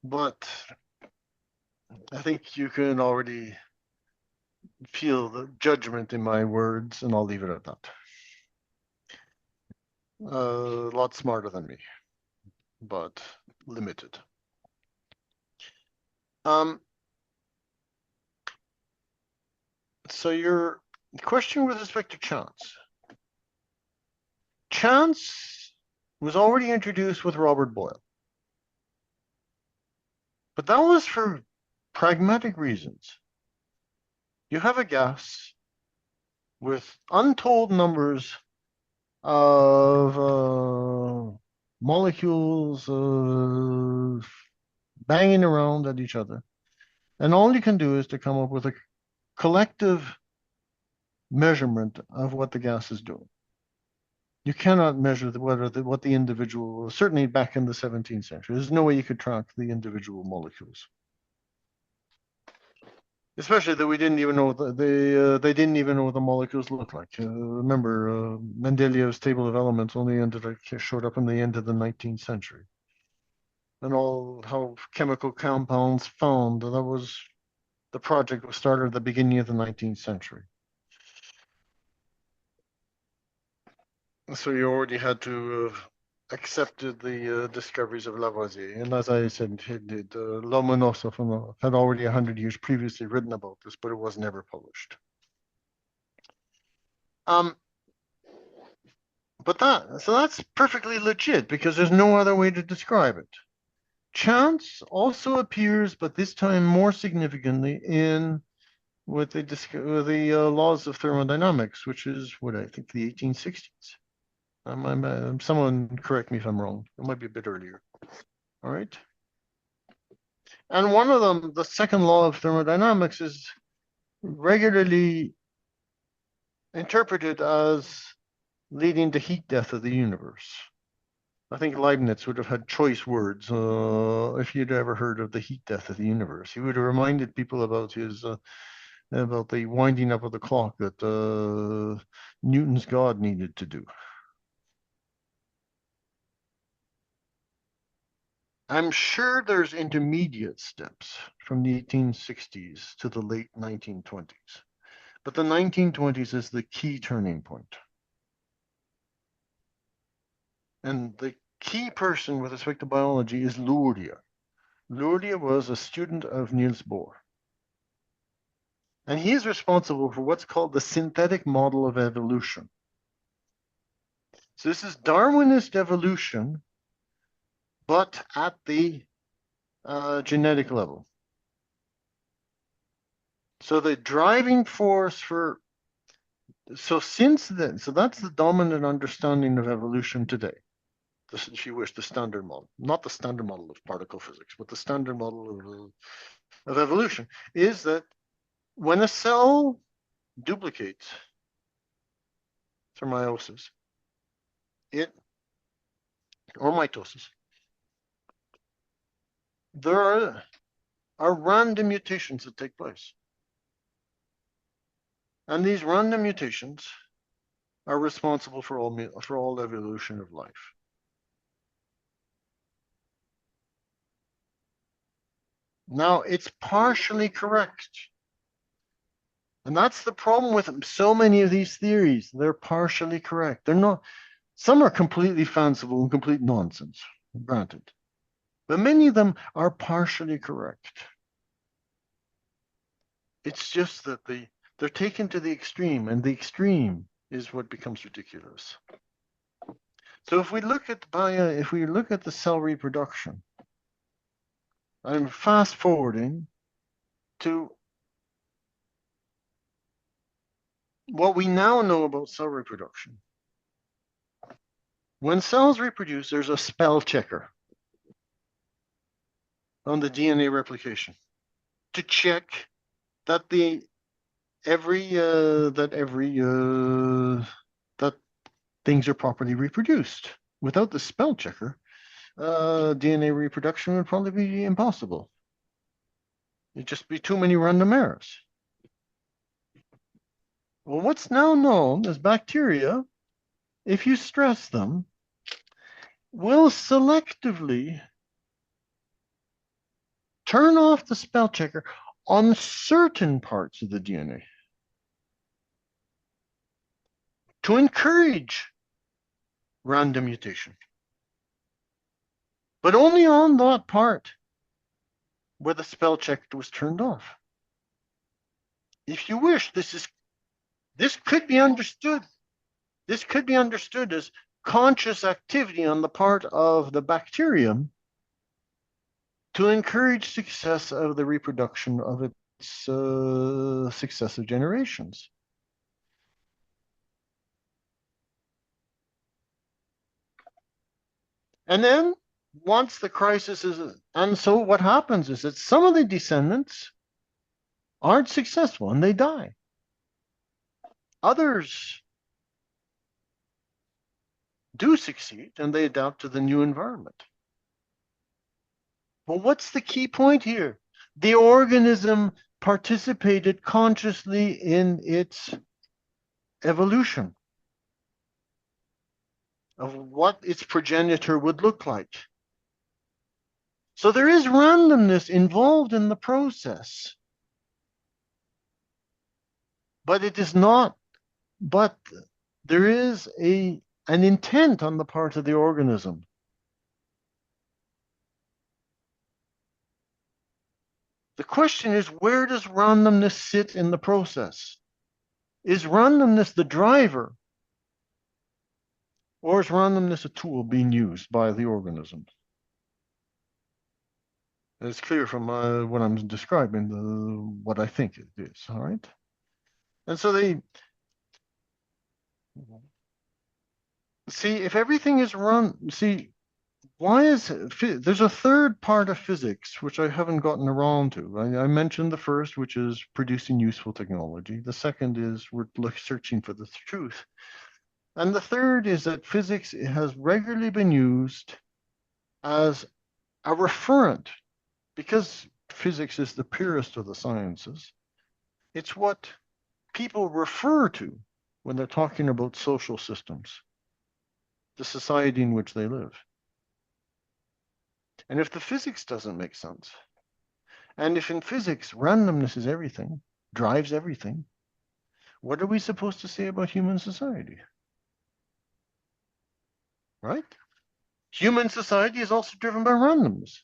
but I think you can already feel the judgment in my words, and I'll leave it at that. A lot smarter than me, but limited. So your question with respect to chance. Chance was already introduced with Robert Boyle. But that was for pragmatic reasons. You have a gas with untold numbers of molecules banging around at each other. And all you can do is to come up with a collective measurement of what the gas is doing. You cannot measure what the individual, certainly back in the 17th century, there's no way you could track the individual molecules. Especially that we didn't even know what they didn't even know what the molecules looked like. Remember, Mendeleev's table of elements only showed up in the end of the 19th century. And all how chemical compounds found, that was the project was started at the beginning of the 19th century. So you already had to have accepted the discoveries of Lavoisier. And as I said, Lomonosov had already 100 years previously written about this, but it was never published. So that's perfectly legit because there's no other way to describe it. Chance also appears, but this time more significantly with the laws of thermodynamics, which is what I think the 1860s. Someone correct me if I'm wrong. It might be a bit earlier. All right. And one of them, the second law of thermodynamics, is regularly interpreted as leading to heat death of the universe. I think Leibniz would have had choice words if you'd ever heard of the heat death of the universe. He would have reminded people about his about the winding up of the clock that Newton's God needed to do. I'm sure there's intermediate steps from the 1860s to the late 1920s, but the 1920s is the key turning point. And the key person with respect to biology is Luria. Luria was a student of Niels Bohr. And he is responsible for what's called the synthetic model of evolution. So this is Darwinist evolution, but at the genetic level. So the driving force since then, so that's the dominant understanding of evolution today. If you wish, the standard model, not the standard model of particle physics, but the standard model of evolution, is that when a cell duplicates through meiosis, or mitosis, there are random mutations that take place. And these random mutations are responsible for all evolution of life. Now, it's partially correct. And that's the problem with so many of these theories. They're partially correct. They're not, some are completely fanciful and complete nonsense, granted. But many of them are partially correct. It's just that they're taken to the extreme, and the extreme is what becomes ridiculous. So if we look at the cell reproduction, I'm fast forwarding to what we now know about cell reproduction. When cells reproduce, there's a spell checker on the DNA replication to check that that things are properly reproduced. Without the spell checker, DNA reproduction would probably be impossible. It'd just be too many random errors. Well, what's now known as bacteria, if you stress them, will selectively turn off the spell checker on certain parts of the DNA to encourage random mutation, but only on that part where the spell check was turned off. If you wish, this could be understood. This could be understood as conscious activity on the part of the bacterium to encourage success of the reproduction of its successive generations. And then once the crisis is, and so what happens is that some of the descendants aren't successful and they die. Others do succeed and they adapt to the new environment. Well, what's the key point here? The organism participated consciously in its evolution of what its progenitor would look like. So there is randomness involved in the process, but it is not, but there is an intent on the part of the organism. The question is, where does randomness sit in the process? Is randomness the driver, or is randomness a tool being used by the organism? It's clear from what I'm describing, what I think it is, all right? And so see, if everything is why is there's a third part of physics which I haven't gotten around to. I mentioned the first, which is producing useful technology. The second is we're searching for the truth. And the third is that physics has regularly been used as a referent, because physics is the purest of the sciences. It's what people refer to when they're talking about social systems, the society in which they live. And if the physics doesn't make sense, and if in physics randomness is everything, drives everything, what are we supposed to say about human society? Right? Human society is also driven by randomness.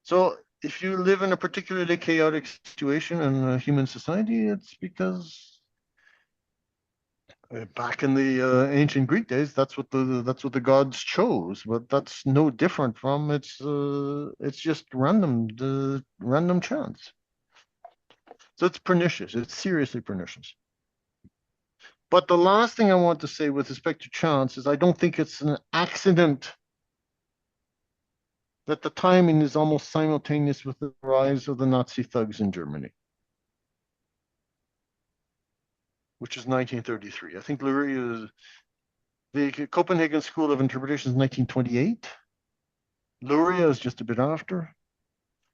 So if you live in a particularly chaotic situation in a human society, it's because back in the ancient Greek days, that's what the gods chose. But that's no different from it's just random chance. So it's pernicious. It's seriously pernicious. But the last thing I want to say with respect to chance is I don't think it's an accident that the timing is almost simultaneous with the rise of the Nazi thugs in Germany, which is 1933. I think Luria The Copenhagen School of Interpretation is 1928. Luria is just a bit after.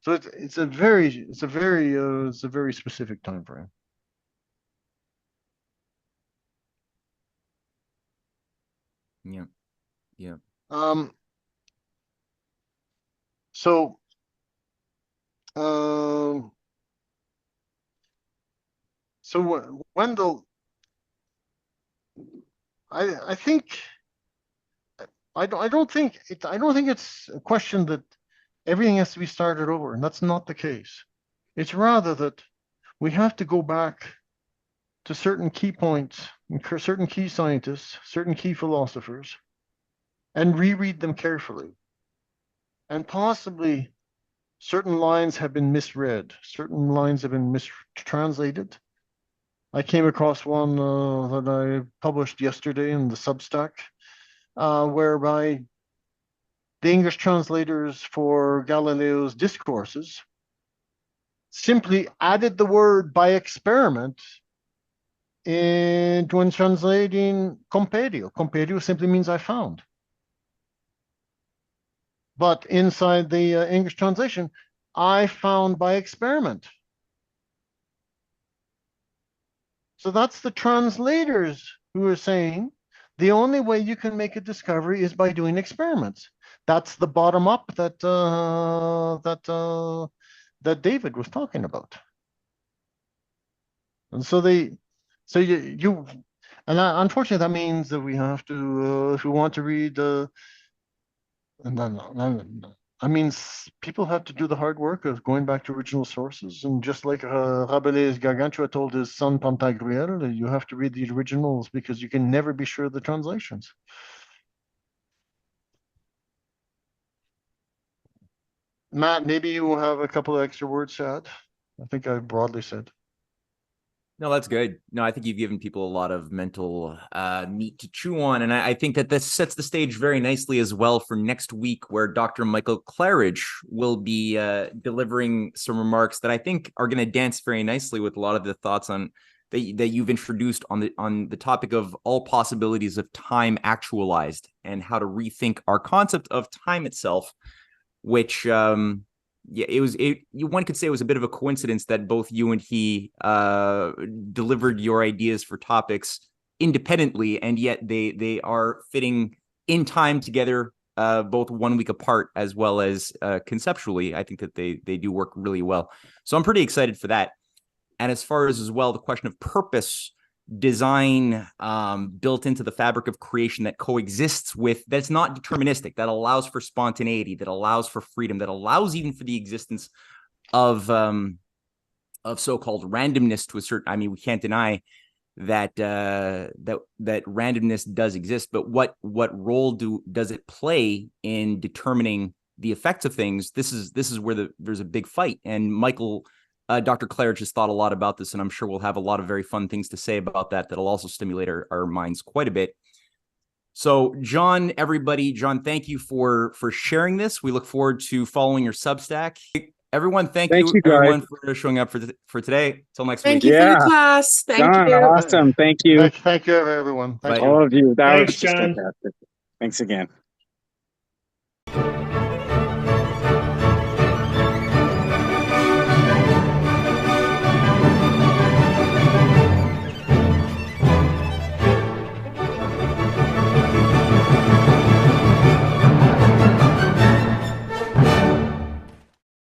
So it's a very specific time frame. Yeah. Yeah. So Wendell, I think I don't think it's a question that everything has to be started over, and that's not the case. It's rather that we have to go back to certain key points, certain key scientists, certain key philosophers, and reread them carefully. And possibly certain lines have been misread, certain lines have been mistranslated. I came across one that I published yesterday in the Substack, whereby the English translators for Galileo's discourses simply added the word by experiment when translating compedio. Compedio simply means I found. But inside the English translation, I found by experiment. So that's the translators who are saying the only way you can make a discovery is by doing experiments. That's the bottom up that that David was talking about. And so unfortunately that means that we have to if we want to read I mean, people have to do the hard work of going back to original sources, and just like Rabelais Gargantua told his son Pantagruel, you have to read the originals because you can never be sure of the translations. Matt, maybe you will have a couple of extra words to add. I think I've broadly said. No, that's good. No, I think you've given people a lot of mental meat to chew on. And I think that this sets the stage very nicely as well for next week, where Dr. Michael Claridge will be delivering some remarks that I think are going to dance very nicely with a lot of the thoughts on that you've introduced on the topic of all possibilities of time actualized and how to rethink our concept of time itself, which one could say it was a bit of a coincidence that both you and he delivered your ideas for topics independently, and yet they are fitting in time together, both 1 week apart as well as conceptually. I think that they do work really well. So I'm pretty excited for that. And as far as well, the question of purpose, design built into the fabric of creation that coexists with, that's not deterministic, that allows for spontaneity, that allows for freedom, that allows even for the existence of so-called randomness to a certain, I mean, we can't deny that that randomness does exist, but what role does it play in determining the effects of things? This is where there's a big fight. And Dr. Claridge has thought a lot about this, and I'm sure we'll have a lot of very fun things to say about that'll also stimulate our minds quite a bit. So John, thank you for sharing this. We look forward to following your Substack. Everyone, thank you everyone for showing up for today. Till next week. Thank you for the class. Thank John, you. awesome. Thank you. Thank you, everyone. All of you. That Thanks, was just John. fantastic. Thanks again.